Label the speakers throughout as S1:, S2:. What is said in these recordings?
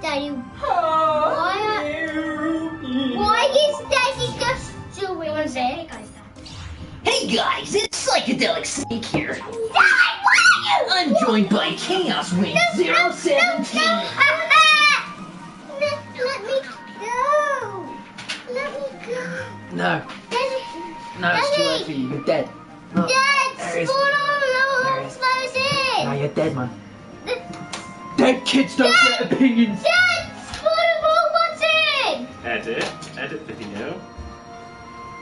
S1: Daddy, why is Daddy just doing it? Hey guys, it's Psychedelic Snake here. Dad, why are you? I'm joined by Chaos Wing 017. Let me go. Let me go.
S2: No.
S1: Daddy.
S2: No, it's too late for you. You're dead. No.
S1: Dad, spawn on
S2: No, you're dead, man. Dead kids don't get opinions.
S1: Dad, spawn a wrong button.
S3: Edit video.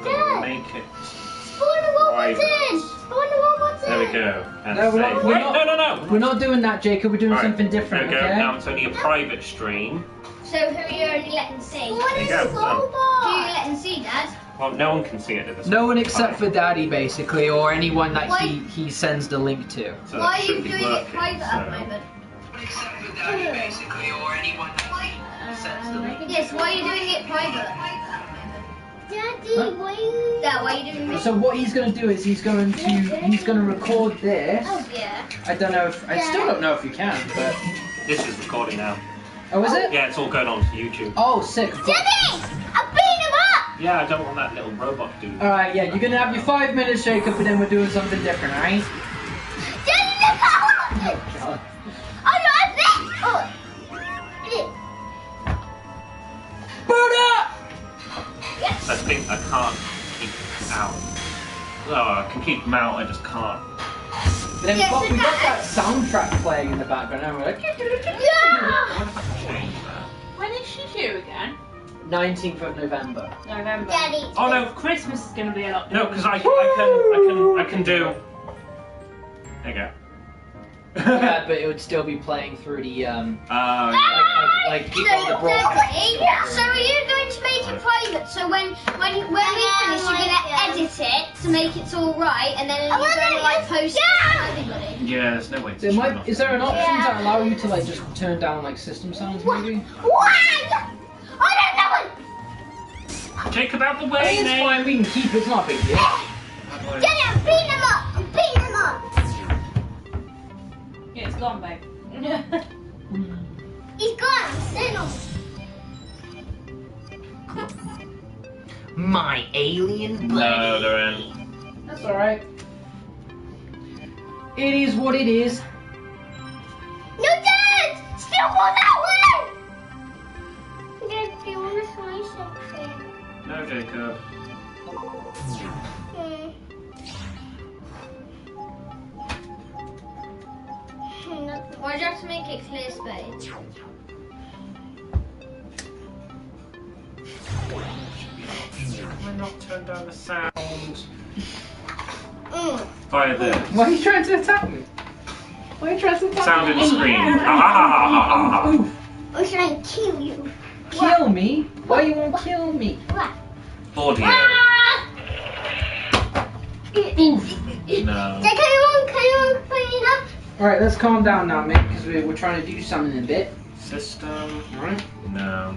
S1: Dad.
S3: Make it.
S1: Spawn a wrong button. Spawn a wrong button.
S3: There we go. And
S2: No, we're
S3: save.
S2: not,
S3: No.
S2: We're not doing that, Jacob. We're doing
S3: Right,
S2: something different,
S3: there we go.
S2: okay?
S3: Now it's only a private stream.
S1: So who are you only letting see? What
S3: There
S1: is
S3: you go,
S1: the
S3: done.
S1: Who are you letting see, Dad?
S3: Well, no one can see it at this
S2: No one
S3: point.
S2: except for Daddy, basically, or anyone that
S1: Why-
S2: he sends the link to.
S3: So
S1: Why
S3: that
S1: are you
S3: should be
S1: doing it
S3: working,
S1: private at the
S3: so-
S1: moment?
S2: Except for Daddy, basically, or anyone that sends the link.
S1: Yes, why are you doing it private? Daddy, why are you doing this?
S2: So what he's going to do is he's going to record this.
S1: Oh yeah.
S2: I don't know if I still don't know if you can, but
S3: This is recording now.
S2: oh, is it?
S3: Yeah, it's all going on to YouTube.
S2: Oh, sick.
S1: Daddy, I beat him up.
S3: Yeah, I don't want that little robot dude.
S2: All right, yeah, you're gonna have your 5 minutes, Jacob, and then we're doing something different, all right?
S1: Daddy, look how
S2: Oh God.
S1: I like this. Oh.
S2: Buddha!
S1: Yes.
S3: I think I can't keep him out. Oh, I can keep him out, I just can't.
S2: But then
S1: Yes,
S2: we got
S1: it
S2: that soundtrack playing in the background, and we're like,
S1: Yeah.
S3: I wonder if I can change that.
S4: When is she due again?
S2: 19th of November.
S4: November.
S1: Daddy.
S3: Oh no,
S4: Christmas is going to be a lot.
S3: no, because I can do. There you go.
S2: Yeah, but it would still be playing through the like
S1: So,
S2: on the broadcast.
S1: so are you going to make it private? So when we finish, you're going to edit it to make it all right, and then you're going to like post it to everybody.
S3: Yeah, there's no way to
S2: There
S3: turn
S2: might,
S3: off
S2: is there an
S3: the-
S2: option that allow you to like just turn down like system sounds maybe?
S1: Why? I don't know.
S3: Jacob, out the
S2: I
S3: way,
S2: mean, it's
S3: mate!
S2: fine, we can keep it, it's not a big deal.
S1: Daddy, I'm beating him up. I'm beating him up.
S4: Yeah, it's gone, babe.
S1: He's gone. I'm sitting on.
S2: My alien buddy.
S3: No, there ain't.
S2: That's alright. It is what it is.
S1: No, Dad! Still go that way! Dad, do you want to try something?
S3: No, Jacob.
S1: Why do you have to make it clear space?
S3: Why not turn down the sound?
S1: Mm.
S3: Via this.
S2: Why are you trying to attack me? Why are you trying to attack
S3: Sound
S2: me?
S3: and scream. Ah!
S2: Oof.
S1: I'm trying to kill you.
S2: Kill me? Why you won't kill me?
S1: What?
S3: Audio.
S1: Ah!
S3: No.
S1: Dad, can you bring it up?
S2: Alright, let's calm down now, mate, because we're trying to do something in a bit.
S3: System.
S2: Alright?
S3: No.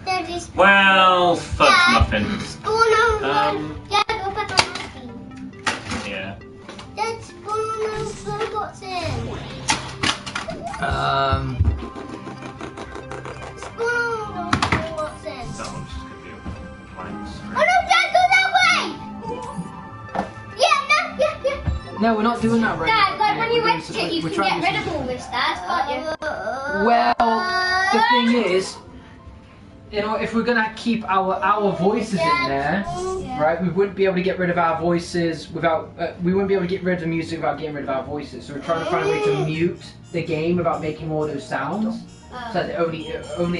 S1: Daddy's
S3: Well, fuck
S1: Dad.
S3: nothing.
S1: spawn on Dad, go back on my screen.
S3: Yeah.
S1: Dad, spawn on those robots in. Spawn on those robots in.
S3: That one's just gonna be a blank screen.
S1: Oh no, Dad, go that way! Yeah.
S2: No, we're not doing that right
S1: Dad,
S2: now.
S1: like when you
S2: We're doing
S1: edit
S2: some-
S1: it, you
S2: we're
S1: can
S2: trying
S1: get
S2: to do
S1: rid of all this, Dad, can't you?
S2: Well, the thing is, you know, if we're gonna keep our voices in there, right, we wouldn't be able to get rid of our voices without. We wouldn't be able to get rid of music without getting rid of our voices. So we're trying to find a way to mute the game without making all those sounds, so that only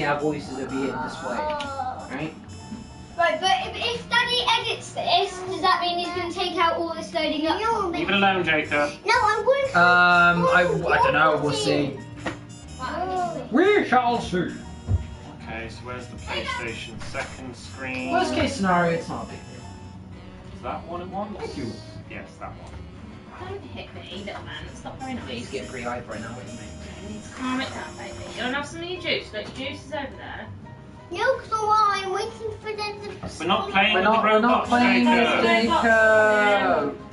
S2: our voices will be in display, right?
S1: Right, but if Daddy edits this, does that mean he's going to take out all this loading up?
S3: Leave it alone, Jacob.
S1: No, I'm going to...
S2: I don't know. We'll see. We shall see.
S3: Okay, so where's the PlayStation second screen?
S2: Worst case scenario, it's not a big deal.
S3: Is that what it wants? Yes, that one.
S4: Don't hit me, little man. It's not very
S2: Yeah, he's
S4: nice.
S2: getting pretty hype right now, isn't he?
S4: You need to calm it down, baby. You want to have some of your juice? Look, your juice is over there.
S1: No, because I'm waiting for them to...
S3: We're not playing
S2: We're
S3: with the
S2: not
S3: robots,
S2: playing with
S3: Jacob.
S2: Jacob.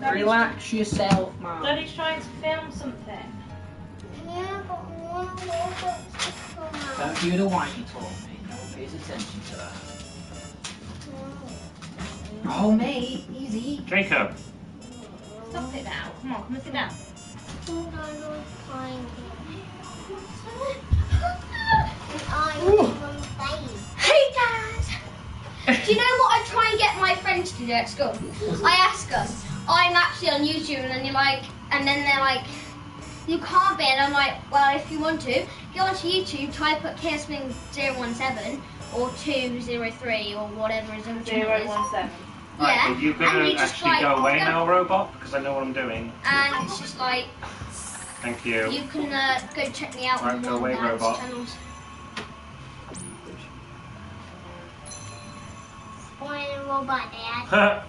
S4: Yeah.
S2: Relax yourself, man.
S4: Daddy's trying to film something.
S1: Yeah, but one of the robots is coming.
S2: Don't do the whiny talk, mate. No one pays attention to that. Oh, mate, easy.
S3: Jacob.
S4: Stop it now. Come on, come and sit down.
S1: Hey guys! Do you know what I try and get my friends to do at school? I ask them, I'm actually on YouTube, and then you're like, and then they're like, you can't be, and I'm like, well, if you want to, go onto YouTube, type up KSwing 017 or 203 or whatever is in the
S4: 017.
S3: Right,
S1: Yeah.
S3: are you
S1: and
S3: gonna
S1: you just
S3: actually
S1: like,
S3: go away now, robot? Because I know what I'm doing.
S1: And it's just like,
S3: Thank you.
S1: you can go check me out
S3: Right,
S1: on
S3: go
S1: one
S3: away,
S1: of Dad's
S3: robot.
S1: channels.
S5: Spoiler robot, Dad.
S3: Ha!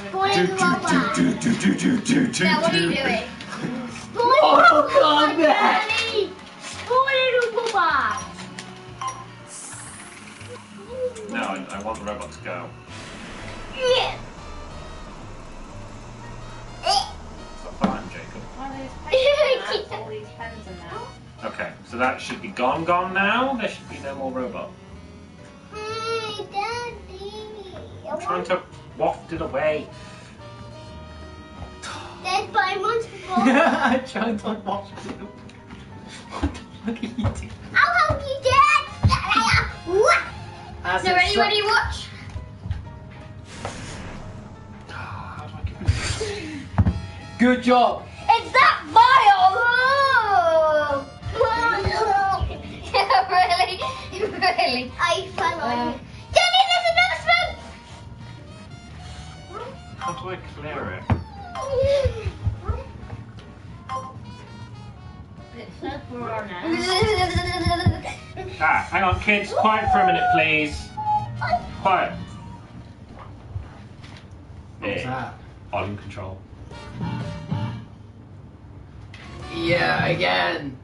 S5: Spoiler robot.
S1: Now, what are you doing?
S2: Oh, come back!
S5: Spoiler robot.
S3: No, I want the robot to go.
S1: Yeah.
S3: Stop fine, Jacob.
S4: All these pens all these pens in there.
S3: Okay, so that should be gone now. There should be no more robot.
S5: Hi, Daddy.
S3: I'm trying to waft it away.
S5: Dad, but I want to go.
S2: I'm trying to watch it. What the fuck are you doing?
S5: I'll help you, Dad. What?
S2: As
S1: So
S2: it's
S1: ready, watch.
S3: How do I get
S2: Good job.
S1: It's that vile! Really? Really?
S5: I fell on it.
S1: Daddy, there's another spoon!
S3: How do I clear it?
S4: It's so raw now.
S3: Ah, hang on, kids. Quiet for a minute, please. Quiet.
S2: What's
S3: Yeah.
S2: that?
S3: Volume control.
S2: Yeah, again.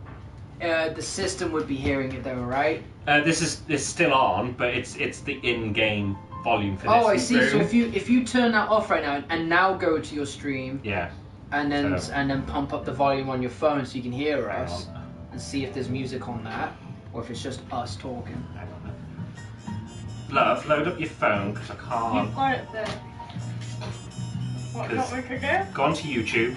S2: The system would be hearing it though, right?
S3: This is still on, but it's the in-game volume for this.
S2: Oh, I see. So
S3: room.
S2: if you turn that off right now and now go to your stream
S3: Yeah.
S2: and then
S3: So-
S2: and then pump up the volume on your phone so you can hear
S3: Hang
S2: us
S3: on.
S2: and see if there's music on that or if it's just us talking.
S3: Hang on. Love, load up your phone because I can't.
S4: You've got it there. What do you want me to do?
S3: Go onto YouTube.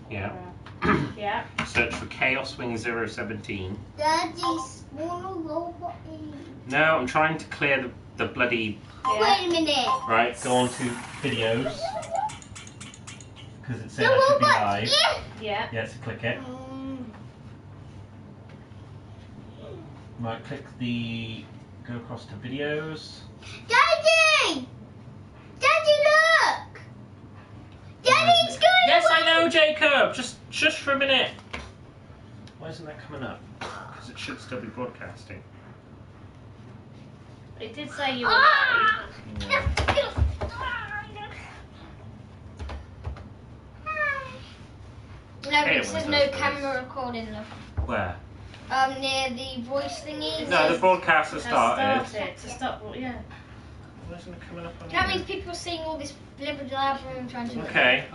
S3: Yeah.
S4: Yeah.
S3: Search for Chaos Wing 017.
S5: Daddy, spoiler robot.
S3: No, I'm trying to clear the bloody.
S4: Yeah.
S5: Wait a minute.
S3: Right, go on to videos. Because it said
S5: The
S3: I should be
S5: robot.
S3: live.
S5: Yeah.
S4: Yeah.
S3: Yeah, so click it. Right, click the. Go across to videos.
S5: Daddy! Daddy, look! Daddy, it's going
S3: Yes,
S5: away.
S3: I know, Jacob! Just for a minute. Why isn't that coming up? Because it should still be broadcasting.
S4: It did say you were
S5: Ah!
S3: Yeah.
S1: No,
S3: Hey,
S1: it says
S3: it
S1: no
S3: was
S1: camera recording though.
S3: Where?
S1: Near the voice thingy.
S3: No, the broadcast has started.
S4: to stop. Yeah.
S3: Why isn't it coming up on
S1: That
S3: here?
S1: means people are seeing all this blibber blabber and trying to.
S3: Okay,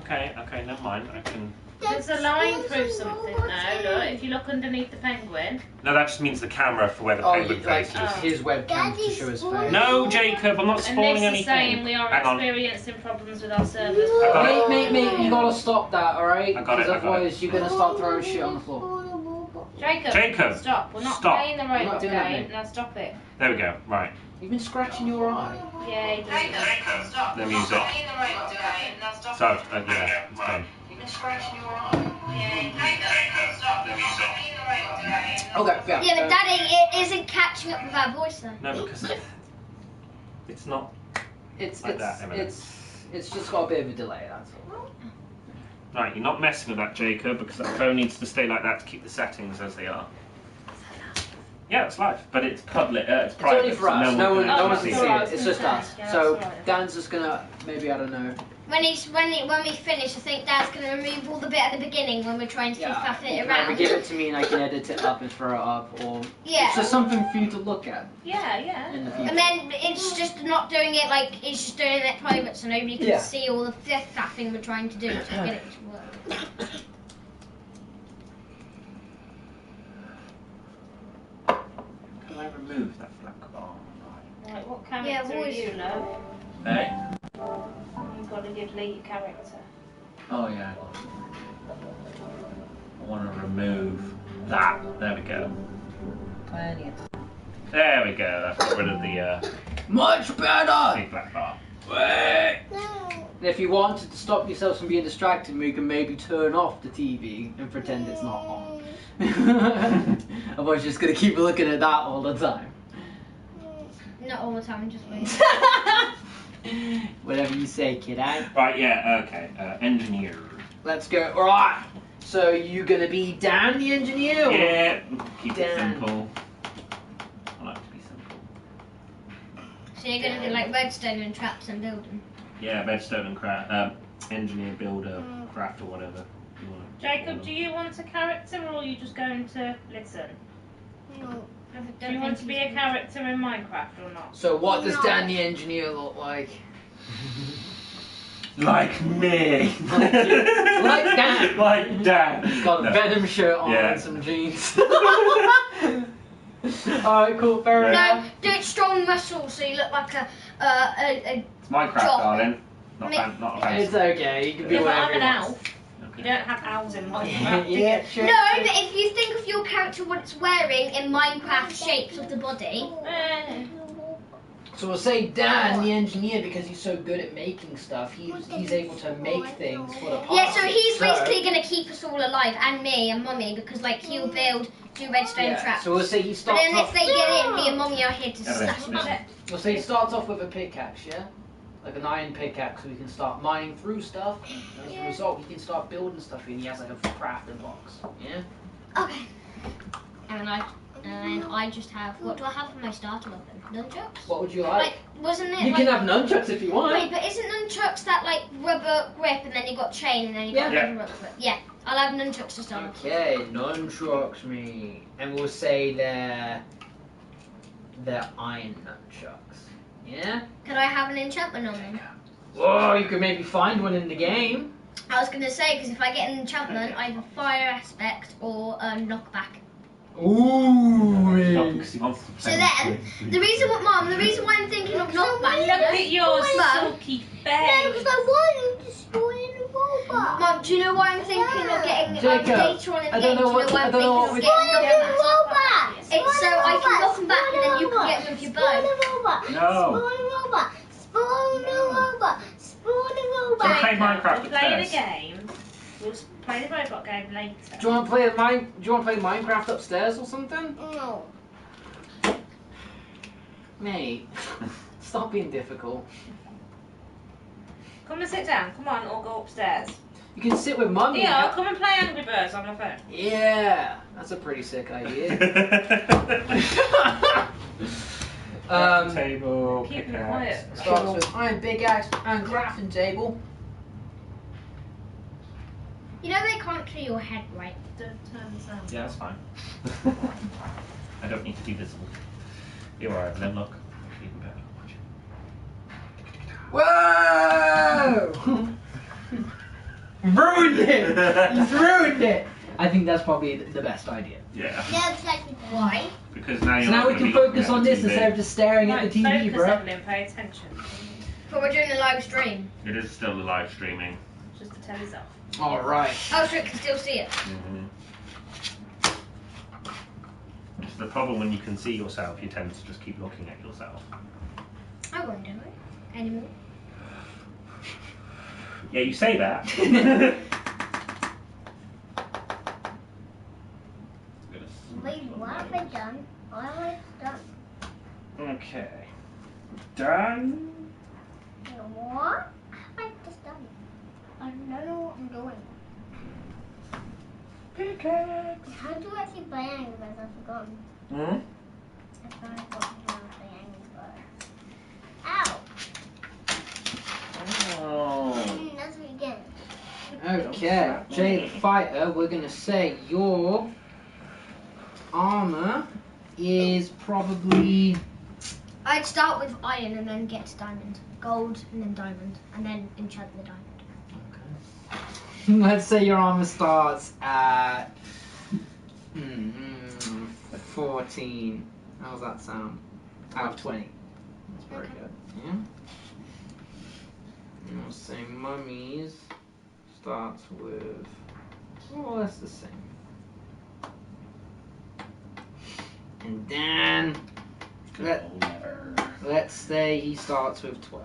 S3: never mind. I can.
S4: There's a line through something now. Look, if you look underneath the penguin.
S3: No, that just means the camera for where the
S2: Oh,
S3: penguin
S2: like
S3: face is.
S2: his webcam to
S5: Daddy,
S2: show his
S5: spoil-
S2: face.
S3: No, Jacob, I'm not
S4: And
S3: spoiling
S4: this is
S3: anything.
S4: saying we are
S3: Hang on.
S4: experiencing problems with our servers.
S3: I got it.
S2: Mate, you gotta stop that, alright?
S3: I got it, I got it.
S2: Otherwise you're gonna start throwing shit on the floor.
S4: Jacob, stop. We're not
S3: Stop.
S4: playing the
S2: We're not
S4: robot
S2: doing that,
S4: game.
S2: mate.
S4: Now stop it.
S3: There we go. Right.
S2: You've been scratching your eye.
S4: Yeah, he does.
S3: The music. So, yeah, it's done.
S2: Okay, yeah.
S1: Yeah, but Daddy, it isn't catching up with our voice though.
S3: No, because it's not.
S2: It's
S3: like that, Emily.
S2: it's just got a bit of a delay, that's all.
S3: Right, you're not messing with that, Jacob, because that phone needs to stay like that to keep the settings as they are. Yeah, it's live, but it's public. It's
S2: It's
S3: private.
S2: only for
S3: so
S2: us. No one
S3: can
S2: can
S3: see
S2: see
S3: it.
S2: it. It's just us.
S4: Yeah,
S2: So
S4: that's alright.
S2: Dan's just gonna maybe I don't know.
S1: When we finish, I think Dad's gonna remove all the bit at the beginning when we're trying to
S2: Yeah.
S1: faff
S2: You
S1: it
S2: can either
S1: around.
S2: give it to me and I can edit it up and throw it up, or
S1: Yeah.
S2: it's just something for you to look at
S4: Yeah, yeah.
S2: in the future.
S1: And then it's just not doing it like it's just doing it private, so nobody can
S2: Yeah.
S1: see all the faffing we're trying to do to get it to work.
S3: remove that black bar.
S4: Right, what character are you, love?
S3: Hey?
S4: You've got to give Lee your character.
S3: Oh yeah. I want to remove that. There we go.
S2: Plenty of time.
S3: There we go. That's got rid of the
S2: Much better!
S3: big black bar.
S2: If you wanted to stop yourself from being distracted, you can maybe turn off the TV and pretend it's not on. Otherwise, you're just gonna keep looking at that all the time.
S5: Not all the time, just wait.
S2: Whatever you say, kid.
S3: Right, yeah, okay. Engineer.
S2: Let's go. Alright. So you're gonna be Dan the engineer?
S3: Yeah, keep it
S2: Dan.
S3: simple. I like to be simple.
S5: So you're gonna do like redstone and traps and building.
S3: Yeah, redstone and craft. Engineer, builder, craft, or whatever. You want to
S4: Jacob, do you want a character or are you just going to listen?
S5: No.
S4: Do you want to be a character in Minecraft or not?
S2: So what does
S5: No.
S2: Dan the engineer look like?
S3: Like me.
S2: Like Dan.
S3: Like Dan.
S2: He's got a
S3: No.
S2: Venom shirt on
S3: Yeah.
S2: and some jeans. Alright, cool, fair enough.
S5: No, do it strong muscles so you look like a
S3: It's Minecraft,
S5: Job.
S3: darling. Not
S5: Me-
S3: not a fancy.
S2: It's okay, you can be
S4: Yeah, but
S2: whatever
S4: I'm an
S2: you want.
S4: elf. You don't have owls in
S2: Yeah,
S4: Minecraft. do you?
S2: yeah, sure.
S5: No, but if you think of your character what it's wearing in Minecraft shapes of the body.
S4: Eh.
S2: So we'll say Dan the engineer because he's so good at making stuff. He's able to make things for the party.
S5: Yeah, so he's basically gonna keep us all alive, and me and Mummy, because like he'll build 2 redstone traps.
S2: So we'll say he
S5: But
S2: starts
S5: then if
S2: off.
S5: they get in, me and Mummy are here to slash them up.
S2: We'll say he starts off with a pickaxe, yeah, like an iron pickaxe, so we can start mining through stuff. And as a result, he can start building stuff, and he has like a crafting box. Yeah.
S5: Okay. And I just have, what do I have for my starter weapon? Nunchucks?
S2: What would you
S5: Like,
S2: like?
S5: wasn't it
S2: You
S5: like...
S2: can have nunchucks if you want.
S5: Wait, but isn't nunchucks that like rubber grip and then you got chain and then you got
S3: Yeah.
S5: another rubber grip? Yeah, I'll have nunchucks to start with.
S2: Okay, nunchucks me, and we'll say they're iron nunchucks. Yeah.
S5: Could I have an enchantment on them?
S2: Oh, you could maybe find one in the game.
S5: I was gonna say, because if I get an enchantment, I have a fire aspect or a knockback.
S2: Ooh.
S3: Not because he wants to
S5: So
S3: play.
S5: then, the reason why I'm thinking of knockback.
S4: Look at your
S5: Mum,
S4: silky face.
S5: I want to destroy the robot. Mum, do you know why I'm thinking of getting
S2: Jacob,
S5: later on in the
S2: I don't
S5: game?
S2: know
S5: Do
S2: what-
S5: you know why
S2: I
S5: I'm
S2: don't know
S5: thinking
S2: what
S5: of
S2: we-
S5: getting knockback?
S4: robot.
S5: It's so I can knock them back and then you can get with your bow.
S3: No. So play Minecraft
S4: We'll
S3: at
S4: play the
S3: first.
S4: game. We'll play the robot game later.
S2: Do you want to play Minecraft upstairs or something?
S5: No.
S2: Mate, stop being difficult.
S4: Come and sit down. Come on, or go upstairs.
S2: You can sit with Mummy.
S4: Yeah, come and play Angry Birds on my phone.
S2: Yeah, that's a pretty sick idea.
S3: Table,
S4: Keep it
S3: pickaxe.
S4: quiet.
S2: Starts with iron pickaxe and crafting table.
S5: You know they can't clear your head right.
S4: Don't turn the sound.
S3: Yeah, that's fine. I don't need to be visible. You're alright, then look. Even better.
S2: Whoa! Ruined it! He's ruined it! I think that's probably the best idea.
S3: Yeah.
S5: Why?
S3: Because now you're
S2: So
S3: not
S2: now we
S3: gonna
S2: can
S3: be looking
S2: focus
S3: at
S2: on
S3: the
S2: this
S3: TV.
S2: instead of just staring at the TV,
S4: Focus,
S2: bro.
S4: Evelyn, pay attention.
S5: But we're doing a live stream.
S3: It is still the live streaming.
S4: Just to tell us off.
S2: Alright.
S5: Oh, so it can still see it.
S3: It's the problem when you can see yourself, you tend to just keep looking at yourself.
S5: I won't do it anymore.
S3: Yeah, you say that.
S5: Wait, what have I done? What have I done?
S3: Okay. Done.
S5: What have I just done? I don't know what I'm doing.
S3: Pickaxe.
S5: How do I actually play Angry Birds? I've forgotten.
S3: Hmm?
S5: I forgot how to play Angry Birds. Ow!
S3: Oh.
S5: Let's begin.
S2: Okay, Jay the Fighter, we're gonna say your armor is probably.
S5: I'd start with iron and then get to diamond. Gold and then diamond. And then enchant the diamond.
S2: Let's say your armor starts at 14. How's that sound? Out of 20. That's very good. Yeah. And we'll say mummies starts with more or less the same. And then let's say he starts with 12.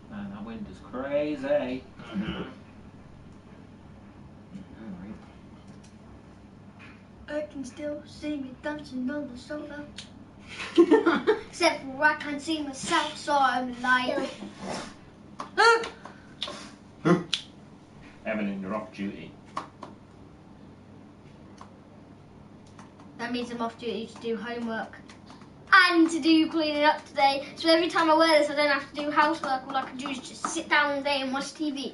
S3: Man, that wind is crazy.
S5: I can still see me dancing on the sofa. Except for I can't see myself, so I'm like.
S3: Evelyn, you're off duty.
S5: That means I'm off duty to do homework and to do cleaning up today. So every time I wear this, I don't have to do housework. All I can do is just sit down all day and watch TV.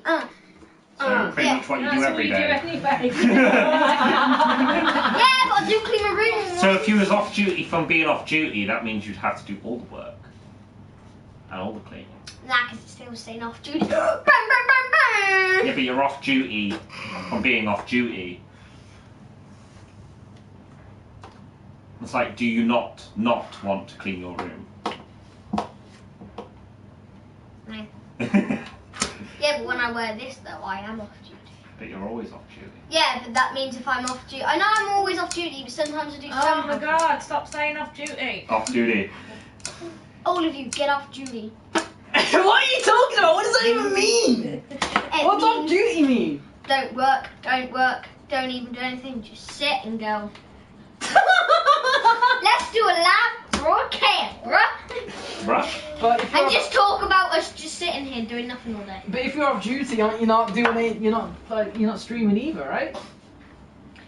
S3: So pretty much what you do every day.
S5: Yeah, but I do clean my room.
S3: So if you was off duty from being off duty, that means you'd have to do all the work and all the cleaning.
S5: Nah, because it's still staying off duty. Bang, bang, bang, bang.
S3: Yeah, but you're off duty from being off duty. It's like, do you not want to clean your room?
S5: Nah. Yeah, but when I wear this though, I am off duty.
S3: But you're always off duty.
S5: Yeah, but that means if I'm off duty, I know I'm always off duty, but sometimes I do.
S4: Oh my god, stop saying off duty.
S3: Off duty.
S5: All of you, get off duty.
S2: What are you talking about? What does that even mean? What's off duty mean?
S5: Don't work, don't even do anything, just sit and go. Let's do a lab throw a can, bruh.
S2: But if you're
S5: And just talk about us just sitting here doing nothing all day.
S2: But if you're off duty, aren't you not doing it? You're not streaming either, right?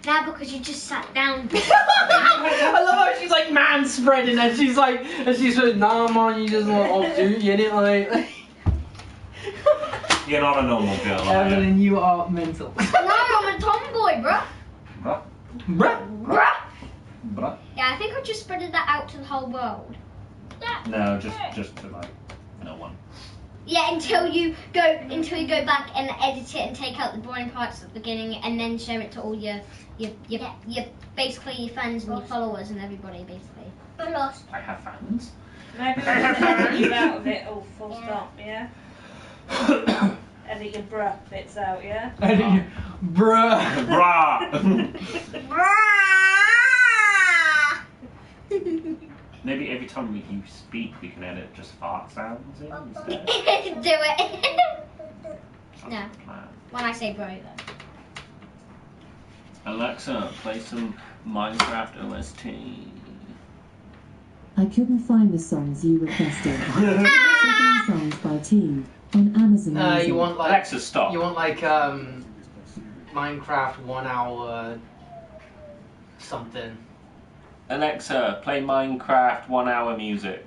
S5: Nah, because you just sat down.
S2: I love how she's like man spreading, and she's like, nah, man, you just want off duty, innit? Like.
S3: You're not a normal girl, are you?
S2: Evelyn, you are mental.
S5: No, I'm a tomboy, bruh.
S3: Bruh?
S2: Bruh.
S5: Bruh.
S3: Bruh?
S5: Yeah, I think I just spreaded that out to the whole world.
S3: No, just to like no one.
S5: Yeah, until you go back and edit it and take out the boring parts at the beginning, and then show it to all your basically your fans and your followers and everybody basically. I lost.
S3: I have fans.
S4: Maybe we'll edit you out of it all full stop, yeah? Edit your bruh bits out, yeah?
S2: Bruh.
S3: Bruh. Maybe every time you speak, we can edit just fart sounds in instead.
S5: Do it.
S3: Sounds
S5: No.
S3: like a plan.
S5: When I say bro though.
S3: Alexa, play some Minecraft OST.
S6: I couldn't find the songs you requested. 7 songs by Team on Amazon Music.
S2: You want like
S3: Alexa, stop.
S2: You want like Minecraft 1 hour something.
S3: Alexa, play Minecraft 1 hour music.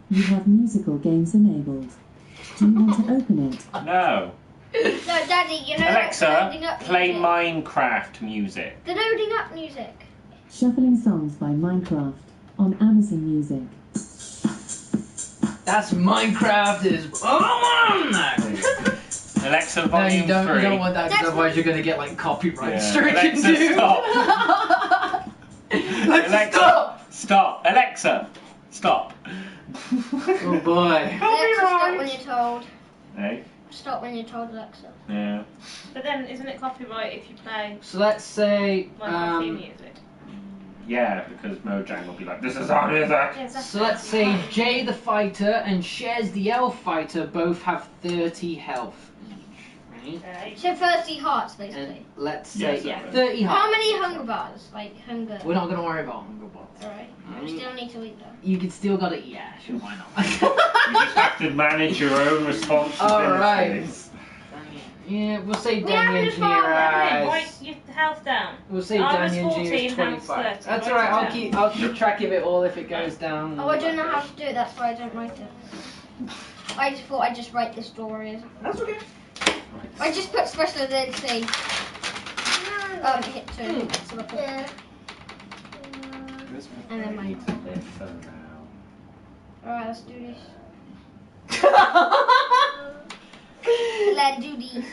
S6: You have musical games enabled. Do you want to open it?
S3: No.
S5: No, Daddy, you know
S3: Alexa,
S5: loading up
S3: play
S5: music.
S3: Minecraft music.
S5: The loading up music.
S6: Shuffling songs by Minecraft on Amazon Music.
S2: That's Minecraft is.
S3: Alexa,
S2: No,
S3: volume
S2: you don't
S3: 3.
S2: want that because otherwise you're gonna get like copyright
S3: Yeah.
S2: stricken
S3: Alexa,
S2: too.
S3: stop.
S2: Alexa,
S3: Stop. Alexa, stop.
S2: Oh boy.
S5: Alexa, stop when you're told.
S3: Hey?
S5: Stop when you're told, Alexa.
S3: Yeah.
S4: But then, isn't it copyright if you play
S2: So let's say.
S4: Minecraft theme music?
S3: Yeah, because Mojang will be like, this is our music.
S4: Yes, that's
S2: So let's say Jay the Fighter and Shez the Elf Fighter both have 30 health each, right?
S4: right.
S5: So 30 hearts,
S2: And
S5: basically.
S2: let's say
S3: Yes,
S2: yeah,
S3: that's
S2: 30 hearts.
S5: How many hunger bars? Like, hunger.
S2: We're not gonna worry about hunger bars.
S5: Alright. We still need to eat them.
S2: You can still gotta eat. Yeah, sure, why not?
S3: You just have to manage your own responsibilities.
S2: Alright. Yeah, we'll say
S5: We haven't
S2: Danny
S5: just
S2: Engineer
S5: found
S4: Wait,
S2: as.
S4: write your health down.
S2: We'll say
S4: I was
S2: Danny
S4: 14,
S2: Engineer is
S4: now it's
S2: 25.
S4: 30.
S2: That's
S4: Write
S2: alright.
S4: it
S2: I'll keep track of it all if it goes down.
S5: Oh, I don't know how to do it, that's why I don't write it. I just thought I'd just write the stories.
S2: That's okay.
S5: I just put special ability. Oh, I hit 2. So I put...
S2: Christmas.
S5: And then mine.
S3: Live for now.
S5: Alright, let's do this. Let's do this.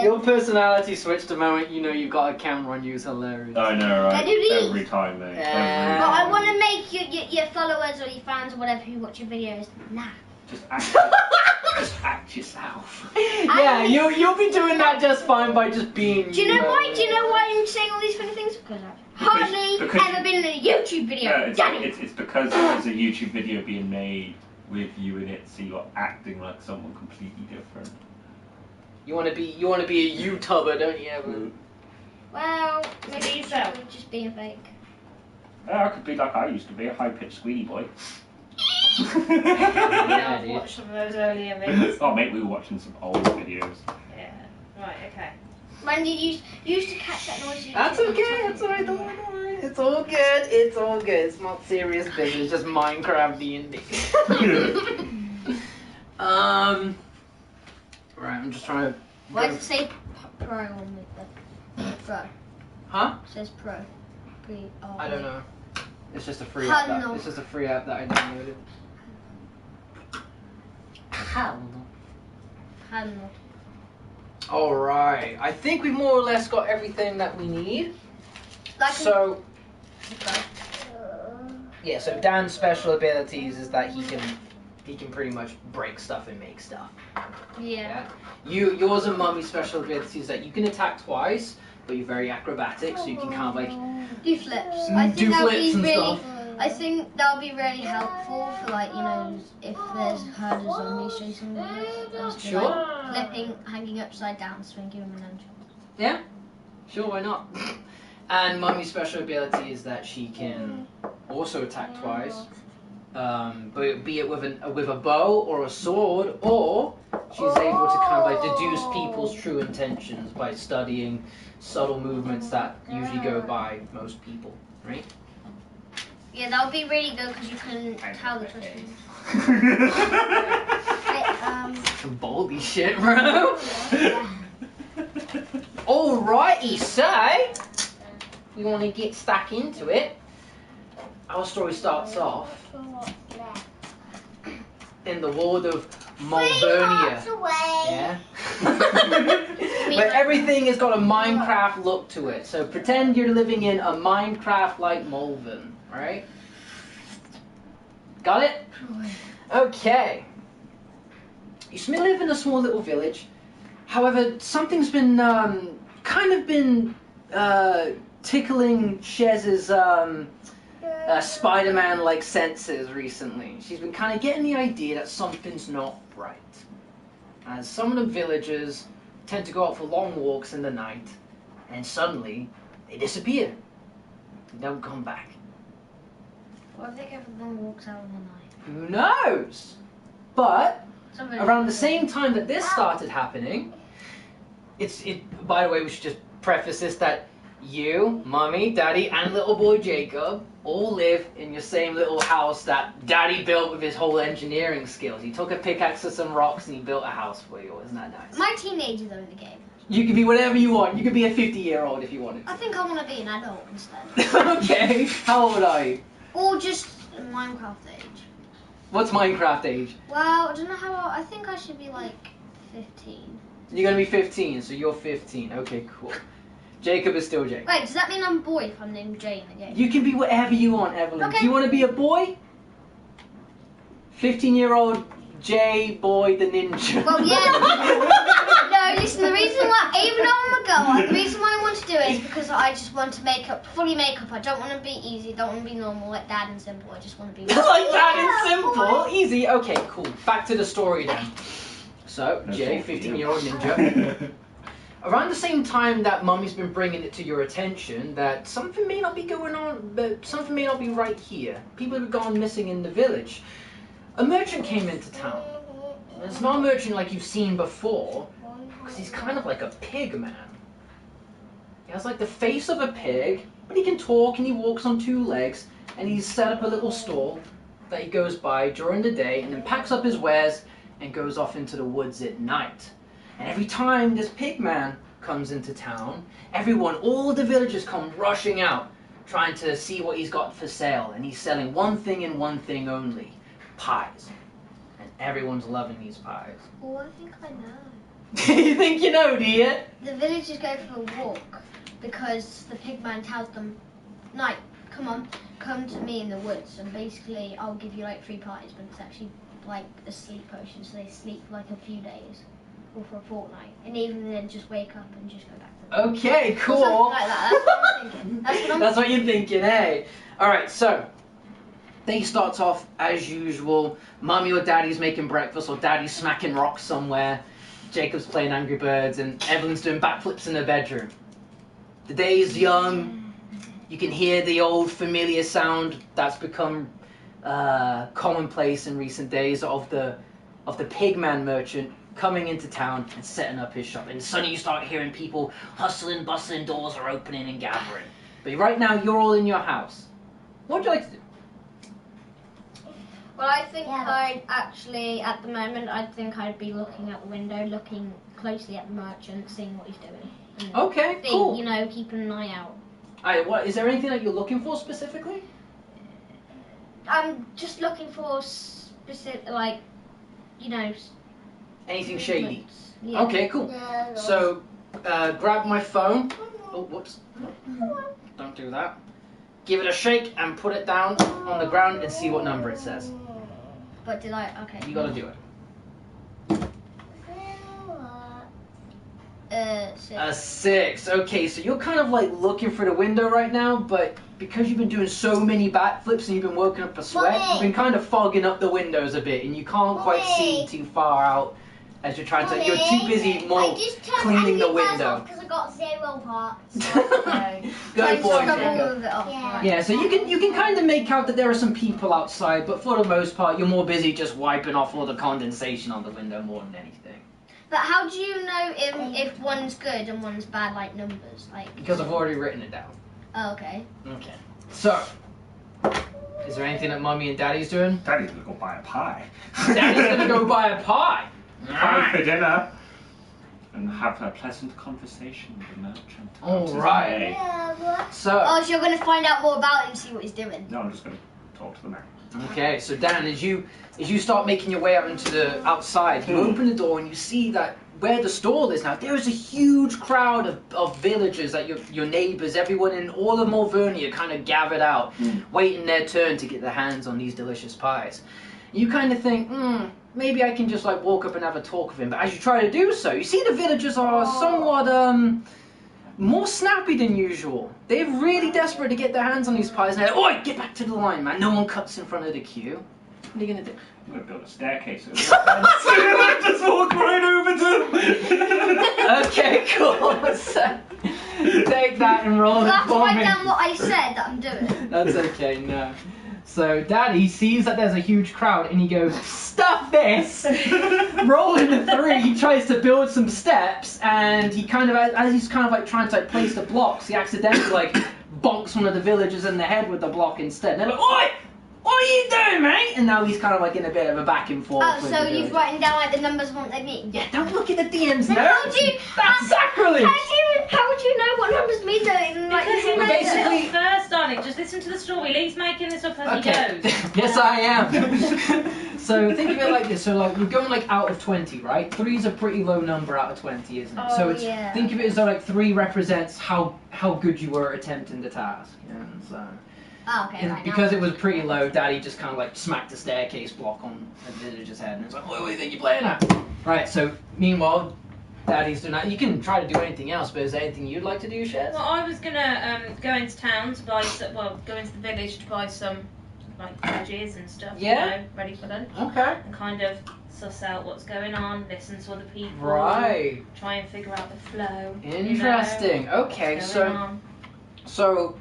S2: Your personality switch the moment you know you've got a camera on you is hilarious.
S3: I know, right?
S5: Let's do this.
S3: Every time, mate.
S2: Yeah.
S5: But I want to make your followers or your fans or whatever who watch your videos laugh.
S3: Just act yourself.
S2: Yeah, you'll be doing that just fine by just being.
S5: Do you know why? Do you know why I'm saying all these funny things? Because I've hardly ever been in a YouTube video.
S3: It's because there's a YouTube video being made with you in it, so you're acting like someone completely different.
S2: You wanna be a YouTuber, don't you, Evelyn?
S5: Well, maybe
S4: Be yourself.
S5: just being fake.
S3: Yeah, I could be like I used to be, a high-pitched squealy boy.
S4: Yeah, I've
S2: dude.
S4: watched some of those earlier videos.
S3: Oh, mate, we were watching some old videos.
S4: Yeah. Right, okay.
S5: When you used to catch that noise.
S2: That's okay, that's alright, don't worry. It's all good, it's all good. It's not serious business, it's just Minecraft D&D. Right, I'm just trying to...
S5: Why does it say pro on the pro?
S2: Huh?
S5: It says pro. P-R.
S2: I don't know. It's just a free app.
S5: Hello.
S2: It's just a free app that I downloaded.
S5: Hello.
S2: Alright, I think we more or less got everything that we need. So, yeah, so Dan's special abilities is that he can pretty much break stuff and make stuff.
S5: Yeah.
S2: Yours and Mummy's special ability is that you can attack twice, but you're very acrobatic, so you can kind of like
S5: Do flips. I think
S2: do
S5: that'll
S2: flips
S5: be
S2: and
S5: really.
S2: stuff.
S5: I think that'll be really helpful for like if there's herd of zombies chasing me. Just be,
S2: Sure.
S5: like, flipping, hanging upside down, swinging them and then.
S2: Yeah, sure, why not? And Mummy's special ability is that she can also attack twice, but be it with a bow or a sword, or she's able to kind of like deduce people's true intentions by studying subtle movements that usually go by most people, right?
S5: Yeah, that would be really good because you can tell the twist.
S2: Some baldy shit, bro. Alrighty, so we want to get stuck into it. Our story starts off in the world of Malvernia. Yeah. Where everything has got a Minecraft look to it. So pretend you're living in a Minecraft-like Malvern, right? Got it? Okay. You live in a small little village. However, something's been tickling Shez's Spider-Man-like senses recently. She's been kind of getting the idea that something's not right. As some of the villagers tend to go out for long walks in the night, and suddenly they disappear. They don't come back.
S5: What if they go for long walks out in the night?
S2: Who knows? But
S5: Somebody
S2: around the same time that this started happening, by the way, we should just preface this that you, Mummy, Daddy, and little boy Jacob all live in your same little house that Daddy built with his whole engineering skills. He took a pickaxe and some rocks and he built a house for you. Isn't that nice?
S5: My teenagers are in the game.
S2: You can be whatever you want. You could be a 50-year-old if you wanted
S5: I
S2: to.
S5: think I want to be an adult instead.
S2: Okay. How old are you?
S5: Or just Minecraft age.
S2: What's Minecraft age?
S5: Well, I don't know how old. I think I should be like 15.
S2: You're gonna be 15, so you're 15. Okay, cool. Jacob is still Jacob.
S5: Wait, does that mean I'm a boy if I'm named Jay in the game?
S2: You can be whatever you want, Evelyn.
S5: Okay.
S2: Do you want to be a boy? 15-year-old Jay Boy the Ninja.
S5: Well, yeah. No, listen, the reason why, even though I'm a girl, the reason why I want to do it is because I just want to fully make up. I don't want to be easy, don't want to be normal, like Dad and simple. I just want to be
S2: Like that and simple, easy. Okay, cool. Back to the story then. So, Jay, 15-year-old ninja. Around the same time that Mummy's been bringing it to your attention that something may not be going on, but something may not be right here. People have gone missing in the village. A merchant came into town. It's not a merchant like you've seen before, because he's kind of like a pig man. He has like the face of a pig, but he can talk and he walks on two legs, and he's set up a little stall that he goes by during the day and then packs up his wares and goes off into the woods at night. And every time this pig man comes into town, all the villagers come rushing out trying to see what he's got for sale, and he's selling one thing and one thing only: pies. And everyone's loving these pies.
S5: Oh, I think I know.
S2: You think you know, do you?
S5: The villagers go for a walk because the pigman tells them, "Night, come to me in the woods, and basically I'll give you like 3 pies, but it's actually like a sleep potion, so they sleep for like a few days or for a fortnight, and even then just wake up and just go back to them."
S2: Okay,
S5: Or
S2: cool.
S5: something like that. That's what I'm thinking.
S2: That's what you're thinking, eh? Alright, so day starts off as usual. Mummy or Daddy's making breakfast, or Daddy's smacking rocks somewhere. Jacob's playing Angry Birds, and Evelyn's doing backflips in her bedroom. The day is young. You can hear the old familiar sound that's become commonplace in recent days of the pigman merchant coming into town and setting up his shop. And suddenly you start hearing people hustling, bustling, doors are opening and gathering. But right now you're all in your house. What would you like to do?
S5: Well, I think I'd actually, at the moment, I think I'd be looking out the window, looking closely at the merchant, seeing what he's doing. And
S2: Okay,
S5: being,
S2: cool.
S5: you know, keeping an eye out.
S2: What is there anything that you're looking for specifically?
S5: I'm just looking for specific, like, you know.
S2: Anything shady?
S5: Yeah.
S2: Okay, cool. So, grab my phone. Oh, whoops. Don't do that. Give it a shake and put it down on the ground and see what number it says.
S5: But did I? Okay.
S2: You gotta do it.
S5: 6.
S2: A 6. Okay, so you're kind of like looking through the window right now, but because you've been doing so many backflips and you've been working up a sweat, you've been kind of fogging up the windows a bit, and you can't quite see too far out as you're trying to. You're too busy more cleaning the window.
S5: Because I got 0 parts.
S2: Good boy, Jacob.
S5: Yeah.
S2: Yeah, so you can kind of make out that there are some people outside, but for the most part, you're more busy just wiping off all the condensation on the window more than anything.
S5: But how do you know if one's good and one's bad, like numbers? Like.
S2: Because I've already written it down.
S5: Oh, okay.
S2: Okay. So, is there anything that Mummy and Daddy's doing?
S3: Daddy's gonna go buy a pie.
S2: Daddy's gonna go buy a pie.
S3: Pie for dinner. And have a pleasant conversation with the merchant.
S2: All right. So.
S5: Oh, so you're gonna find out more about him and see what he's doing.
S3: No, I'm just gonna talk to the man.
S2: Okay, so Dan, as you start making your way out into the outside, you open the door and you see that where the stall is now, there is a huge crowd of villagers, like your neighbours, everyone in all of Malvernia kind of gathered out, waiting their turn to get their hands on these delicious pies. You kind of think, maybe I can just like walk up and have a talk with him. But as you try to do so, you see the villagers are somewhat more snappy than usual. They're really desperate to get their hands on these pies. And they're like, oi, get back to the line, man. No one cuts in front of the queue. What are you going to do?
S3: I'm gonna build a staircase over there. Just walk right over to them.
S2: Okay, cool. So, take that and roll it
S5: That's
S2: for
S5: write
S2: me.
S5: down what I said that I'm doing.
S2: That's okay, no. So Daddy sees that there's a huge crowd and he goes, stuff this! Rolling the 3, he tries to build some steps and he kind of, as he's kind of like trying to like place the blocks, he accidentally like bonks one of the villagers in the head with the block instead. And they're like, oi! What are you doing, mate? And now he's kind of like in a bit of a back and forth.
S5: Oh,
S2: with
S5: so
S2: the
S5: you've
S2: villagers.
S5: written down like the numbers of what they mean?
S2: Yeah, don't look at the DMs,
S5: Then
S2: no!
S5: how do you,
S2: That's sacrilege!
S5: How would you know what numbers mean though? Like,
S4: Because he
S2: Well,
S4: makes
S2: basically-
S4: it up first, darling. Just listen to the story. He's making this up as
S2: Okay,
S4: he goes.
S2: yes I am. So think of it like this, so like we're going like out of 20, right? 3 is a pretty low number out of 20, isn't it?
S5: Oh,
S2: So it's,
S5: yeah.
S2: think of it as though like 3 represents how good you were at attempting the task. Yeah, so
S5: Oh, okay,
S2: and
S5: right
S2: because
S5: now.
S2: it was pretty low, Daddy just kind of like smacked the staircase block on the villager's head and it's like, what do you think you're playing at? Right, so meanwhile, Daddy's doing that. You can try to do anything else, but is there anything you'd like to do, Shez?
S4: Well, I was gonna go into town to buy some, go into the village to buy some like veggies and stuff.
S2: Yeah?
S4: You know, ready for lunch.
S2: Okay.
S4: And kind of suss out what's going on, listen to other people.
S2: Right.
S4: Try and figure out the flow.
S2: Interesting.
S4: You know,
S2: Okay,
S4: what's
S2: so
S4: going on.
S2: So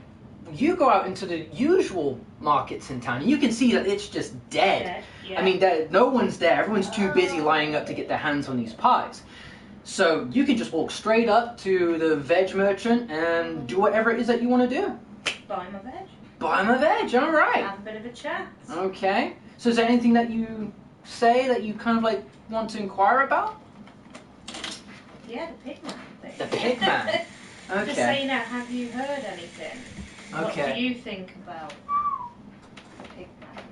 S2: you go out into the usual markets in town and you can see that it's just dead.
S4: Yeah.
S2: I mean, no one's there. Everyone's too busy lining up to get their hands on these pies. So you can just walk straight up to the veg merchant and do whatever it is that you want to do.
S4: Buy my veg.
S2: Buy him a veg, all right.
S4: Have a bit of a chat.
S2: Okay. So is there anything that you say that you kind of like want to inquire about?
S4: Yeah, the pigman thing.
S2: The pigman.
S4: Just so
S2: Okay.
S4: you know, have you heard anything? What do
S2: Okay.
S4: you think about Pigman?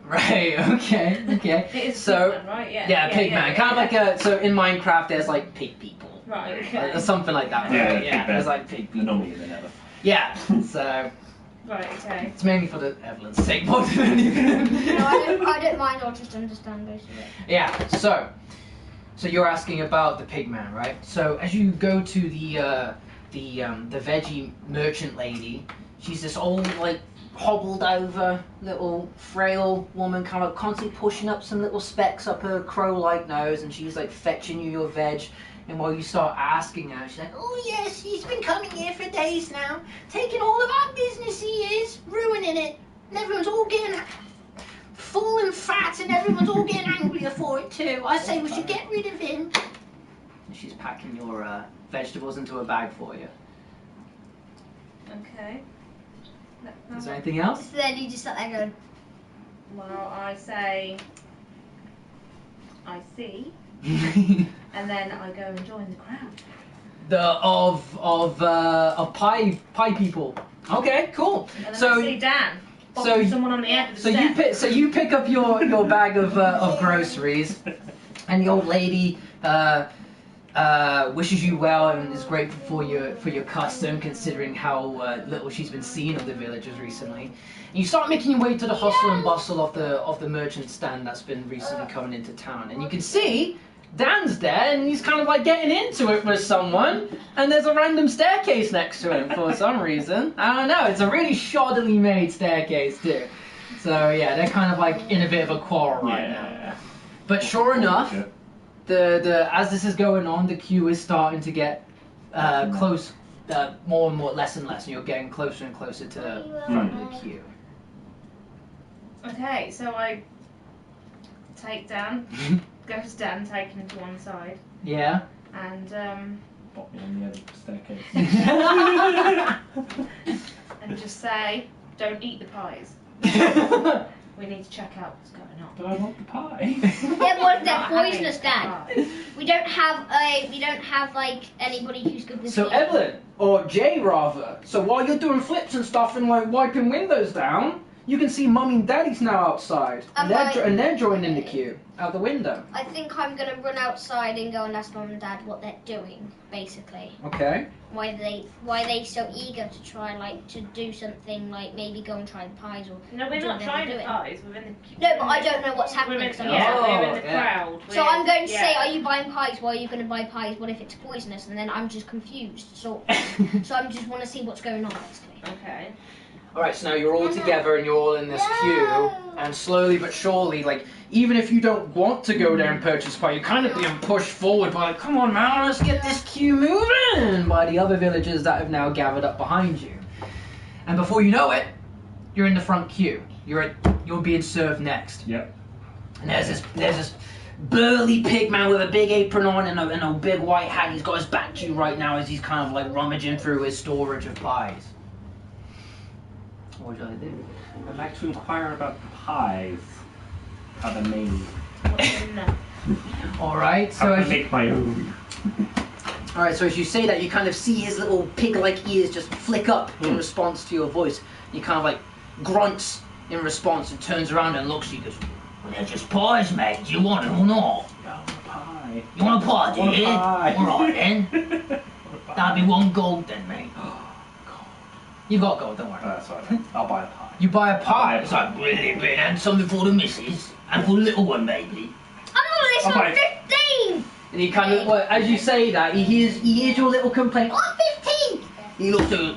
S2: Right. Okay. Okay.
S4: It is
S2: So.
S4: Pigman, right? Yeah.
S2: Yeah, Pigman. Kind of like a. So in Minecraft, there's like pig people.
S4: Right. Okay.
S2: Or something like that.
S3: Yeah,
S2: Right?
S3: pig
S2: There's
S3: men.
S2: like pig
S3: They're
S2: people.
S3: normally in the nether.
S2: Yeah. So
S4: Right. Okay.
S2: it's mainly for the Evelyn's sake more than anything.
S5: No, I don't mind. I'll just understand most of it.
S2: Yeah. So you're asking about the Pigman, right? So as you go to the veggie merchant lady, she's this old like hobbled over little frail woman, kind of constantly pushing up some little specks up her crow-like nose, and she's like fetching you your veg. And while you start asking her, she's like, "Oh yes, he's been coming here for days now, taking all of our business. He is ruining it. And everyone's all getting full and fat, and everyone's all getting angrier for it too. I say we should get rid of him." And she's packing your vegetables into a bag for you.
S4: Okay.
S2: Is there anything else?
S5: So then you just sat there going,
S4: Well, I say, I see, and then I go and join the crowd.
S2: of pie people. Okay, cool.
S4: And then
S2: So
S4: I see Dan.
S2: so
S4: Someone on the end of the step.
S2: you pick up your bag of groceries, and the old lady wishes you well and is grateful for your custom, considering how little she's been seeing of the villagers recently. And you start making your way to the hustle and bustle of the merchant stand that's been recently coming into town, and you can see Dan's there, and he's kind of like getting into it with someone, and there's a random staircase next to him for some reason. I don't know, it's a really shoddily made staircase too. So yeah, they're kind of like in a bit of a quarrel right now. But sure enough, the as this is going on, the queue is starting to get close, more and more, less and less, and you're getting closer and closer to the front of the queue.
S4: Okay, so I take Dan, go to Dan, taking him to one side,
S2: Yeah.
S4: and
S3: Pop me on the edge of the staircase.
S4: and just say, don't eat the pies. We need to check out what's going on.
S3: But I want the pie.
S5: yeah, what if they're
S4: Not having
S5: poisonous,
S4: the
S5: Dan?
S4: pie.
S5: We don't have like anybody who's good with
S2: So
S5: eating.
S2: Evelyn, or Jay rather, so while you're doing flips and stuff and like wiping windows down, you can see Mummy and Daddy's now outside, and they're joining the queue out the window.
S5: I think I'm gonna run outside and go and ask Mum and Dad what they're doing, basically.
S2: Okay.
S5: Why they so eager to try like to do something like maybe go and try the pies or
S4: No, we're
S5: do
S4: not
S5: whatever
S4: trying
S5: they're
S4: the
S5: doing.
S4: pies. We're in the.
S5: No, but I don't know what's happening.
S4: We're in,
S5: 'cause I'm
S4: yeah,
S5: not-
S4: we're in the
S2: yeah.
S4: crowd.
S5: So
S4: We're-
S5: I'm going to say,
S4: yeah.
S5: are you buying pies? Why are you going to buy pies? What if it's poisonous? And then I'm just confused. So I just want to see what's going on, basically.
S4: Okay.
S2: Alright, so now you're all together and you're all in this queue, and slowly but surely, like, even if you don't want to go there and purchase pie, you're kind of being pushed forward by, like, come on man, let's get this queue moving, by the other villagers that have now gathered up behind you. And before you know it, you're in the front queue. You're being served next.
S3: Yep.
S2: And there's this burly pig man with a big apron on and a big white hat. He's got his back to you right now as he's kind of like rummaging through his storage of pies. What would I do?
S3: I'd like to inquire about the pies. How they're made.
S4: What's in there?
S2: Alright,
S3: How
S2: so
S3: I
S2: as
S3: make my own.
S2: Alright, so as you say that, you kind of see his little pig-like ears just flick up in response to your voice. He kind of like grunts in response and turns around and looks at you and goes, "Well, they're just pies, mate. Do you want it or not?
S3: Yeah, I want a pie.
S2: You want a pie, do
S3: I want a
S2: you?
S3: pie.
S2: Alright then. That'd be 1 gold then, mate. You got gold, don't worry.
S3: That's all right. I'll buy a pie.
S2: You buy a pie. It's like, brilliant, and something for the missus. And for the little one, maybe.
S5: I'm not listening.
S3: Okay.
S5: I'm 15.
S2: And he kind of, well, as you say that, he hears your little complaint.
S5: I'm 15.
S2: He looks at you.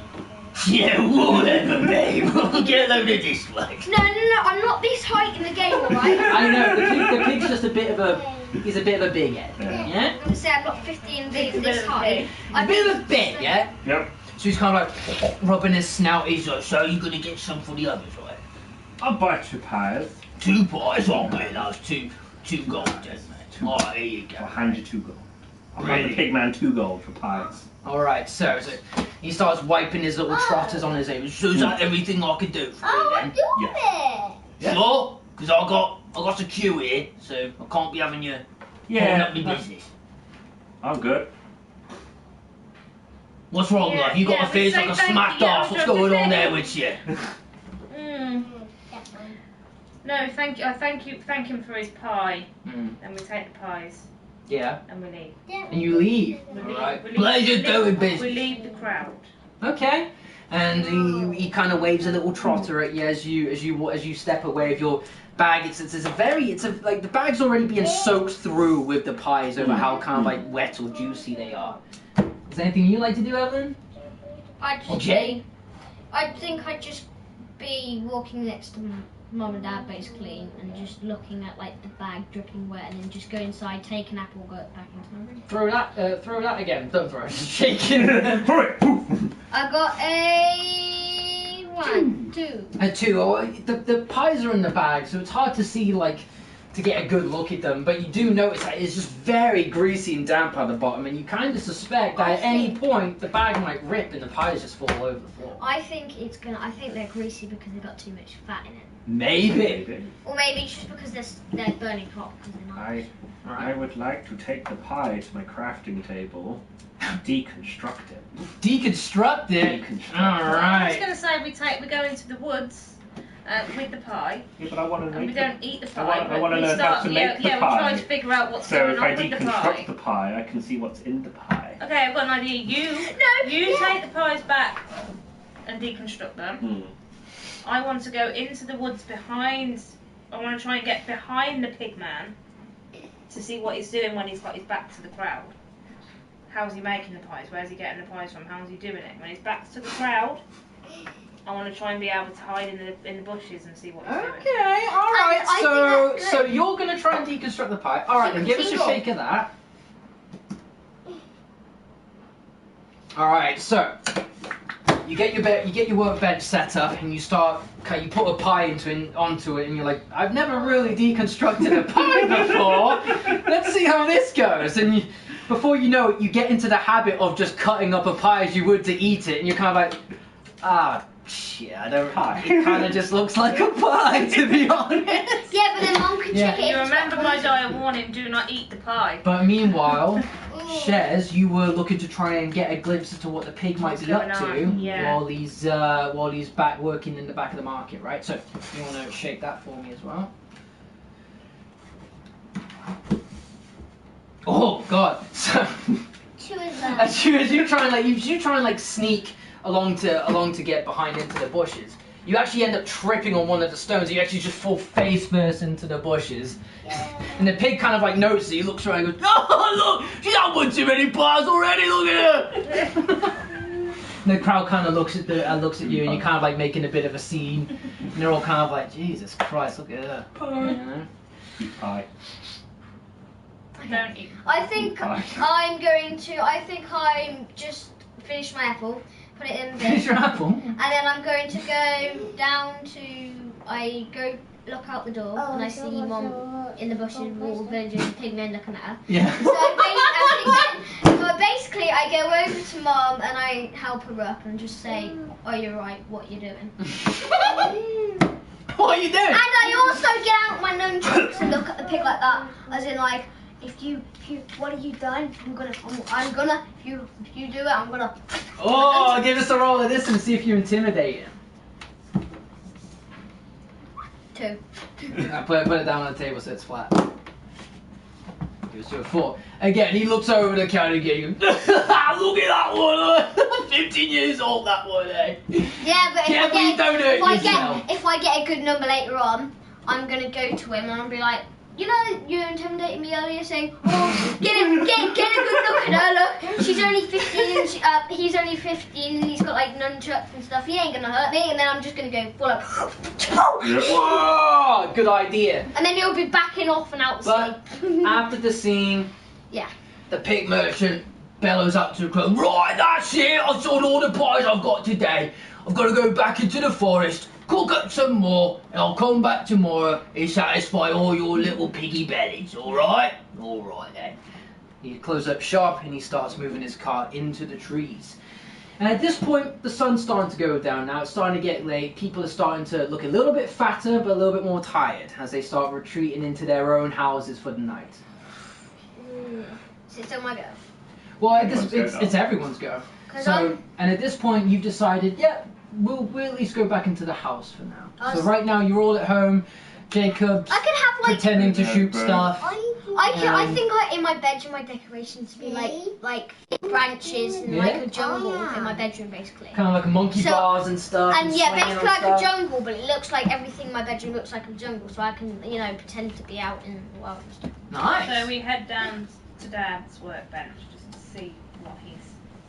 S2: Yeah, whatever, babe. Get a load of this way.
S5: No. I'm not this height in the game, alright?
S2: I know, the pig's just a bit of a, he's a bit of a big head. Yeah?
S5: I'm gonna say I'm not 15 and
S4: Pig's a
S5: this
S4: bit of a
S5: height.
S4: pig.
S2: A bit of a bit, yeah?
S3: Yep.
S2: So he's kind of like rubbing his snout. He's like, so you're going to get some for the others, right?
S3: I'll buy 2 pies.
S2: 2 pies? Oh, man, that's two gold, then, mate. Alright, here you
S3: I'll
S2: go.
S3: hand you 2 gold. I'll hand the
S2: Really?
S3: pig man 2 gold for pies.
S2: Alright, so he starts wiping his little trotters on his apron. So is that everything I could do for you then?
S3: Yeah.
S2: Sure? Because I got a queue here, so I can't be having you holding up my business.
S3: I'm good.
S1: What's wrong,
S4: Yeah,
S1: love? You got
S4: yeah,
S1: a face
S4: we
S1: like a
S4: say thank
S1: smacked
S4: you, yeah,
S1: ass.
S4: we
S1: What's
S4: don't
S1: going
S4: say
S1: on there
S4: thank
S1: with you?
S4: No, thank you. I thank him for his pie,
S2: Mm.
S4: and we take the pies
S2: Yeah.
S4: and we leave.
S2: And you leave.
S4: We
S2: All
S4: leave.
S2: right.
S4: We leave.
S1: Pleasure
S4: we leave-
S1: doing
S4: We
S1: business.
S4: leave the crowd.
S2: Okay. And he kind of waves a little trotter at you as you step away with your bag. It's like the bag's already being soaked through with the pies over how kind of like wet or juicy they are. Is there anything you like to do, Evelyn?
S5: I think I'd just be walking next to Mum and Dad basically, and just looking at like the bag dripping wet, and then just go inside, take an apple, go back into my room.
S2: Throw that again. Don't throw it. Shaking.
S3: Throw it! Poof!
S5: I got a 1, 2.
S2: And two. Oh, the pies are in the bag, so it's hard to see to get a good look at them. But you do notice that it's just very greasy and damp at the bottom, and you kind of suspect that at any point the bag might rip and the pies just fall over the floor.
S5: I think they're greasy because they've got too much fat in it.
S2: Maybe.
S5: Or maybe it's just because they're burning hot because they're not.
S3: I would like to take the pie to my crafting table, deconstruct it.
S2: Deconstruct it.
S3: Deconstruct.
S2: All
S4: I was
S2: right.
S4: going to say we go into the woods with the pie,
S3: Yeah, but I want to
S4: and we
S3: make
S4: don't eat the
S3: I
S4: pie.
S3: wanna
S4: but
S3: learn
S4: we
S3: how
S4: start,
S3: to
S4: yeah,
S3: make the
S4: yeah,
S3: pie.
S4: we try to figure out what's
S3: So
S4: going
S3: if
S4: on
S3: I
S4: with the
S3: deconstruct
S4: pie.
S3: the pie, I can see what's in the pie.
S4: Okay, I've got an idea. You take the pies back and deconstruct them. I want to go into the woods behind. I want to try and get behind the pig man to see what he's doing when he's got his back to the crowd. How's he making the pies? Where's he getting the pies from? How's he doing it? When his back's to the crowd, I want to try and be able to hide in the bushes and see what he's doing.
S2: Okay. All right.
S5: I think that's
S2: So
S5: good.
S2: you're gonna try and deconstruct the pie. All right. Then give us a shake of that. All right. So. You get your workbench set up, and you put a pie onto it, and you're like, I've never really deconstructed a pie before. Let's see how this goes. And before you know it, you get into the habit of just cutting up a pie as you would to eat it, and you're kind of like, shit, I don't. It kind of just looks like a pie, to be honest.
S5: Yeah, but then Mum can check it.
S4: You
S5: if it's
S4: remember
S5: got
S4: my
S5: grease.
S4: dire warning, do not eat the pie.
S2: But meanwhile, Shez, you were looking to try and get a glimpse into what the pig might
S4: What's
S2: be up
S4: going
S2: to
S4: on, yeah.
S2: while he's back working in the back of the market, right? So you want to shake that for me as well. Oh God! So
S5: Two is that.
S2: as you try and sneak along to get behind into the bushes, you actually end up tripping on one of the stones. You actually just fall face first into the bushes. And the pig kind of notices it. He looks around and goes, "Oh, look! She's had one too many pies already. Look at her!" And the crowd kind of looks at you, and you're kind of making a bit of a scene. And they're all kind of like, "Jesus Christ, look at her!" You know?
S3: Eat pie.
S4: Don't eat.
S5: I think I'm just finish my apple, put it in
S2: Finish
S5: this,
S2: your apple.
S5: and then I'm going to go down to. I go look out the door, and I see Mum in the bushes with all the villagers and pigmen looking at her.
S2: Yeah.
S5: So basically, I go over to Mum and I help her up and just say, "Oh, you're right. What you doing?"
S2: What are you doing?
S5: And I also get out my nunchucks and look at the pig like that, as in if you, what have you done? I'm gonna, if you do it, I'm gonna.
S2: Oh, give us a roll of this and see if you intimidate him.
S5: 2.
S2: I put it down on the table so it's flat. Give us a 4. Again, he looks over the counter again. He goes, "Look at that one! 15 years old, that one, eh?"
S5: Yeah, but
S2: Yeah, but you don't hurt yourself.
S5: if I get a good number later on, I'm gonna go to him and I'll be like, you intimidated me earlier, saying, "Oh, get a good look at her. Look, she's only 15. He's only 15. And he's got nunchucks and stuff. He ain't gonna hurt me." And then I'm just gonna go full up.
S2: Whoa! Good idea.
S5: And then he'll be backing off and out.
S2: But after the scene,
S5: Yeah.
S2: the pig merchant bellows up to the crowd, "Right, that's it. I've sold all the pies I've got today. I've got to go back into the forest, cook up some more, and I'll come back tomorrow and satisfy all your little piggy bellies, alright?" "Alright then." He closes up shop and he starts moving his cart into the trees. And at this point, the sun's starting to go down now. It's starting to get late. People are starting to look a little bit fatter, but a little bit more tired as they start retreating into their own houses for the night.
S5: So it's still my go.
S2: Well,
S3: Everyone's go
S2: it's everyone's go. So, and at this point, you've decided, yeah, we'll at least go back into the house for now. So right now, you're all at home. Jacob's
S5: I could have like
S2: pretending to shoot stuff.
S5: I think in my bedroom my decorations to be like branches and like a jungle in my bedroom basically.
S2: Kind of like monkey bars and stuff.
S5: And yeah,
S2: swinging
S5: basically like
S2: stuff.
S5: a jungle, but it looks like everything in my bedroom looks like a jungle, so I can pretend to be out in the world and stuff.
S2: Nice.
S4: So we head down to Dad's workbench just to see what he's.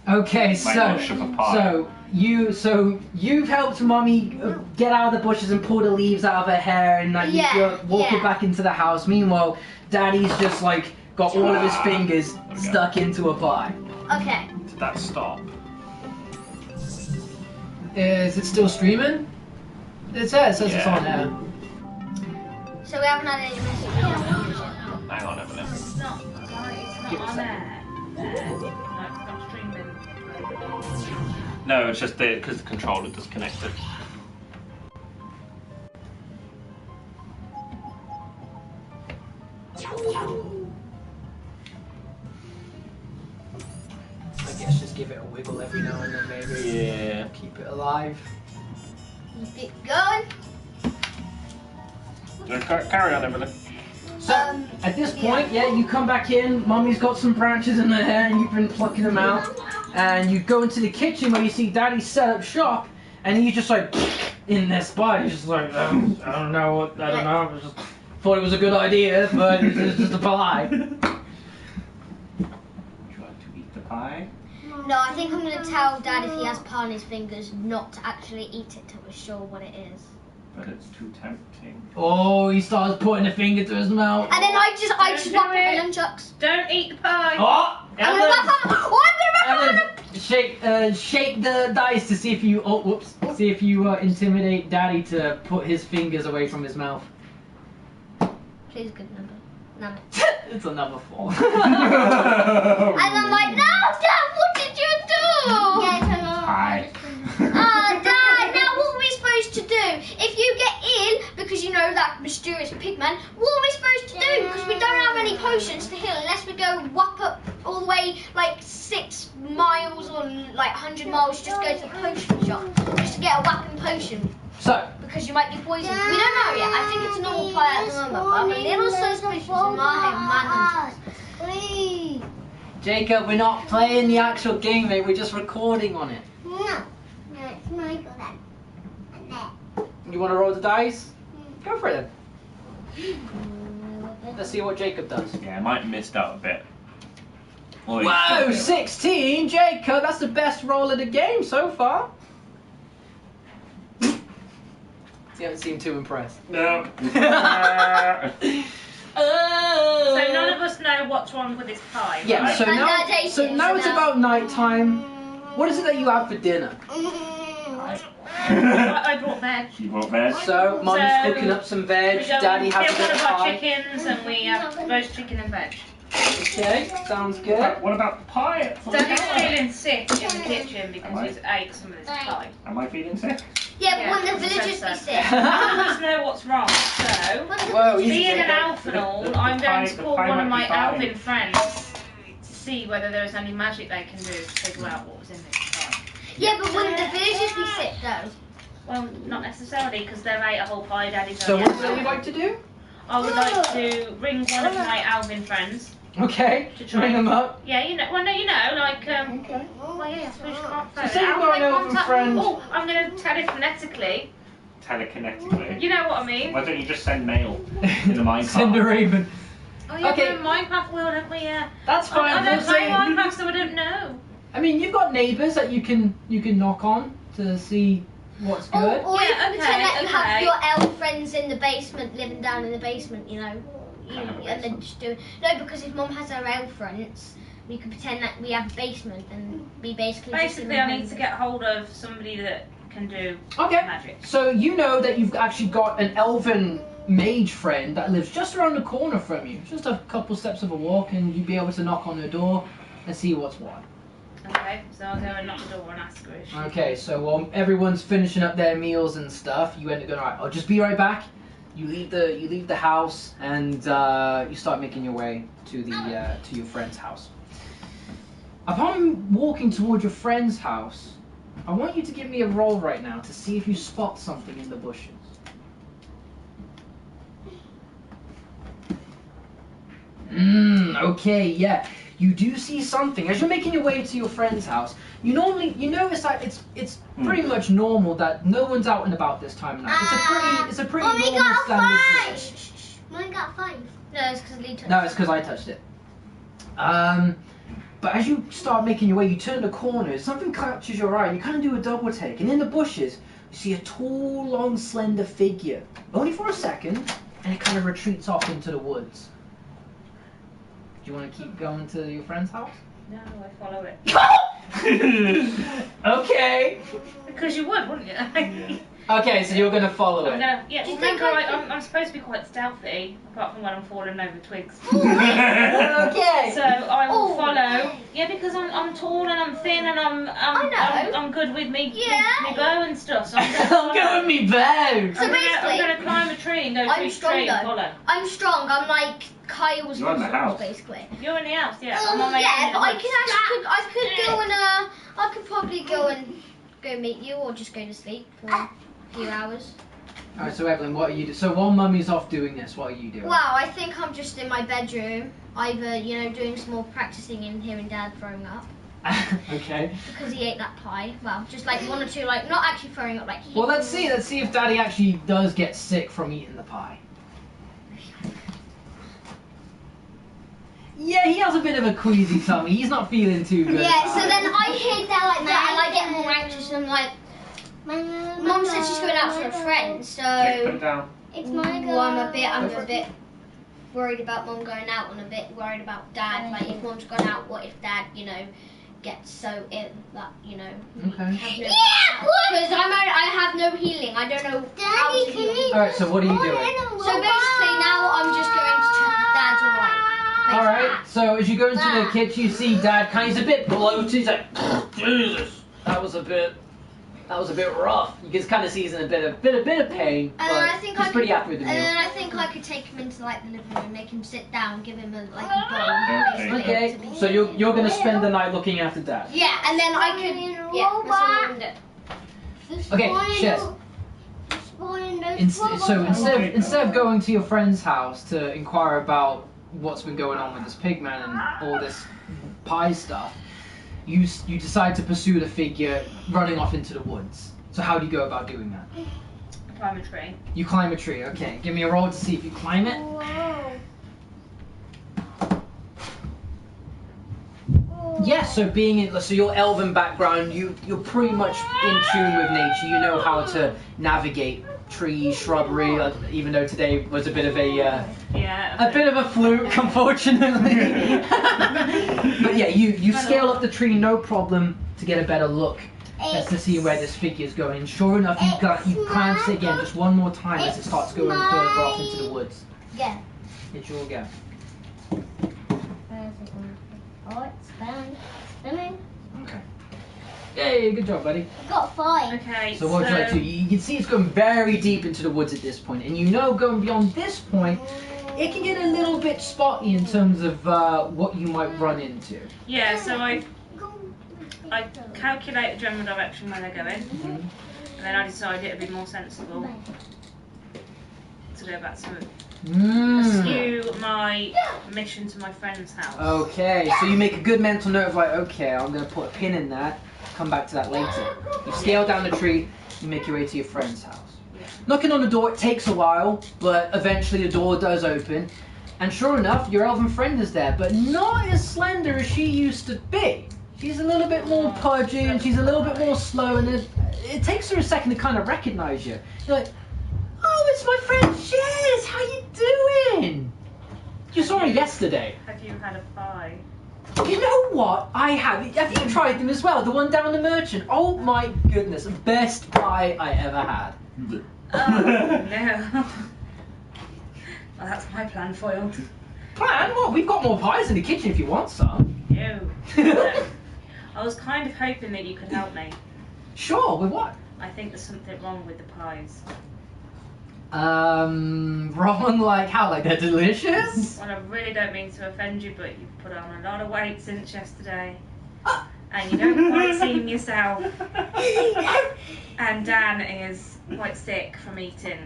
S2: Okay, so you've helped Mommy get out of the bushes and pull the leaves out of her hair, and like you're walking back into the house. Meanwhile, Daddy's just like got all of his fingers stuck into a pie.
S5: Okay.
S3: Did that stop?
S2: Is it still streaming? It says it's on there.
S5: So we haven't had any messages.
S3: Hang on a minute.
S4: It's not on there. It's not streaming.
S3: No, it's just because the controller disconnected.
S2: I guess just give it a wiggle every now and then, maybe.
S3: Yeah.
S2: Keep it alive.
S5: Keep it going.
S3: Carry on, Emily.
S2: So, at this point, you come back in, Mommy's got some branches in her hair and you've been plucking them out. And you go into the kitchen where you see Daddy set up shop, and he's just like, in their spine, he's just like, I don't know, I just thought it was a good idea, but it's just a pie.
S3: Would you like to eat the pie?
S5: No, I think I'm going to tell Dad if he has pie on his fingers not to actually eat it till we're sure what it is.
S3: But it's too tempting.
S2: Oh, he starts putting a finger to his mouth.
S5: And then I just whap it with nunchucks.
S4: Don't eat the pie.
S2: Oh!
S5: I'm going to wrap up. Oh, I'm going to wrap up.
S2: Shake the dice to see if you see if you intimidate Daddy to put his fingers away from his mouth.
S5: Please, good number. No.
S2: It's a number 4.
S5: And I'm like, no, Dad, what did you do?
S3: Pie.
S5: Dad, now what are we supposed to do? If you get ill, because you know that mysterious pigman, what are we supposed to do? Because we don't have any potions to heal unless we go whop up all the way like 6 miles or like 100 miles just go to the potion shop just to get a whapping potion.
S2: So,
S5: because you might be poisoned. We don't know yet. I think it's a normal pie at the moment, but I'm a little suspicious in my man.
S2: Jacob, we're not playing the actual game, mate. We're just recording on it.
S5: No, it's my bad.
S2: You want to roll the dice? Go for it then. Let's see what Jacob does.
S3: Yeah, I might have missed out a bit. Oh,
S2: Whoa, 16, Jacob. That's the best roll of the game so far. You haven't seemed too impressed.
S3: No.
S4: So none of us know what's wrong with this pie.
S2: Yeah,
S4: Right?
S2: so now it's about night time. What is it that you have for dinner?
S4: I brought veg.
S3: She brought veg.
S2: So, Mommy's cooking up some veg,
S4: We go
S2: Daddy has a
S4: and
S2: bit
S4: get
S2: of
S4: one of our
S2: pie.
S4: chickens and we have roast chicken and veg.
S2: Okay, sounds good.
S3: What about the pie?
S4: Daddy's feeling sick in the kitchen because he's ate some of this pie.
S3: Am I feeling sick?
S5: Yeah,
S4: Yeah,
S5: but when the
S4: I
S5: villagers
S4: said
S5: be
S4: so.
S5: sick.
S4: None of us know what's wrong, so
S2: Whoa, easy,
S4: being an
S2: Jacob.
S4: elf and all, I'm going to
S3: the
S4: call
S3: pie
S4: one of
S3: might
S4: my
S3: be fine.
S4: elven friends to see whether there's any magic they can do to figure out what was in this pie.
S5: Yeah, but wouldn't the villagers be sick though?
S4: Well, not necessarily because they ate a whole pie. Daddy's
S2: So
S4: only
S2: what
S4: ate
S2: would you
S4: one.
S2: like to do?
S4: I would like to ring one of my elven friends.
S2: Okay,
S4: To try
S2: bring
S4: and-
S2: them up.
S4: Yeah, you know, well, no, you know, like, well, yeah, I suppose you can't phone.
S2: So say you've
S4: How
S2: got
S4: do I
S2: an elven
S4: contact-
S2: friend.
S4: Oh, I'm going to telephonetically.
S3: Telekinetically.
S4: You know what I mean?
S3: Why don't you just send mail in the minecart?
S2: Send a raven.
S4: Oh, yeah,
S2: Okay.
S4: we're in Minecraft world, aren't we? Yeah.
S2: That's fine.
S4: I
S2: we'll
S4: don't play
S2: say-
S4: Minecraft, so I don't know.
S2: I mean, you've got neighbours that you can knock on to see what's good.
S5: Or you
S4: Yeah,
S5: can
S4: okay,
S5: pretend that you have
S4: okay.
S5: your elf friends in the basement, living down in the basement, you know. And then just do no, because if Mum has her elf friends, we can pretend that we have a basement and we basically.
S4: Basically, I need to get hold of somebody that can do
S2: Okay.
S4: magic.
S2: So you know that you've actually got an elven mage friend that lives just around the corner from you. Just a couple steps of a walk, and you'd be able to knock on her door and see what's what.
S4: Okay, so I'll go and knock the door and ask her if she.
S2: Okay, so while everyone's finishing up their meals and stuff, you end up going, alright, I'll just be right back. You leave the house and you start making your way to the to your friend's house. Upon walking towards your friend's house, I want you to give me a roll right now to see if you spot something in the bushes. Okay, yeah. You do see something. As you're making your way to your friend's house, you notice that it's pretty much normal that no one's out and about this time of night. It's a pretty
S5: Mommy
S2: normal
S5: got
S2: standard
S5: five.
S2: day.
S5: Mine got 5. No, it's because Lee touched
S2: No, it's because I touched it. But as you start making your way, you turn the corner, something catches your eye, and you kind of do a double take. And in the bushes, you see a tall, long, slender figure. Only for a second, and it kind of retreats off into the woods. Do you want to keep going to your friend's house?
S4: No, I follow it.
S2: Okay.
S4: Because you would, wouldn't you?
S2: Okay, so you're going to follow it.
S4: No, yeah.
S5: Do you
S4: Remember,
S5: think
S4: I'm supposed to be quite stealthy, apart from when I'm falling over twigs.
S2: Okay.
S4: So I will
S5: Oh.
S4: follow. Yeah, because I'm tall and I'm thin and I'm good with me bow and stuff. So I'm
S2: I'm going with me bow.
S5: So
S4: I'm
S5: basically,
S4: gonna climb a tree and go
S5: I'm
S4: through
S5: strong
S4: straight and
S5: though.
S4: follow.
S5: I'm strong. I'm like Kyle's
S3: You're in the
S5: muscles,
S3: house.
S5: basically.
S4: You're in the house, yeah. I'm on my
S5: Yeah,
S4: own in
S5: but
S4: the
S5: I
S4: woods.
S5: could go and I could probably go meet you or just go to sleep for a few hours.
S2: Alright, so Evelyn, what are you doing? So while Mummy's off doing this, what are you doing?
S5: Well, I think I'm just in my bedroom, either doing some more practicing and hearing Dad throwing up
S2: Okay.
S5: because he ate that pie. Well, just like 1 or 2, like not actually throwing up, like.
S2: Well, let's see if Daddy actually does get sick from eating the pie. Yeah, he has a bit of a queasy tummy. He's not feeling too good.
S5: Yeah, so then I hear Dad like that, and I get more anxious, and I'm like, Mum said she's going out for a friend, so
S3: Put it down.
S5: it's my go. I'm a bit worried about Mum going out, and a bit worried about Dad. Like, if Mum's gone out, what if Dad, gets so ill that
S2: Okay.
S5: Because I have no healing. I don't know how to heal.
S2: Alright, so what are you doing?
S5: So basically, now I'm just going to check if Dad's alright.
S2: Alright, so as you go into the kitchen, you see Dad he's a bit bloated. He's like, Jesus, that was a bit rough. You can kind of see he's in a bit of pain, but
S5: I think
S2: he's pretty happy with the
S5: And
S2: meal.
S5: then I think I could take him into like the living room, make him sit down, give him a bowl. basically,
S2: Okay,
S5: to be-
S2: so you're gonna spend the night looking after Dad.
S5: Yeah, and then I could. Yeah, that's what I'm gonna do.
S2: Okay, Shez. Instead of going to your friend's house to inquire about what's been going on with this pigman and all this pie stuff, you decide to pursue the figure running off into the woods. So how do you go about doing that?
S4: Climb a tree.
S2: You climb a tree. Okay, give me a roll to see if you climb it. Yes, so so your elven background, you're pretty much in tune with nature. You know how to navigate trees, shrubbery. Even though today was a bit of a fluke, unfortunately. But yeah, you scale up the tree, no problem, to get a better look as to see where this figure is going. And sure enough, you glance it again just one more time as it starts going further off into the woods.
S5: Yeah.
S2: It's your go.
S5: Oh, it's spinning.
S2: Okay. Yay, good job, buddy.
S5: I've got 5.
S4: Okay.
S2: So what would you like to do? You can see it's going very deep into the woods at this point, and going beyond this point, it can get a little bit spotty in terms of what you might run into.
S4: Yeah. So I calculate the general direction where they're going, and then I decide it would be more sensible to go back to pursue my mission to my friend's house.
S2: Okay, so you make a good mental note of like, okay, I'm going to put a pin in that, come back to that later. You scale down the tree, you make your way to your friend's house. Knocking on the door, it takes a while, but eventually the door does open. And sure enough, your elven friend is there, but not as slender as she used to be. She's a little bit more pudgy and she's a little bit more slow, and it takes her a second to kind of recognize you. You're like, oh, it's my friend Jez, how you doing? You saw her yesterday.
S4: Have you had a pie?
S2: You know what? I have. Have you tried them as well? The one down the Merchant. Oh my goodness, best pie I ever had.
S4: Oh no. Well, that's my plan foiled.
S2: Plan? What? We've got more pies in the kitchen if you want some.
S4: No. No. I was kind of hoping that you could help me.
S2: Sure, with what?
S4: I think there's something wrong with the pies.
S2: Wrong like how? Like they're delicious?
S4: Well, I really don't mean to offend you, but you've put on a lot of weight since yesterday. and you don't quite see him yourself. And Dan is quite sick from eating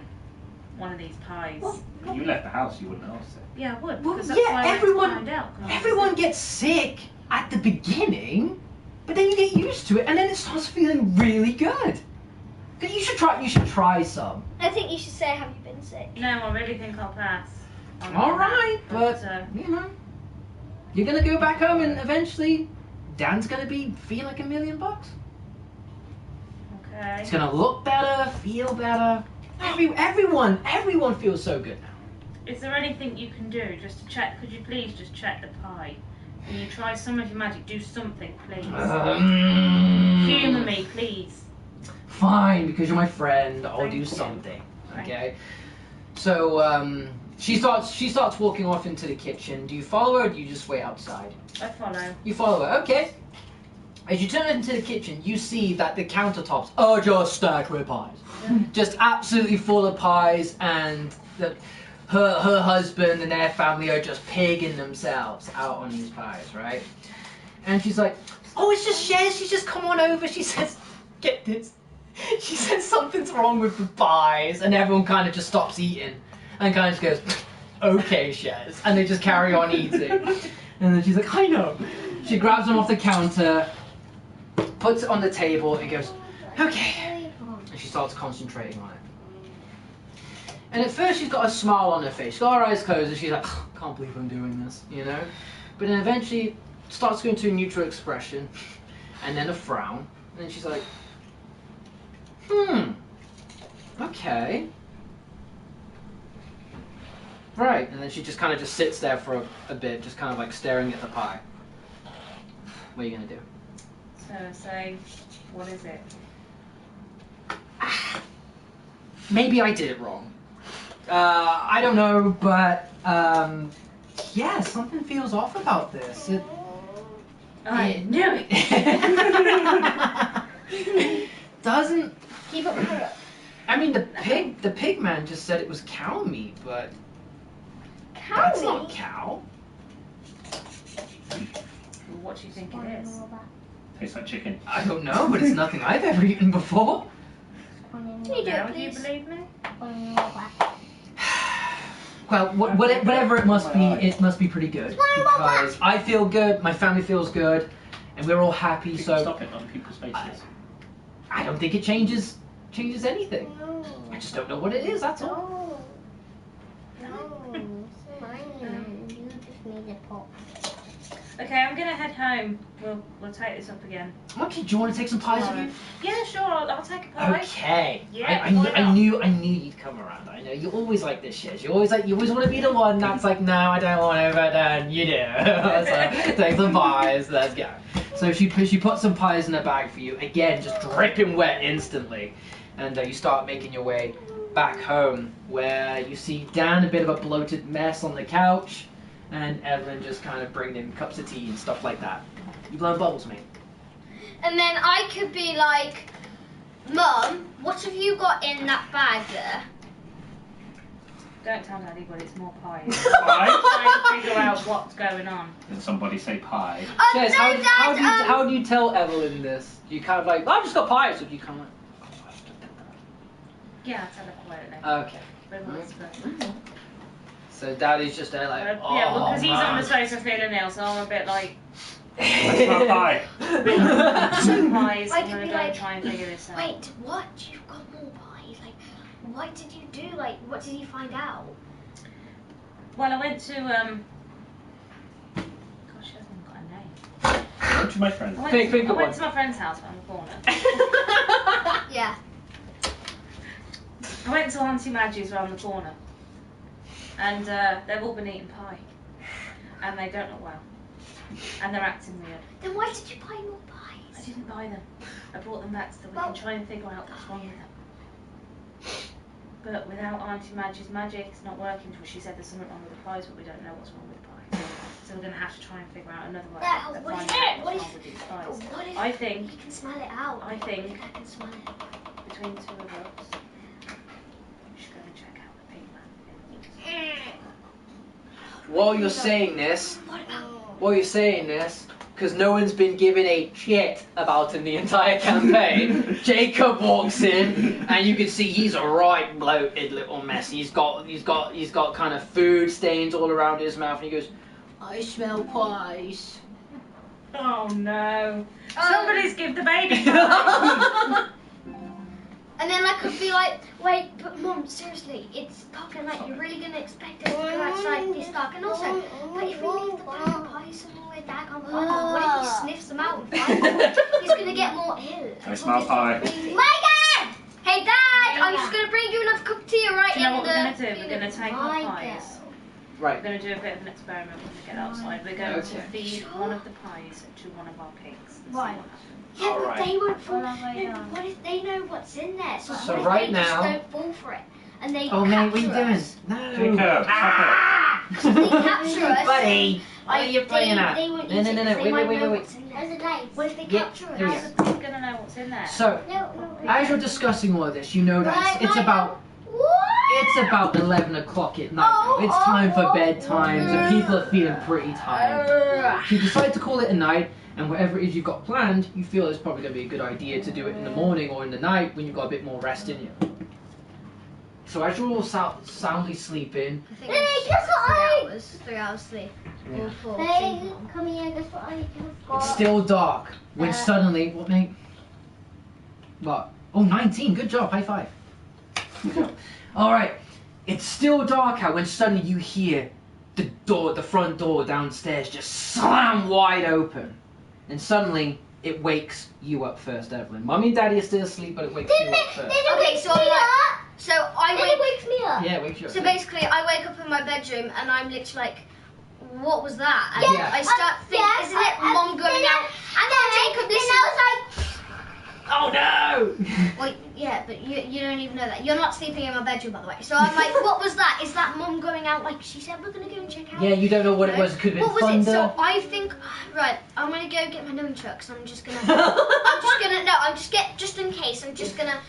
S4: one of these pies.
S3: If you left the house, you wouldn't know. So.
S4: Yeah, I would.
S2: Well,
S4: Because that's why I went to find out.
S2: everyone gets sick at the beginning, but then you get used to it, and then it starts feeling really good. You should try some.
S5: I think you should say, have you been sick?
S4: No, I really think I'll pass.
S2: All right, but you know, you're gonna go back home, and eventually, Dan's gonna feel like $1 million.
S4: Okay.
S2: It's gonna look better, feel better. Everyone feels so good now.
S4: Is there anything you can do just to check? Could you please just check the pie? When you try some of your magic, do something, please. Humour me, please.
S2: Fine, because you're my friend, I'll do something. Okay. So she starts walking off into the kitchen. Do you follow her, or do you just wait outside?
S4: I follow.
S2: You follow her. Okay. As you turn into the kitchen, you see that the countertops are just stacked with pies. Just absolutely full of pies, and her husband and their family are just pigging themselves out on these pies, right? And she's like, oh, it's just Shez, she's just come on over. She says, get this. She says something's wrong with the pies, and everyone kind of just stops eating and kind of just goes, okay, Shez. And they just carry on eating. And then she's like, I know. She grabs them off the counter, puts it on the table, and goes, okay. And she starts concentrating on it. And at first she's got a smile on her face. She's got her eyes closed, and she's like, oh, can't believe I'm doing this, you know? But then eventually starts going to a neutral expression, and then a frown. And she's like, okay. Right, and then she just kind of just sits there for a bit, just kind of like staring at the pie. What are you gonna do?
S4: So say, what is it?
S2: Maybe I did it wrong. I don't know, but yeah, something feels off about this.
S4: I knew
S2: it doesn't.
S5: Keep up with her.
S2: I mean, the pig man just said it was cow meat, but
S5: Cow
S2: that's
S5: meat?
S2: not cow.
S4: What do you think it is?
S3: Tastes like chicken.
S2: I don't know, but it's nothing I've ever eaten before.
S5: Can you do
S4: Now,
S5: it,
S4: do you
S5: please?
S4: believe me?
S2: Well, whatever it must be pretty good, because I feel good, my family feels good, and we're all happy.
S3: People
S2: So
S3: stop it on people's faces.
S2: I don't think it changes anything. I just don't know what it is. That's all.
S5: No, it's mine. You just made it pop.
S4: Okay, I'm gonna head home. We'll take this up again.
S2: Okay, do you want to take some pies with you?
S4: Yeah, sure. I'll take a pie.
S2: Okay.
S4: Yeah,
S2: I knew you'd come around. I know you always like this shit. You always want to be the one that's like, no, I don't want to, but then you do. So take some pies. Let's go. So she puts some pies in a bag for you. Again, just dripping wet instantly, and you start making your way back home, where you see Dan, a bit of a bloated mess on the couch, and Evelyn just kind of bringing in cups of tea and stuff like that. You blowing bubbles, mate?
S5: And then I could be like, Mum, what have you got in that bag there?
S4: Don't tell Daddy, but it's more pie.
S3: Pie?
S4: Trying to figure out what's going on.
S3: Did somebody say pie?
S2: Jez,
S5: no, Dad,
S2: how do you tell Evelyn this? You kind of like, I've just got pies, or you kind of like, oh, I have to put that.
S4: Yeah, I'll tell her quietly.
S2: Okay.
S4: But we'll whisper.
S2: So Daddy's just there like, oh,
S4: Yeah, well, because he's on the
S2: man.
S4: sofa feeling ill, so I'm a bit like,
S3: That's not pie.
S4: pies.
S5: I
S4: I'm
S5: could
S4: gonna
S5: be
S4: go
S5: like,
S4: try and figure this out.
S5: Wait, what? You've got more pies? Like, what did you do? Like, what did you find out?
S4: Well, I went to gosh, she hasn't even got a name.
S3: Went to my friend.
S4: I
S2: Think
S4: went
S2: of one.
S4: to my friend's house around the corner.
S5: Yeah.
S4: I went to Auntie Madge's around the corner, and they've all been eating pie, and they don't look well, and they're acting weird.
S5: Then why did you buy more
S4: I
S5: pies?
S4: didn't buy them. I brought them back so that we can try and figure out what's wrong with them. But without Auntie Madge's magic, it's not working. Because she said there's something wrong with the pies, but we don't know what's wrong with the pies. So we're going to have to try and figure out another way
S5: Yeah,
S4: of
S5: what
S4: finding
S5: is it?
S4: out
S5: What
S4: what's
S5: is-
S4: wrong with these pies.
S5: What if
S4: I think
S5: you can smell it out?
S4: I think-
S5: I can smell it.
S4: between the two of us, we should go and check out the pig man.
S2: While you're saying this,
S5: What about?
S2: while you're saying this, because no one's been given a shit about him the entire campaign. Jacob walks in, and you can see he's a right bloated little mess. He's got kind of food stains all around his mouth, and he goes, "I smell pies."
S4: Oh no! Somebody's give the baby pies.
S5: And then I could be like, wait, but Mom, seriously, it's dark at night. You're really gonna expect us to go outside this dark? And also, but if we leave the bloody pies somewhere, Dad, what if he sniffs them out and finds them? He's gonna get more ill.
S3: I smell pie.
S5: My Dad! Hey Dad, I'm just gonna bring you another cup of tea right
S4: Do you know
S5: in
S4: what
S5: the.
S4: we're gonna do? We're gonna take our pies.
S2: Right.
S4: We're going to do a bit of an experiment when we get outside. We're going to feed one of the pies to one of our pigs. And
S5: Right.
S4: see what happens.
S5: Yeah, but
S2: Alright.
S5: they won't fall. What if they know what's in there? So,
S2: So
S5: what if
S2: right
S5: they
S2: now-
S5: just don't fall for it? And they
S2: Oh man, what are you
S5: capture
S2: doing?
S5: us?
S2: No.
S3: Jacob, stop
S5: So if they capture us.
S2: Buddy, what are you playing at?
S5: They won't
S2: No,
S5: use
S2: no,
S5: it
S2: no,
S5: 'cause
S2: no,
S5: they
S2: wait,
S5: might
S2: wait,
S5: know
S2: wait,
S5: what's in there. What if they
S2: Yeah,
S5: capture us?
S2: here we
S4: How's the pig going to know what's in there?
S2: So, as you're discussing all of this, you know that it's about It's about 11 o'clock at night now. It's time for bedtime, and people are feeling pretty tired. So you decide to call it a night, and whatever it is you've got planned, you feel it's probably going to be a good idea to do it in the morning or in the night when you've got a bit more rest in you. So as you're all soundly sleeping...
S5: I think it's 3 hours sleep.
S2: Yeah.
S5: Or 4.
S7: Come here, guess what I just got?
S2: It's still dark, when suddenly... What, mate? What? Oh, 19, good job, high five. Good job. Alright, it's still dark out when suddenly you hear the front door downstairs just slam wide open. And suddenly, it wakes you up first, Evelyn. Mummy and Daddy are still asleep, but it wakes you up first.
S5: Okay, so I'm like, so I
S7: Then it wakes me up.
S2: Yeah, it wakes you up
S5: So
S2: first.
S5: basically, I wake up in my bedroom and I'm literally like, what was that? And
S2: Yeah.
S5: I start thinking, isn't it Mom going out? And then Jacob,
S7: Then I was like,
S2: Oh no!
S5: well, yeah, but you don't even know that. You're not sleeping in my bedroom, by the way. So I'm like, what was that? Is that Mum going out? Like she said, we're gonna go and check out.
S2: Yeah, you don't know what it was. It could have been
S5: What was it?
S2: thunder.
S5: So I think, right, I'm gonna go get my nunchucks. I'm just in case. I'm just gonna,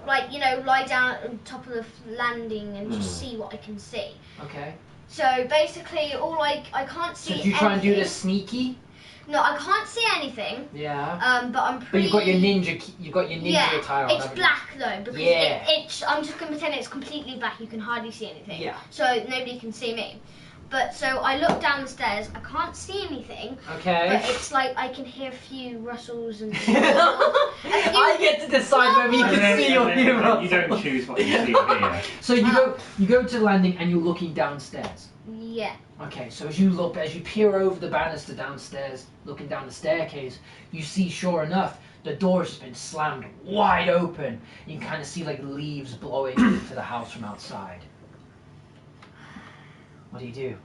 S5: like, you know, lie down on top of the landing and just see what I can see.
S2: Okay.
S5: So basically, I can't see.
S2: So did you try and do
S5: anything.
S2: this sneaky?
S5: No, I can't see anything.
S2: Yeah.
S5: But I'm
S2: But
S5: pretty.
S2: you got your ninja
S5: Yeah,
S2: attire on.
S5: it's
S2: haven't you?
S5: black though because
S2: Yeah.
S5: I'm just gonna pretend it's completely black. You can hardly see anything.
S2: Yeah.
S5: So nobody can see me. But so I look down the stairs. I can't see anything.
S2: Okay.
S5: But it's like I can hear a few rustles and.
S2: I get to decide whether you can see or hear us.
S3: You don't choose what you see here.
S2: So you go to the landing and you're looking downstairs.
S5: Yeah.
S2: Okay, so as you peer over the banister downstairs, looking down the staircase, you see, sure enough, the door's just been slammed wide open. You can kind of see like leaves blowing into the house from outside. What do?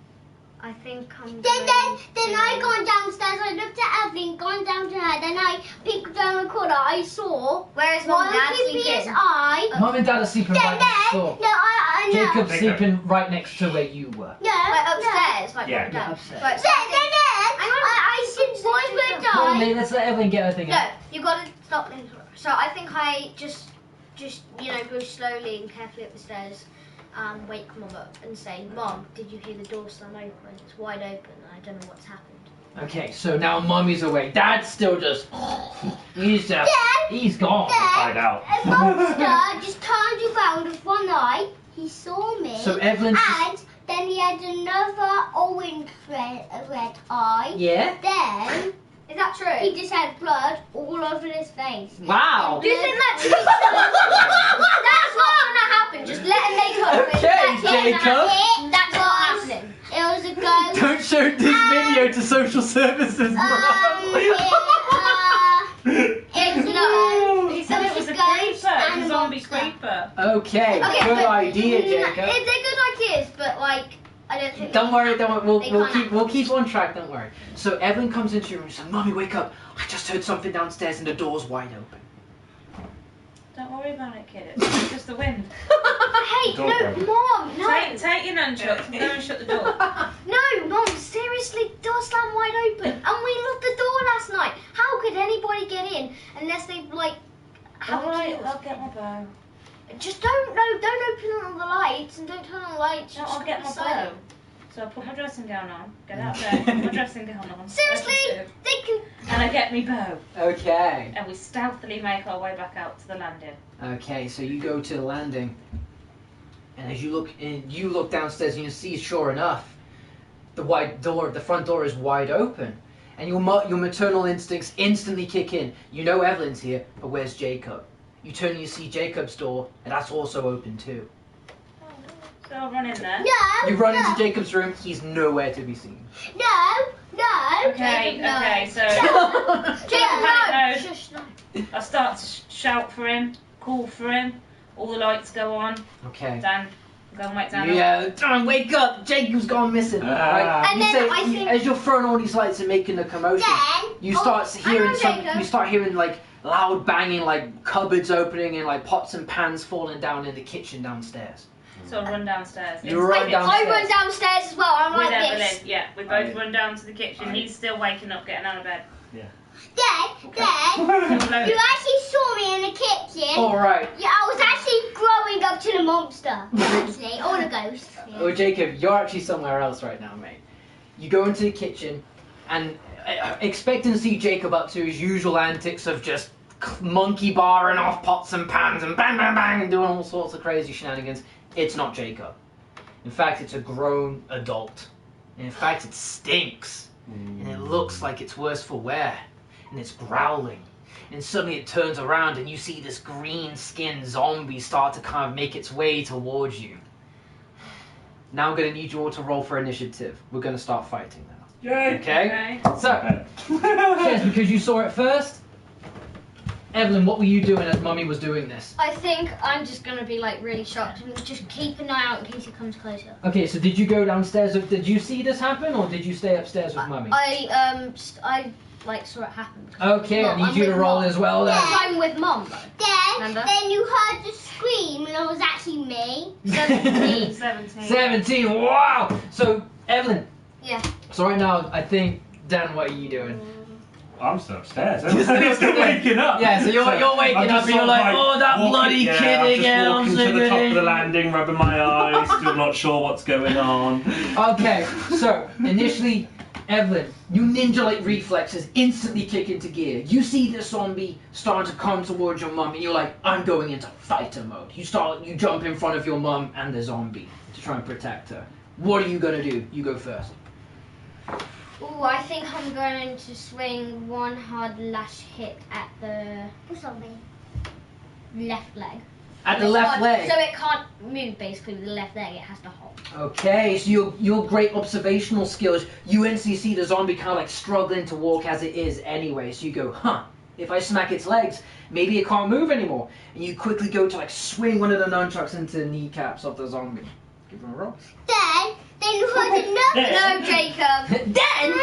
S5: I think I'm.
S7: then I gone downstairs. I looked at Evelyn, gone down to her. Then I peeked down the corner. I saw
S5: Where's Mum and Dad
S7: keeping his
S5: sleeping?
S7: eye.
S2: Mum and Dad are sleeping right next door.
S7: No, I know.
S2: Jacob's
S3: Jacob.
S2: sleeping right next to where you were.
S7: No,
S5: Like upstairs, like
S3: Yeah.
S5: Mum and Dad.
S2: Yeah, upstairs.
S5: Right, so
S7: Then I see boys will
S2: Wait a
S7: die.
S2: minute, let's let Evelyn get her thing
S5: no,
S2: out.
S5: you gotta stop. So I think I just you know go slowly and carefully up the stairs. Wake Mum up and say, Mom, did you hear the door slam open? It's wide open and I don't know what's happened.
S2: Okay, so now Mummy's away. Dad's still just... He's gone.
S3: Find out.
S7: A monster just turned around with one eye. He saw me.
S2: So Evelyn's...
S7: And then he had another orange red eye.
S2: Yeah?
S7: Then
S5: Is that true?
S7: he just had blood all over his face.
S2: Wow.
S5: Do you think that's true? That's not gonna happen. Just let him make up.
S2: Okay,
S5: That's not gonna
S2: Jacob.
S5: happen. That's not happening.
S7: It was a ghost.
S2: Don't show this video to social services,
S7: It's not.
S4: He said it was a
S7: ghost
S4: creeper. It's a
S7: and
S4: zombie
S7: monster.
S4: creeper.
S2: Okay,
S5: Okay,
S2: good
S5: but-
S2: idea, Jacob.
S5: They're good ideas, but like I don't think.
S2: Don't worry,
S5: They can't
S2: we'll keep on track, don't worry. So Evelyn comes into your room and says, Mummy, wake up. I just heard something downstairs and the door's wide open.
S4: Don't worry about it, kid. It's just the wind.
S5: Hey,
S3: Door
S5: no,
S3: open.
S5: Mom, no,
S4: Take your nunchucks and go and shut the door.
S5: no, Mom, seriously, door slammed wide open, and we locked the door last night. How could anybody get in unless they like have a
S4: Alright,
S5: key?
S4: I'll get my bow.
S5: Just don't open all the lights and don't turn on the lights.
S4: No,
S5: Just
S4: I'll get my
S5: be silent.
S4: bow. So I put my dressing gown on, get out there, put my dressing gown on.
S5: Seriously? Thank you.
S4: And I get me bow.
S2: Okay.
S4: And we stealthily make our way back out to the landing.
S2: Okay, so you go to the landing, and as you look downstairs, and you see, sure enough, the front door is wide open, and your maternal instincts instantly kick in. You know Evelyn's here, but where's Jacob? You turn and you see Jacob's door, and that's also open too.
S4: So I'll run in there.
S7: No.
S2: You run into Jacob's room. He's nowhere to be seen.
S7: No.
S4: Okay,
S5: Jacob, no.
S4: okay, so
S5: Shush, no.
S4: I start to shout for him, call for him, all the lights go on.
S2: Okay.
S4: Dan, go and wake Dan
S2: Yeah, Dan, wake up! Jacob's gone missing. Right?
S5: And
S2: You
S5: then
S2: say,
S5: I think-
S2: as you're throwing all these lights and making a commotion,
S7: Then,
S2: you start hearing
S5: Jacob.
S2: you start hearing like loud banging, like cupboards opening and like pots and pans falling down in the kitchen downstairs.
S4: So I run downstairs.
S2: You run
S4: Into the
S2: downstairs.
S5: I run downstairs as well. I'm
S4: With
S5: like
S4: Evelyn,
S5: this.
S4: yeah. We both run down to the kitchen. He's still waking up, getting out of bed.
S7: Then,
S4: Then,
S7: you actually saw me in the kitchen.
S2: All right.
S7: Yeah, I was actually growing up to the monster, actually, or the ghost.
S2: Oh, Jacob, you're actually somewhere else right now, mate. You go into the kitchen and expecting to see Jacob up to his usual antics of just monkey barring off pots and pans and bang, bang, bang, and doing all sorts of crazy shenanigans. It's not Jacob. In fact, it's a grown adult. And in fact, it stinks. And it looks like it's worse for wear. And it's growling. And suddenly it turns around and you see this green-skinned zombie start to kind of make its way towards you. Now I'm going to need you all to roll for initiative. We're going to start fighting now.
S3: Yay!
S2: Okay? So, yes, because you saw it first. Evelyn, what were you doing as Mummy was doing this?
S5: I think I'm just gonna be like really shocked and just keep an eye out in case he comes closer.
S2: Okay, so did you go downstairs? Did you see this happen, or did you stay upstairs with Mummy?
S5: I like saw it happen.
S2: Okay, I
S5: Mum,
S2: need
S5: I'm
S2: you to
S5: with
S2: roll
S5: Mum.
S2: as well then.
S5: I'm with Mum though. Remember?
S7: Then you heard the scream, and it was actually me.
S4: 17.
S2: 17, wow! So, Evelyn.
S5: Yeah.
S2: So right now, I think, Dan, what are you doing?
S3: I'm still upstairs. I'm still waking up.
S2: Yeah, so you're waking
S3: I'm
S2: up
S3: just
S2: and you're
S3: sort of
S2: like, oh, that
S3: walking-
S2: bloody
S3: yeah,
S2: kid
S3: I'm just
S2: again, I'm
S3: walking
S2: so
S3: to the top
S2: good.
S3: of the landing, rubbing my eyes, still not sure what's going on.
S2: Okay, so initially, Evelyn, you ninja-like reflexes instantly kick into gear. You see this zombie starting to come towards your mum, and you're like, I'm going into fighter mode. You jump in front of your mum and the zombie to try and protect her. What are you gonna do? You go first.
S5: Ooh, I think I'm going to swing one hard lash hit at the
S7: Zombie.
S5: left leg.
S2: At the left leg.
S5: So it can't move basically with the left leg, it has to hold.
S2: Okay, so your great observational skills, you instantly see the zombie kind of like struggling to walk as it is anyway, so you go, huh, if I smack its legs, maybe it can't move anymore. And you quickly go to like swing one of the nunchucks into the kneecaps of the zombie. Give him a roll.
S7: Then you heard another.
S5: No, Jacob.
S2: Then!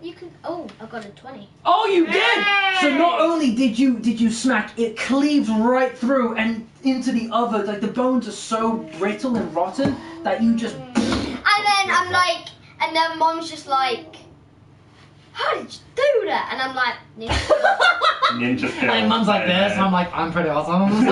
S5: You can. Oh, I got a 20.
S2: Oh, you did! So not only did you smack, it cleaves right through and into the other, like the bones are so brittle and rotten that you just...
S5: And then I'm like, and then Mom's just like, how did you do that? And I'm like,
S3: Ninja skills.
S2: And Mum's like this, I'm like, I'm pretty awesome.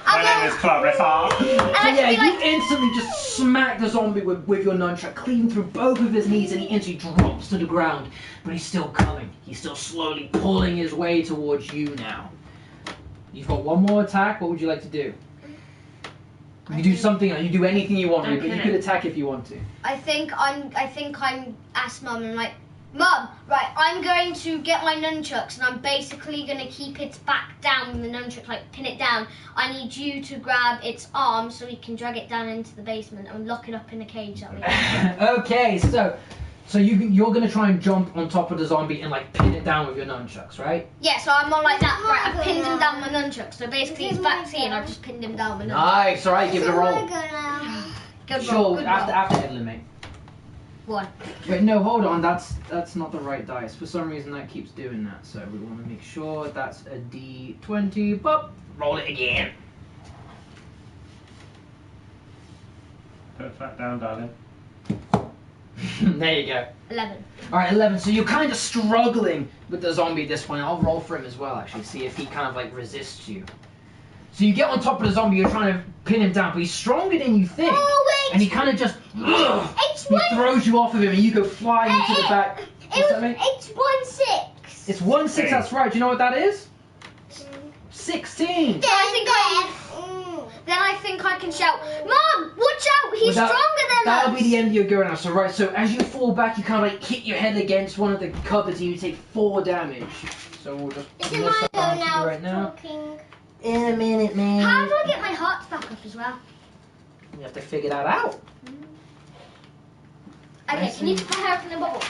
S3: My name is Clarissa.
S2: So yeah, you instantly just smack the zombie with your nunchuck, cleaving through both of his knees, and he instantly drops to the ground. But he's still coming. He's still slowly pulling his way towards you now. You've got one more attack. What would you like to do? You can do something. You do anything you want to, but you could attack if you want to.
S5: I think I'm asked Mum and like, Mum, right, I'm going to get my nunchucks and I'm basically going to keep its back down with the nunchuck, like pin it down. I need you to grab its arm so we can drag it down into the basement and lock it up in a cage that way.
S2: Okay, so you're going to try and jump on top of the zombie and like pin it down with your nunchucks, right?
S5: Yeah, so I'm on like that, right, I've pinned him down with my nunchucks. So basically his back's here and I've just pinned him down with my nunchucks.
S2: Nice, alright, give it a roll.
S5: Good roll,
S2: Sure,
S5: good
S2: after Evelyn, mate.
S5: 1.
S2: Wait, no, hold on. That's not the right dice. For some reason, that keeps doing that. So we want to make sure that's a D20. But roll it again.
S3: Put it back down, darling.
S2: There you go.
S5: 11.
S2: All right, 11. So you're kind of struggling with the zombie at this point. I'll roll for him as well, actually, see if he kind of like resists you. So you get on top of the zombie. You're trying to pin him down, but he's stronger than you think.
S7: Oh,
S2: and he kind of just
S7: It's
S2: he throws you off of him, and you go flying into the back. What's that mean?
S7: It's 1-6.
S2: It's 1-6. That's right. Do you know what that is? 16.
S5: Then I think I can shout, Mom, watch out, he's stronger than us.
S2: That'll be the end of your go now. So right, so as you fall back, you kind of like hit your head against one of the cupboards, and you take 4 damage. So we'll just
S7: It's
S2: put
S7: in
S2: this
S7: my
S2: up
S7: go
S2: onto you
S7: now.
S2: right now.
S7: Talking.
S2: In a minute, man.
S5: How do I get my hearts back up as well?
S2: You have to figure that out.
S5: Okay, can you put her up in the bubble?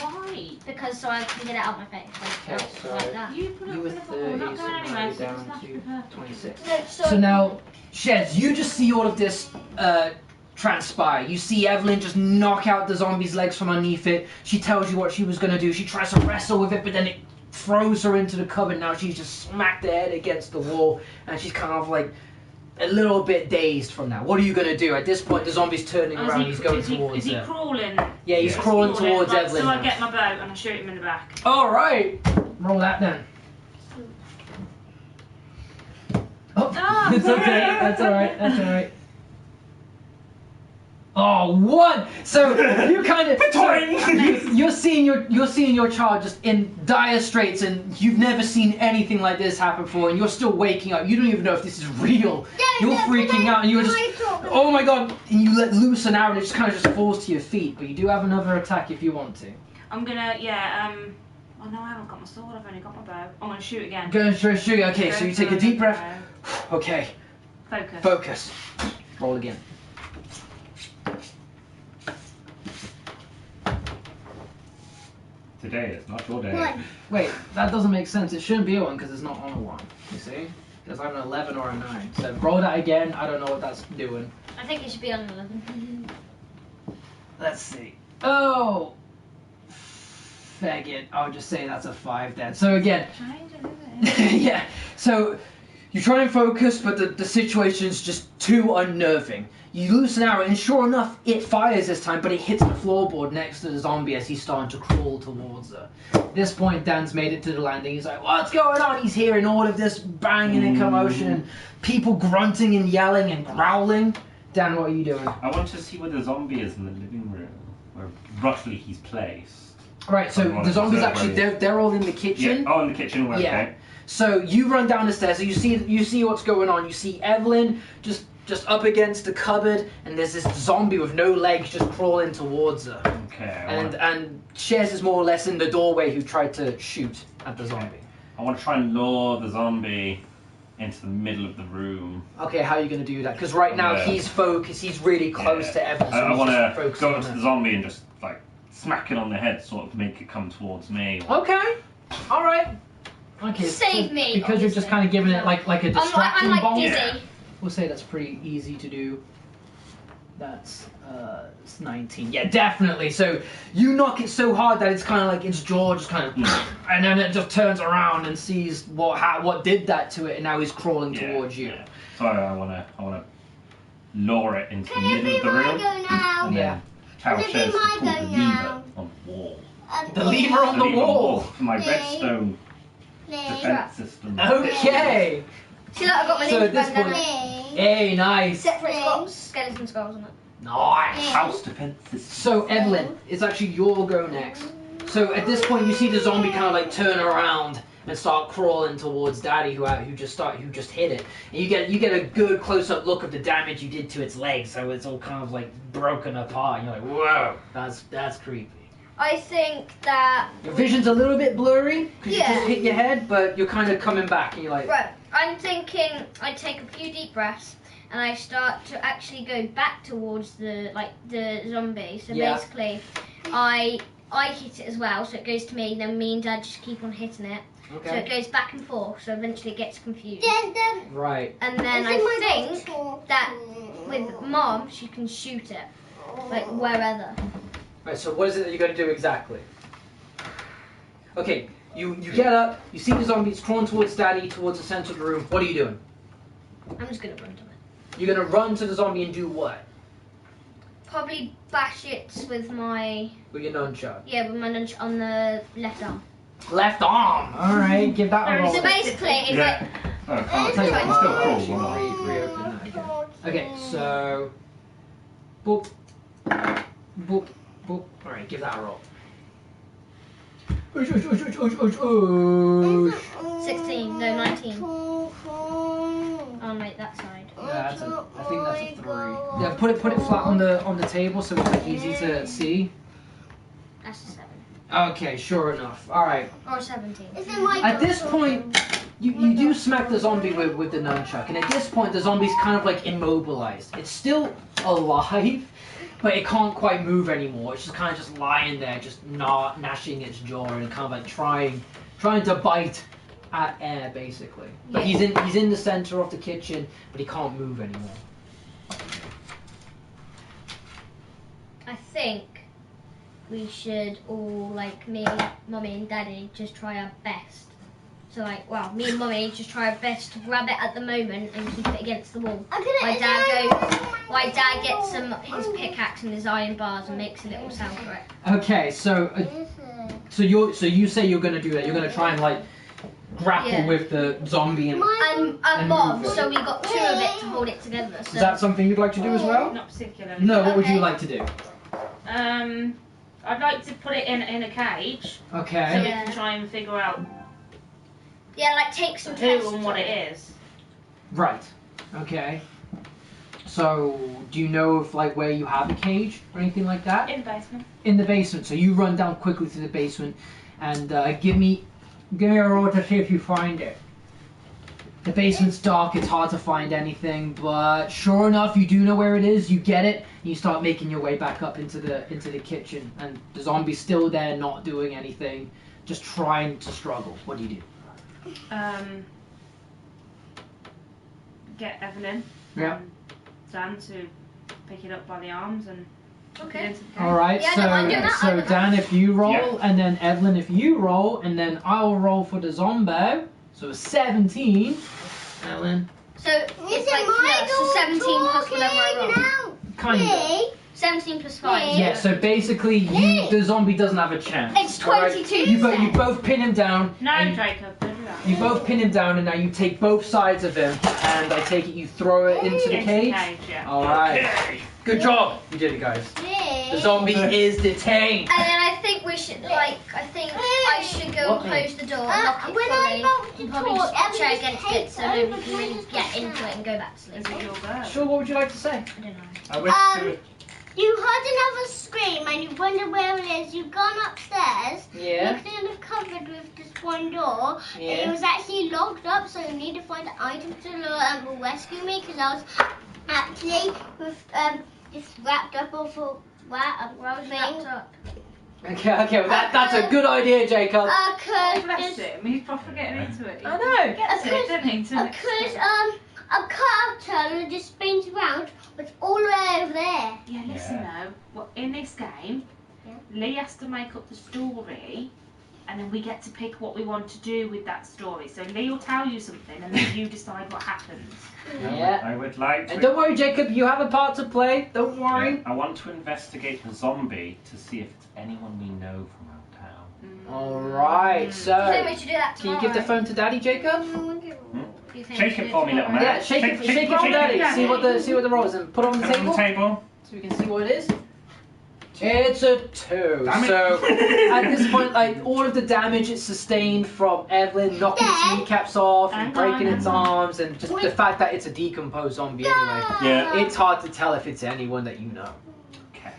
S4: Why?
S5: Because so I can get it out of my face.
S2: Okay, so
S5: like that.
S4: You put it
S2: you
S4: up
S2: were
S4: in a bubble. We're
S2: 30,
S4: not
S2: so
S4: going
S2: now
S4: anywhere.
S2: you're
S4: So
S2: down
S4: it's not
S2: to
S4: perfect.
S2: 26.
S5: No,
S2: So now, Shez, you just see all of this transpire. You see Evelyn just knock out the zombie's legs from underneath it. She tells you what she was going to do. She tries to wrestle with it, but then it throws her into the cupboard. Now she's just smacked her head against the wall, and she's kind of like a little bit dazed from that. What are you going to do? At this point, the zombie's turning around. He's going towards
S4: Is he
S2: her.
S4: crawling?
S2: Yeah, he's crawling towards
S4: right,
S2: Evelyn.
S4: So I
S2: now.
S4: get my bow and I shoot him in the back.
S2: All right. Roll that then. Oh,
S4: Ah,
S2: it's okay. That's all right. That's all right. Oh, 1. So you kind of you're seeing your child just in dire straits, and you've never seen anything like this happen before, and you're still waking up. You don't even know if this is real. You're freaking out, and you're just, oh my god! And you let loose an arrow, and it just kind of just falls to your feet. But you do have another attack if you want to.
S4: I'm gonna, oh no, I haven't got my sword, I've only got my bow. I'm gonna shoot again.
S2: Go straight shoot. Okay, so you take a deep breath. Okay.
S4: Focus.
S2: Focus. Roll again.
S3: Today is not your day.
S7: 1.
S2: Wait, that doesn't make sense. It shouldn't be a 1 because it's not on a 1. You see? Because I'm an 11 or a 9. So roll that again. I don't know what that's doing.
S5: I think it should be on 11.
S2: Let's see. Oh, faggot. I'll just say that's a 5 then. So again, yeah. So you try and focus, but the situation is just too unnerving. You loose an arrow, and sure enough, it fires this time, but it hits the floorboard next to the zombie as he's starting to crawl towards her. At this point, Dan's made it to the landing. He's like, what's going on? He's hearing all of this banging and commotion, and people grunting and yelling and growling. Dan, what are you doing?
S3: I want to see where the zombie is in the living room, where roughly he's placed.
S2: Right, so the zombies actually, they're all in the kitchen.
S3: Yeah. Oh, in the kitchen. Well,
S2: Yeah.
S3: okay.
S2: So you run down the stairs. So you see what's going on. You see Evelyn just up against the cupboard, and there's this zombie with no legs just crawling towards her.
S3: Okay.
S2: And Shez is more or less in the doorway who tried to shoot at the zombie.
S3: I want to try and lure the zombie into the middle of the room.
S2: Okay, how are you going to do that? Because right now he's focused. He's really close to Evelyn. So
S3: I want to
S2: focus
S3: go
S2: on
S3: up to
S2: her.
S3: the zombie and just like smack it on the head, sort of make it come towards me.
S2: Okay. All right. Okay.
S5: Save
S2: so
S5: me,
S2: Because you're just kind of giving it like a distracting
S5: I'm like
S2: bomb.
S5: dizzy.
S3: Yeah.
S2: We'll say that's pretty easy to do. That's it's 19. Yeah, definitely. So you knock it so hard that it's kind of like its jaw just kind of, and then it just turns around and sees what did that to it, and now he's crawling towards you.
S3: Yeah. So I wanna lure it into
S7: Can
S3: the
S7: it
S3: middle
S7: be
S3: of the
S7: my
S3: room.
S7: go now?
S3: And
S2: Yeah.
S3: then tell
S7: Can it be
S3: Shez to
S7: my
S3: pull the
S7: go
S3: lever
S7: now?
S3: on the wall.
S2: The lever on the
S3: lever
S2: wall.
S3: For my redstone defense system.
S2: Okay.
S5: See, look, I've got my
S2: So
S5: ninja
S2: at this
S5: bandana.
S2: point- Hey, nice.
S5: Separate skulls, skeleton skulls on it.
S2: Nice.
S3: House defense system.
S2: So Evelyn, it's actually your go next. So at this point, you see the zombie kind of like turn around and start crawling towards Daddy, who just hit it. And you get a good close-up look of the damage you did to its legs. So it's all kind of like broken apart. And you're like, whoa, that's creepy.
S5: I think that.
S2: Your vision's a little bit blurry because you
S5: Yeah.
S2: just hit your head, but you're kind of coming back, and you're like,
S5: Right, I'm thinking I take a few deep breaths and I start to actually go back towards the zombie. So
S2: Yeah.
S5: basically, I hit it as well, so it goes to me. Then me and Dad just keep on hitting it, so
S2: okay,
S5: it goes back and forth. So eventually it gets confused.
S2: right.
S5: And then I think that with Mom, she can shoot it like wherever.
S2: Right, so what is it that you're going to do exactly? Okay, you get up, you see the zombies crawling towards Daddy, towards the center of the room. What are you doing?
S5: I'm just gonna run to it.
S2: You're going to run to the zombie and do what?
S5: Probably bash it with my
S2: With your nunchuck.
S5: nunchuck on the left arm.
S2: Left arm! Alright, give that a roll.
S5: So basically, it's
S3: Yeah. Oh, I can't
S2: Tell you
S3: tell
S2: what,
S3: you, it's still
S2: I'll
S3: cool.
S2: reopen that again. Okay, so Boop. Boop. Boop. Alright, give that a roll.
S5: 16, no, 19. Oh, wait, that side.
S2: Yeah, I think that's a 3. Yeah, put it flat on the table so it's like easy to see.
S5: That's a 7.
S2: Okay, sure enough. Alright.
S5: Or 17.
S2: At this point, you do smack the zombie with the nunchuck, and at this point the zombie's kind of like immobilized. It's still alive, but it can't quite move anymore. It's just kind of just lying there, just gnashing its jaw and kind of like trying to bite at air, basically. But he's in the center of the kitchen, but he can't move anymore.
S5: I think we should all, like, me, Mummy and Daddy, just try our best. So, like, well, me and Mummy just try our best to grab it at the moment and keep it against the wall. My dad gets his pickaxe and his iron bars and makes a little sound for it.
S2: Okay, so you say you're gonna do that. You're gonna try and like grapple with the zombie and
S5: Bob,
S2: move it.
S5: so we got 2 of it to hold it together. So.
S2: Is that something you'd like to do as well?
S4: Not particularly.
S2: No. What would you like to do?
S4: I'd like to put it in a cage.
S2: Okay.
S4: So we can try and figure out
S5: Yeah, like take some
S4: who
S5: tests
S4: and what it is.
S2: Right. Okay. So, do you know if like where you have a cage or anything like that?
S4: In the basement.
S2: In the basement. So you run down quickly to the basement and give me a roll to see if you find it. The basement's dark. It's hard to find anything, but sure enough, you do know where it is. You get it. And you start making your way back up into the kitchen, and the zombie's still there, not doing anything, just trying to struggle. What do you do?
S4: Get Evelyn.
S2: Yeah.
S4: Dan to pick it up by the arms and put it into the cage.
S2: All right.
S5: Yeah, I don't mind doing that.
S2: So Dan, if you roll,
S3: Yeah.
S2: and then Evelyn, if you roll, and then I'll roll for the zombie. So 17. Ellen.
S5: So it's like so 17 plus whatever I roll.
S2: Kind of.
S5: 17 plus 5.
S2: Yeah. So basically, the zombie doesn't have a chance.
S5: It's 22.
S2: You both pin him down.
S4: No,
S2: and
S4: Jacob, don't do that.
S2: You both pin him down, and now you take both sides of him, and I take it you throw it into the cage.
S4: Yeah.
S2: All right. Good job. You did it, guys. The zombie is detained.
S5: And then I think we should, like, I should go and close the door, lock it
S7: when
S5: fully,
S7: I'm about to
S5: and probably
S7: talk,
S5: just chair
S7: everyone
S5: against it so
S7: hates
S5: nobody can really
S7: everything.
S5: get into it and go back to sleep.
S4: Is it your bird?
S2: Sure. What would you like to say?
S5: I don't know.
S3: I wish to.
S7: You heard another scream and you wonder where it is. You've gone upstairs.
S2: Yeah.
S7: You're kind of covered with this one door. And
S2: Yeah.
S7: it was actually locked up, so you need to find an item to rescue me because I was actually with just wrapped up over
S5: Wrapped up.
S2: Okay. Well, that's a good idea, Jacob.
S4: Oh,
S7: Because
S4: bless him. He's proper getting into it.
S2: I know.
S4: Gets it, doesn't he? To next
S7: because
S4: time.
S7: a cutter that just spins around, but it's all the way over there.
S4: Yeah, listen though. Well, in this game, Lee has to make up the story, and then we get to pick what we want to do with that story. So Lee will tell you something, and then you decide what happens.
S2: Yeah.
S3: I would like to.
S2: And don't worry, Jacob. You have a part to play. Don't worry.
S3: I want to investigate the zombie to see if it's anyone we know from our town.
S2: All right.
S5: I think we
S2: So,
S5: should do that
S2: can you
S5: tomorrow.
S2: give the phone to Daddy, Jacob?
S5: Do you think
S3: Shake
S5: we
S3: it
S5: should
S3: for
S5: do
S3: me, little man.
S2: Yeah. Shake it for Daddy. See what the roll is, and put it on the
S3: Put it on the
S2: table
S3: table.
S2: so we can see what it is. It's a 2.
S3: Damn it.
S2: So at this point, like all of the damage it's sustained from Evelyn knocking its
S7: Dad.
S2: kneecaps off and
S4: Hang
S2: breaking
S4: on,
S2: its
S4: hang on.
S2: arms, and just the fact that it's a decomposed zombie anyway.
S3: Yeah.
S2: It's hard to tell if it's anyone that you know.
S3: Okay.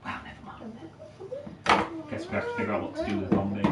S3: Wow, never mind. Guess we have to figure out what to do with the zombie.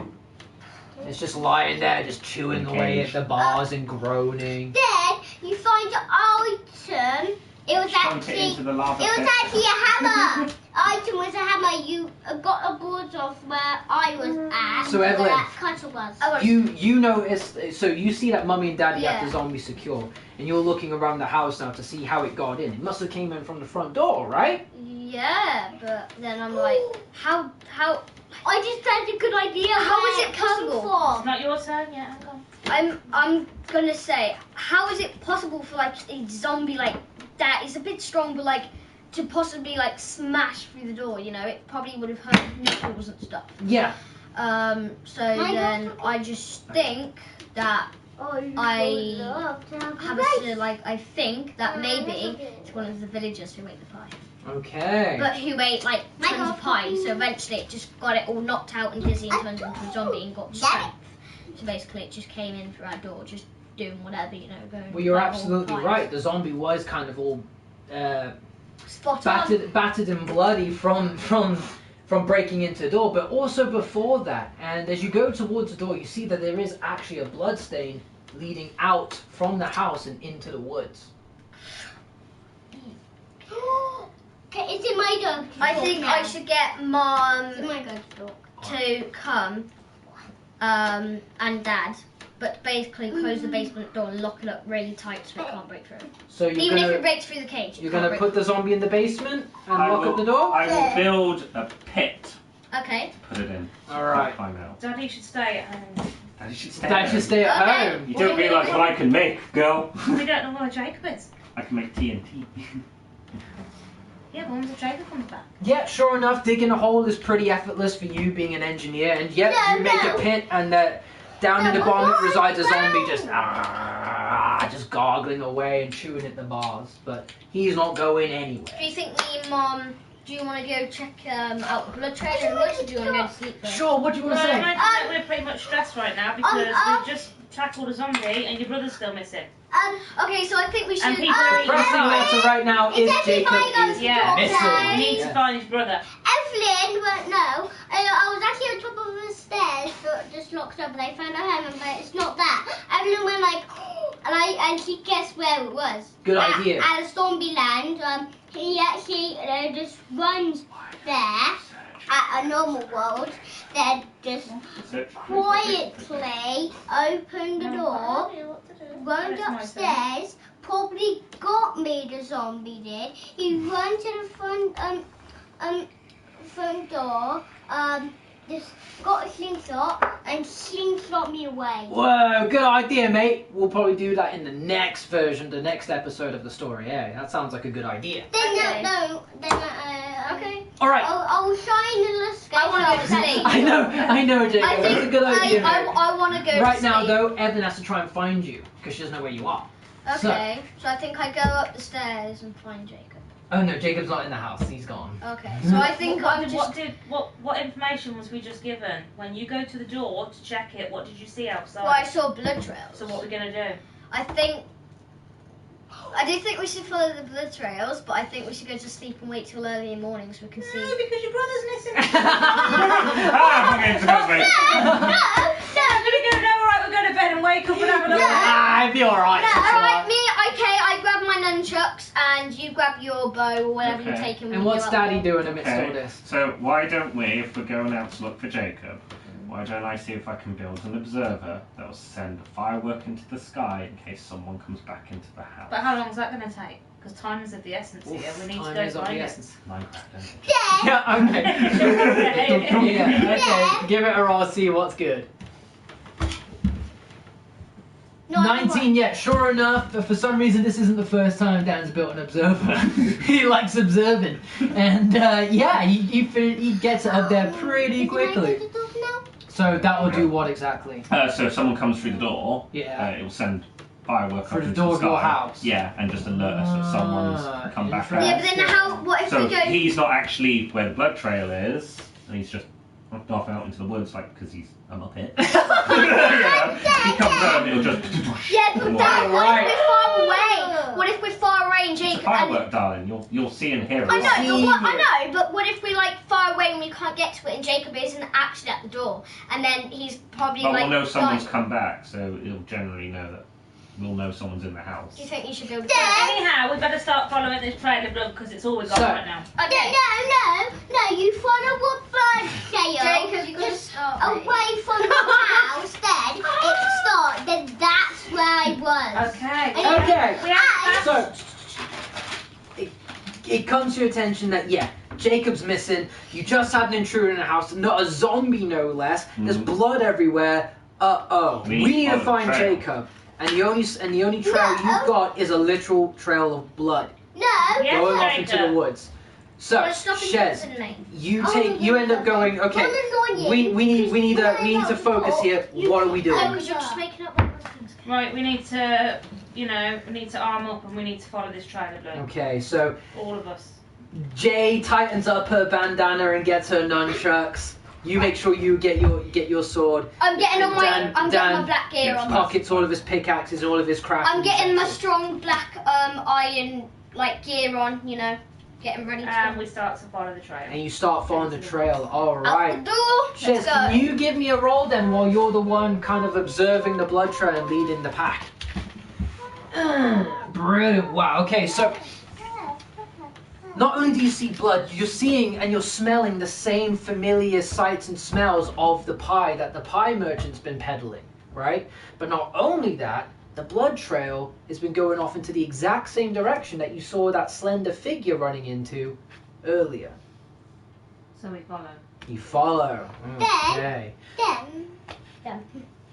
S2: It's just lying there, just chewing away at the bars and groaning.
S7: Then you find an item. It was
S3: Dunk it
S7: actually
S3: into the lava
S7: it was
S3: pit.
S7: actually a hammer. Item was a hammer. You got a board off where I was at.
S2: So, Evelyn.
S7: where that cutter was.
S2: You notice, so you see that Mummy and Daddy have
S5: Yeah.
S2: the zombie secure, and you're looking around the house now to see how it got in. It must have came in from the front door, right?
S5: Yeah, but then I'm like, how
S7: I just had a good idea.
S5: How
S7: where
S5: is it possible?
S7: come from.
S4: It's not your turn yet. Hang on.
S5: I'm gonna say, how is it possible for like a zombie like that? It's a bit strong, but like to possibly like smash through the door. You know, it probably would have hurt nipples and stuff.
S2: Yeah.
S5: So then I just think that I have to I think that maybe it's one of the villagers who ate the pie.
S2: Okay.
S5: But who ate like tons of pie, so eventually it just got it all knocked out and dizzy and turned into a zombie and got strength. So basically it just came in through our door, just doing whatever, going.
S2: Well, you're absolutely right. The zombie was kind of all battered and bloody from breaking into the door, but also before that. And as you go towards the door, you see that there is actually a blood stain leading out from the house and into the woods.
S7: It's in my dog.
S5: I think I should get Mom
S7: It's in my dog's dog.
S5: to come and Dad, but basically close the basement door and lock it up really tight so it can't break through.
S2: So you're
S5: Even
S2: gonna,
S5: if it breaks through the cage.
S2: you're gonna put the zombie in the basement and
S3: I
S2: lock
S3: will-
S2: up the door?
S3: I will build a pit.
S5: Okay.
S3: Put it in.
S2: Alright.
S3: Climb out.
S4: Daddy should stay at home.
S3: Daddy should stay.
S2: Dad should stay at
S5: Okay.
S2: home.
S3: You don't realise what I can make, girl.
S4: We don't know where Jacob is.
S3: I can make TNT.
S4: Yeah, but when Jacob comes back.
S2: Yeah, sure enough, digging a hole is pretty effortless for you being an engineer, and yep, you make a pit, and down in the bottom resides a zombie just gargling away and chewing at the bars, but he's not going anywhere.
S5: Do you think me and Mom, do you want to go check out the blood trail in the woods, or do you want to go to sleep first?
S2: Sure, what do you want to say?
S4: Imagine that we're pretty much stressed right now because we've just tackled a zombie and your brother's still missing.
S5: Okay, so I think we should.
S4: And people are
S2: Pressing matter right now is Jacob is
S4: Yeah,
S2: missing.
S4: we need to find his brother.
S7: Evelyn, but no. I was actually on top of the stairs, but just locked up, and I found a hammer, but it's not that. Evelyn went and she guessed where it was.
S2: Good idea.
S7: At a zombie land, he actually just runs there at a normal world, then just quietly opened the door, runs upstairs, probably got me, the zombie did. He ran to the front door, just got a slingshot and slingshot me away.
S2: Whoa, good idea, mate. We'll probably do that in the next version, the next episode of the story. Yeah, that sounds like a good idea.
S7: Then
S5: Okay.
S2: All right.
S7: I'll shine in the sky.
S5: I want to go to sleep.
S2: I know, Jacob.
S5: I think
S2: That's a good idea, mate.
S5: I want to go
S2: Right
S5: to
S2: now,
S5: sleep.
S2: though, Evelyn has to try and find you because she doesn't know where you are.
S5: Okay, so I think I go up the stairs and find Jacob.
S2: Oh no, Jacob's not in the house. He's gone.
S5: Okay, so I think I'm just.
S4: What information was we just given? When you go to the door to check it, what did you see outside?
S5: Well, I saw blood trails.
S4: So what are we gonna do?
S5: I do think we should follow the blood trails, but I think we should go to sleep and wait till early in the morning so we can see.
S4: No, because your brother's missing.
S3: Okay, so mate.
S4: We're gonna go. No, all right, we'll go to bed and wake up and have a look.
S2: I'd be alright.
S5: Alright, I grab my nunchucks and you grab your bow or whatever you're
S3: Okay.
S5: taking.
S2: And what's Daddy doing amidst all
S3: Okay,
S2: this?
S3: so why don't we, if we're going out to look for Jacob, why don't I see if I can build an observer that will send a firework into the sky in case someone comes back into the house?
S4: But how long is that gonna take? Because time is of the essence here. We need to
S2: Time
S4: go
S2: is of
S4: find
S2: the
S4: it.
S2: essence.
S3: Minecraft, don't it?
S2: Yeah, okay. Yeah, okay. Give it a roll, see what's good.
S5: No,
S2: 19, yeah, sure enough, for some reason this isn't the first time Dan's built an observer. He likes observing. And yeah, he gets it up there pretty quickly. So that will do what exactly?
S3: So if someone comes through the door,
S2: Yeah.
S3: it will send firework
S2: For
S3: up
S2: the
S3: into
S2: door
S3: the
S2: of
S3: sky.
S2: your house.
S3: Yeah, and just alert us that someone's come back
S2: interesting.
S3: out.
S5: Yeah, but then what if
S3: So
S5: we go?
S3: he's not actually where the blood trail is, and he's just knocked off out into the woods, like, because he's a muppet. He comes out and it'll just...
S5: Yeah, but
S3: Wow.
S5: Dad, what
S2: Right.
S5: if we're far away? What if we're far away and
S3: It's
S5: Jacob?
S3: a firework, darling. You'll see and hear it.
S5: I know, but what if we're like far away and we can't get to it and Jacob isn't actually at the door and then he's probably
S3: But
S5: like.
S3: we'll know someone's
S5: dying.
S3: come back, so it'll generally know that we'll know someone's in the house.
S5: Do you think you should go?
S4: Anyhow, we better start following this trail of blood because it's all we've got
S2: So-
S4: right now.
S5: Okay.
S7: No, you follow what blood trail.
S5: Jacob, you gotta
S7: just
S5: start.
S7: away from the house, then it starts, then that's where I was.
S4: Okay.
S2: Okay.
S4: We have
S2: So, it comes to your attention that, yeah, Jacob's missing. You just had an intruder in the house, not a zombie no less. There's blood everywhere. We need to find Jacob. And the only trail you've got is a literal trail of blood
S7: No.
S4: Yeah.
S2: going off
S4: Jacob.
S2: into the woods. So,
S5: Let's stop and
S2: Shez,
S5: listen to me.
S2: you end up going, okay, we need to focus here. What are we
S5: Oh,
S2: doing?
S5: because you're just making up what things.
S4: Right, we need to, arm up and we need to follow this trail of blood.
S2: Okay, so
S4: All of us.
S2: Jay tightens up her bandana and gets her nunchucks. You make sure you get your sword.
S5: I'm getting on
S2: Dan
S5: getting my black gear on.
S2: Pockets all of his pickaxes and all of his crafting.
S5: I'm getting my strong black iron gear on, getting ready to
S4: And
S5: go.
S4: we start to follow the trail.
S2: And you start following the trail. All
S5: Out
S2: right.
S5: the door.
S2: Shiz,
S5: Let's go.
S2: can you give me a roll then while you're the one kind of observing the blood trail and leading the pack? Brilliant. Wow. Okay, so not only do you see blood, you're seeing and you're smelling the same familiar sights and smells of the pie that the pie merchant's been peddling, right? But not only that, the blood trail has been going off into the exact same direction that you saw that slender figure running into earlier.
S4: So we follow.
S2: You follow. Okay.
S5: Then.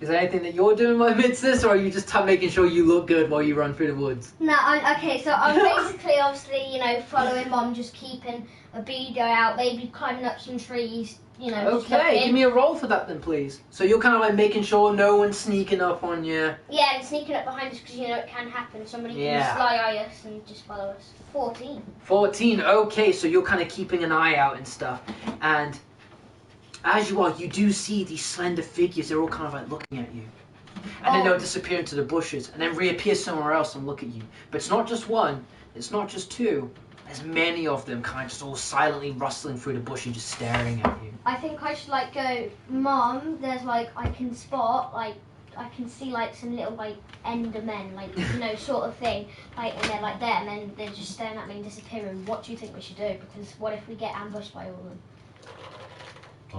S2: Is there anything that you're doing amidst this, or are you just making sure you look good while you run through the woods?
S5: No, so I'm basically, obviously, following Mom, just keeping a bead eye out, maybe climbing up some trees, just
S2: Okay,
S5: looking.
S2: give me a roll for that then, please. So you're kind of like making sure no one's sneaking up on you.
S5: Yeah, and sneaking up behind us because, it can happen. Somebody
S2: Yeah.
S5: can sly eye us and just follow us. 14.
S2: 14, okay, so you're kind of keeping an eye out and stuff. And as you are, you do see these slender figures, they're all kind of like looking at you. And then they'll disappear into the bushes and then reappear somewhere else and look at you. But it's not just one, it's not just two. There's many of them kind of just all silently rustling through the bush and just staring at you.
S5: I think I should go, Mom, there's I can spot, I can see some little endermen, sort of thing. And they're there and then they're just staring at me and disappearing. What do you think we should do? Because what if we get ambushed by all of them?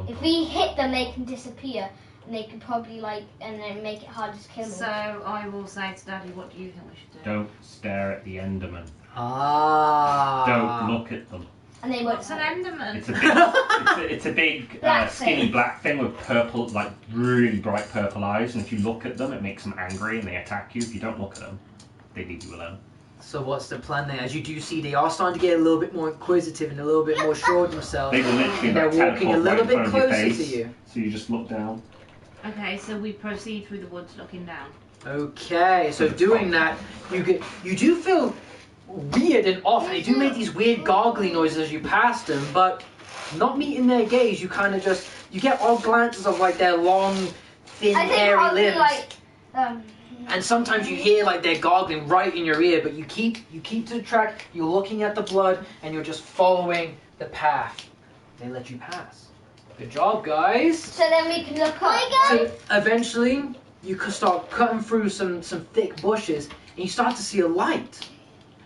S5: If we hit them, they can disappear, and they could probably and then make it harder to kill them.
S4: So I will say to Daddy, what do you think we should do?
S3: Don't stare at the Enderman.
S2: Ah.
S3: Don't look at them.
S5: And they won't.
S4: What's an Enderman?
S3: It's a big
S5: Black
S3: skinny
S5: thing.
S3: black thing with purple, really bright purple eyes. And if you look at them, it makes them angry and they attack you. If you don't look at them, they leave you alone.
S2: So what's the plan then? As you do see, they are starting to get a little bit more inquisitive and a little bit more sure of themselves.
S3: They will literally
S2: And they're walking a
S3: teleport
S2: little
S3: right in
S2: bit
S3: front of your
S2: closer to
S3: face.
S2: you.
S3: So you just look down.
S4: Okay, so we proceed through the woods looking down.
S2: Okay, so doing that, you do feel weird and off, and they do make these weird gargling noises as you pass them, but not meeting their gaze, you kind of you get odd glances of their long, thin,
S5: I think
S2: hairy
S5: I'll
S2: limbs. And sometimes you hear they're gargling right in your ear, but you keep to the track, you're looking at the blood, and you're just following the path. They let you pass. Good job, guys.
S5: So then we can look up.
S2: So eventually, you could start cutting through some thick bushes, and you start to see a light.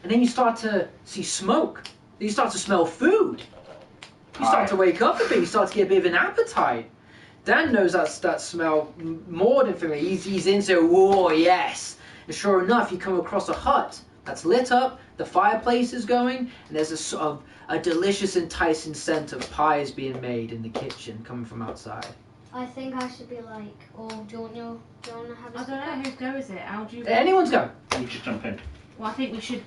S2: And then you start to see smoke. Then you start to smell food. You start to wake up a bit. You start to get a bit of an appetite. Dan knows that smell more than familiar. He's into, whoa, yes. And sure enough, you come across a hut that's lit up. The fireplace is going, and there's a sort of a delicious, enticing scent of pies being made in the kitchen coming from outside.
S5: I think I should be do you want to have a
S4: I don't know, whose go is it? How do you...
S2: Anyone's go.
S3: You just jump in.
S4: Well, I think we should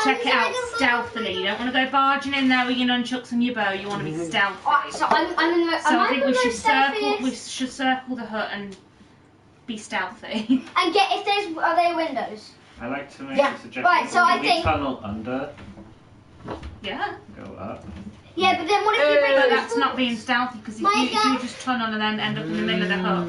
S4: check it out stealthily. You don't want to go barging in there with your nunchucks and your bow. You want to be stealthy.
S5: Alright, so I'm in the...
S4: So I think we should circle the hut and be stealthy.
S5: And are there windows?
S3: I like to make
S2: Yeah.
S3: a suggestion.
S5: Right, so I
S3: we
S5: think-
S3: tunnel under,
S4: Yeah.
S3: go up.
S5: Yeah, but then what if you
S4: But
S5: bring
S4: that's not being stealthy, because if you just tunnel and then end up in the middle of the hut,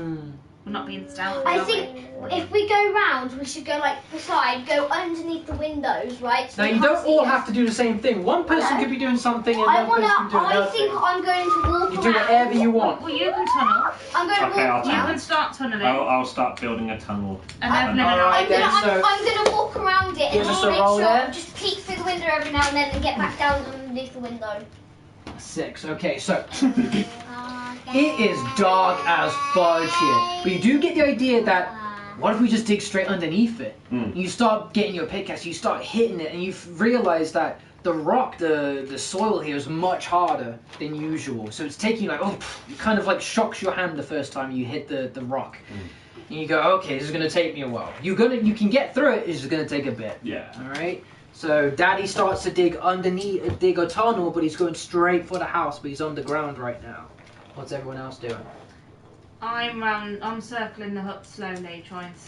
S4: we're not being stealthy.
S5: I
S4: are we?
S5: think if we go round, we should go beside, go underneath the windows, right? So
S2: Now,
S5: they
S2: you
S5: can't
S2: don't
S5: see
S2: all
S5: us.
S2: have to do the same thing. One person could be doing something and
S5: I
S2: another person can do
S5: I
S2: another
S5: think
S2: thing.
S5: I'm going to walk
S2: You
S5: around.
S2: do whatever you want.
S4: Well, you can tunnel.
S5: I'm going to
S3: Okay, I'll
S5: walk
S4: You
S3: tunnel.
S5: around.
S4: can start tunneling.
S3: I'll start building a tunnel.
S4: And then no,
S2: Alright, then, so-
S5: I'm going to walk around it and
S2: Give us
S5: just
S2: a
S5: make
S2: roll
S5: sure,
S2: then.
S5: just peek through the window every now and then and get back down underneath the window.
S2: 6. Okay, so it is dark as fudge here, but you do get the idea that what if we just dig straight underneath it? You start getting your pickaxe, you start hitting it, and you realize that the rock, the soil here is much harder than usual. So it's taking it kind of shocks your hand the first time you hit the rock. And you go, okay, this is gonna take me a while. You can get through it. It's just gonna take a bit.
S3: Yeah.
S2: All right. So Daddy starts to dig a tunnel, but he's going straight for the house, but he's underground right now. What's everyone else doing?
S4: I'm circling the hut slowly, trying to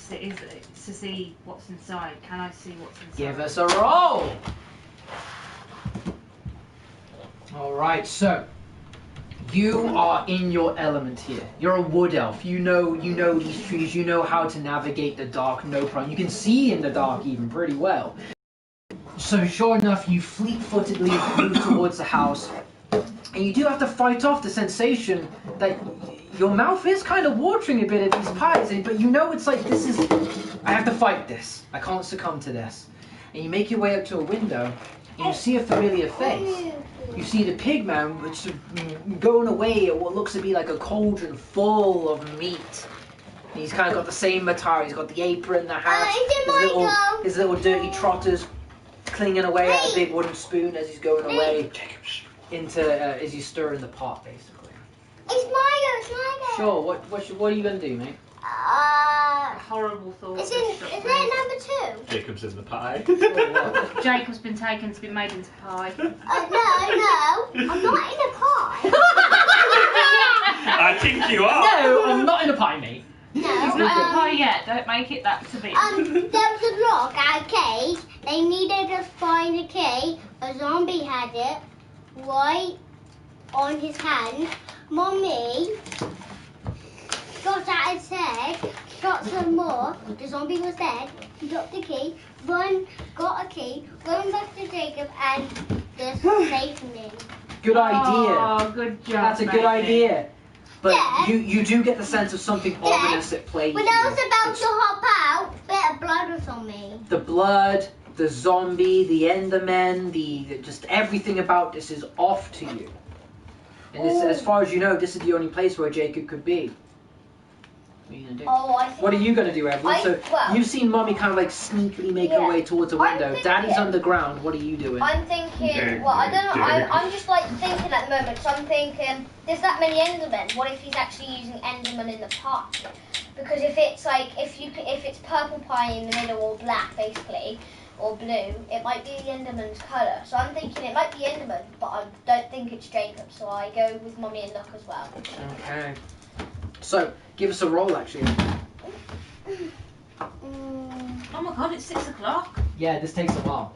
S4: see what's inside. Can I see what's inside?
S2: Give us a roll. All right, so you are in your element here. You're a wood elf. You know these trees. You know how to navigate the dark, no problem. You can see in the dark even pretty well. So sure enough, you fleet-footedly move towards the house, and you do have to fight off the sensation that your mouth is kind of watering a bit at these pies, but you know it's like, this is, I have to fight this. I can't succumb to this. And you make your way up to a window, and you see a familiar face. You see the pig man, which is going away at what looks to be like a cauldron full of meat. And he's kind of got the same attire. He's got the apron, the hat, his little dirty trotters clinging away at a big wooden spoon as he's going away into as he's stirring the pot, basically.
S7: It's my go.
S2: Sure. What are you gonna do, mate?
S4: Horrible thought.
S7: Is it number 2?
S3: Jacob's in the pie.
S4: Jacob's been taken to be made into pie.
S7: No, I'm not in a pie.
S3: I think you are.
S2: No, I'm not in a pie, mate.
S4: He's
S7: No.
S4: not in a pie yet. Don't make it that to be.
S7: There was a lock at a cage. They needed to find a key. A zombie had it right on his hand. Mommy got at his head, got some more. The zombie was dead. He got the key, got a key, run back to Jacob, and just saved him.
S2: Good idea.
S4: Oh, good job.
S2: That's a good idea. But
S7: Yeah.
S2: you do get the sense of something ominous at play.
S7: When I was about to hop out, a bit of blood was on me.
S2: The blood, the zombie, the endermen, just everything about this is off to you. And this, as far as you know, this is the only place where Jacob could be. What are you gonna do?
S7: Oh, I think.
S2: What are you gonna do, Evelyn? So
S7: well-
S2: you've seen Mummy kind of like sneakily make her
S7: Yeah.
S2: way towards a
S7: I'm
S2: window.
S7: thinking-
S2: Daddy's underground. What are you doing?
S7: I'm thinking, well, I don't know, I'm just like thinking at the moment, so I'm thinking, there's that many Endermen, what if he's actually using Enderman in the pot? Because if it's like, if it's purple pie in the middle or black basically, or blue, it might be the Enderman's colour. So I'm thinking it might be Enderman, but I don't think it's Jacob, so I go with Mummy and Luck as well.
S2: Okay. So give us a roll, actually.
S4: Oh my god, it's 6 o'clock.
S2: Yeah, this takes a while.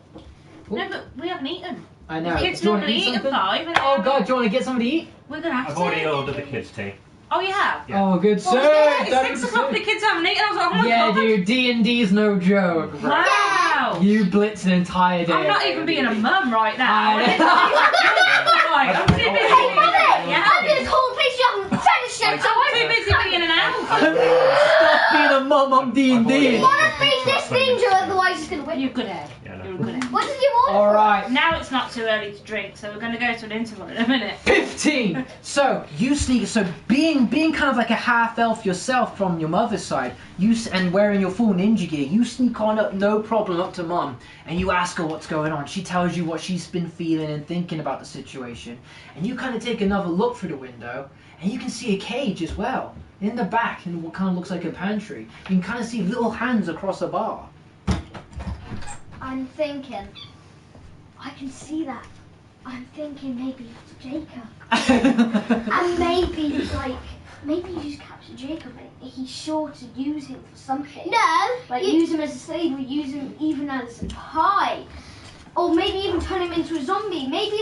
S4: No, but we haven't eaten.
S2: I know.
S4: Kids
S2: Do you want to
S4: normally
S2: eat
S4: eat at
S2: something?
S4: 5. And
S2: Oh God, do you want to get something to eat?
S4: We're gonna have
S3: I've
S4: to.
S3: already ordered the kids' tea.
S4: Oh, you have?
S3: Yeah.
S2: Oh, good
S4: Well,
S2: sir.
S4: it's 6 o'clock. The kids haven't eaten. I was like, oh my
S2: Yeah,
S4: god.
S2: dude, D&D's no joke. Bro.
S4: Wow.
S2: You blitz an entire day.
S4: I'm not even being a mum right now.
S2: I
S4: I'm too busy being
S7: I'm this whole place on fetish
S4: I'm too busy being an elf.
S2: Stop being a mum on D&D.
S7: wanna face this danger, otherwise it's gonna win.
S4: You're a good head.
S3: Yeah, no.
S4: You're a good head.
S7: What did you want?
S2: Alright.
S4: Now it's not too early to drink, so we're going to go to an interval in a minute.
S2: 15. So you sneak. So being kind of like a half elf yourself from your mother's side, and wearing your full ninja gear, you sneak on up, no problem, up to Mum, and you ask her what's going on. She tells you what she's been feeling and thinking about the situation, and you kind of take another look through the window, and you can see a cage as well in the back, in what kind of looks like a pantry. You can kind of see little hands across a bar.
S7: I'm thinking, I can see that. I'm thinking maybe it's Jacob. And maybe you just capture Jacob and he's sure to use him for something. No. Like use him as a slave or use him even as a pie. Or maybe even turn him into a zombie. Maybe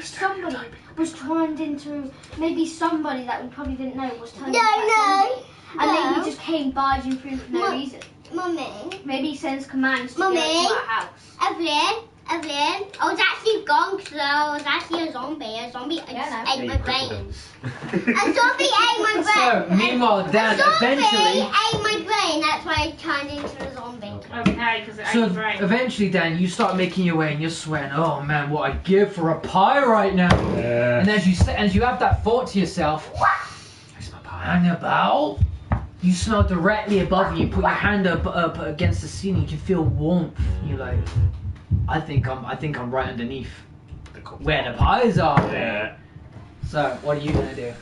S7: somebody was turned into, maybe somebody that we probably didn't know was turned into a zombie. And then he just came barging through for no reason. Mummy. Maybe he sends commands to go to our house. Evelyn, I was actually gone because I was actually a zombie. A zombie ate my brains. A zombie ate my brain.
S2: So meanwhile, Dan eventually.
S7: ate my brain. That's why I turned into a zombie.
S4: Okay, because it ate
S2: So
S4: your brain.
S2: eventually, Dan, you start making your way and you're sweating. Oh man, what I'd give for a pie right now.
S3: Yeah.
S2: And as you have that thought to yourself,
S3: Where's my pie?
S2: hang about. You smell directly above you. Put your hand up against the ceiling. You can feel warmth. You're like, I think I'm right underneath where the pies are.
S3: Yeah.
S2: So what are you gonna do?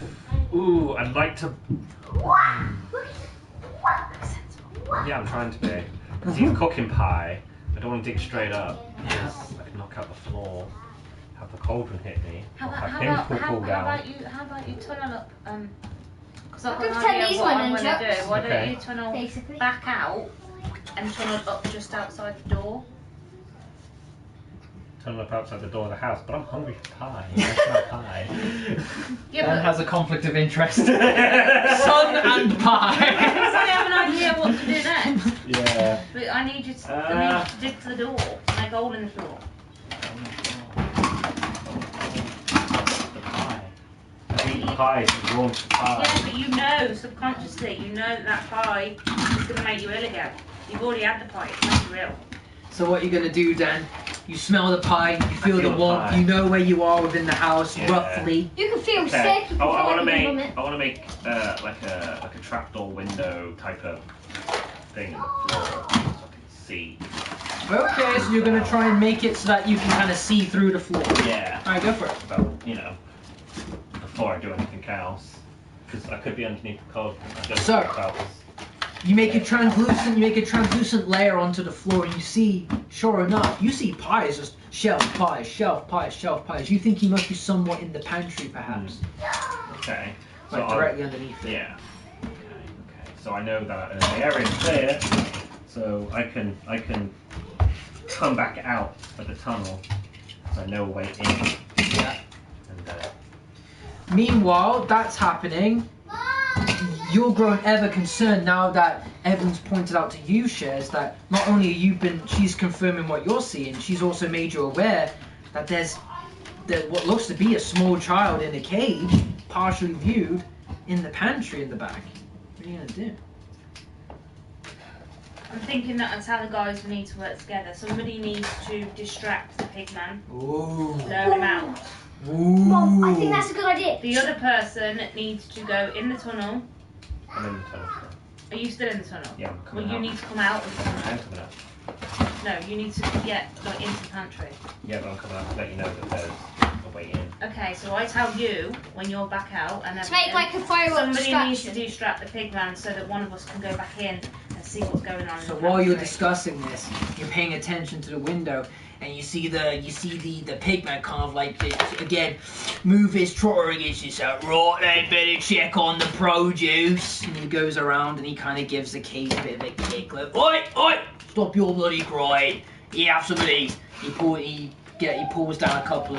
S3: Ooh, I'd like to. Yeah, I'm trying to be. Because he's cooking pie. I don't want to dig straight up. Because I can knock out the floor. have the cauldron hit me.
S4: How
S3: I'll
S4: about
S3: have him pull down.
S4: how about you tunnel up? Because
S5: I
S4: I've
S5: could
S4: got an
S5: pretend
S4: idea
S5: these
S4: of what
S5: one
S4: I'm
S5: and
S4: going to do.
S5: chucks.
S4: Why
S3: Okay.
S4: don't you tunnel
S5: Basically.
S4: back out and tunnel up just outside the door?
S3: Tunnel up outside the door of the house, but I'm hungry for pie. That's not pie.
S4: Yeah,
S2: Dan
S4: but
S2: has a conflict of interest. Sun and pie.
S4: because I have an idea what to do next.
S3: Yeah.
S4: But I need you to dig to the door and make a hole in the floor.
S3: The pie. I've eaten pies and drawn to pie.
S4: Yeah, but you know subconsciously, you know that pie is going to make you ill again. You've already had the pie, it's made you ill.
S2: So what you're gonna do, Dan? You smell the pie, you feel the
S3: feel the
S2: warmth,
S3: pie.
S2: you know where you are within the house,
S3: Yeah.
S2: roughly.
S5: You can feel
S3: Okay.
S5: sick. You can
S3: I
S5: feel
S3: want to
S5: like you
S3: make
S5: vomit.
S3: like a trapdoor window type of thing in the floor so I can see.
S2: Okay, so you're gonna try and make it so that you can kind of see through the floor.
S3: Yeah.
S2: Alright, go for it.
S3: But before I do anything else, because I could be underneath the cauldron. I don't
S2: So-
S3: know about this.
S2: You make a translucent layer onto the floor, and you see, sure enough, you see pies, just shelf pies, shelf pies, shelf pies. You think he must be somewhat in the pantry, perhaps,
S3: Okay.
S2: like
S3: I'll-
S2: directly underneath it.
S3: Yeah. Okay. So I know that the area is clear, so I can come back out of the tunnel, so I know a way in.
S2: Yeah.
S3: And
S2: Meanwhile, that's happening. You're growing ever concerned now that Evelyn's pointed out to you, Shares, that not only she's confirming what you're seeing, she's also made you aware that there's what looks to be a small child in a cage, partially viewed, in the pantry in the back. What are you gonna do?
S4: I'm thinking that that's how the guys need to work together. Somebody needs to distract the pigman,
S2: Ooh.
S4: lure him out.
S2: Ooh.
S5: Mom, I think that's a good idea.
S4: The other person needs to go in the tunnel.
S3: I'm in the tunnel.
S4: Are you still in the tunnel?
S3: Yeah, I'm
S4: Well,
S3: coming
S4: you
S3: out.
S4: need to come out of the tunnel.
S3: I'm coming out.
S4: No, you need to get into the pantry.
S3: Yeah, but I'm coming out to let you know that there's a way in.
S4: Okay, so I tell you when you're back out and
S5: To make like a firework
S4: somebody needs to
S5: distraction.
S4: distract the pigman so that one of us can go back in and see what's going on.
S2: So
S4: in the
S2: while you're
S4: pantry.
S2: discussing this, you're paying attention to the window, and you see the pigman kind of like again move his trotter against himself. Right, then better check on the produce. And he goes around and he kind of gives the cage a bit of a kick. Like, oi, oi, stop your bloody crying. You have some of these. He pulls down a couple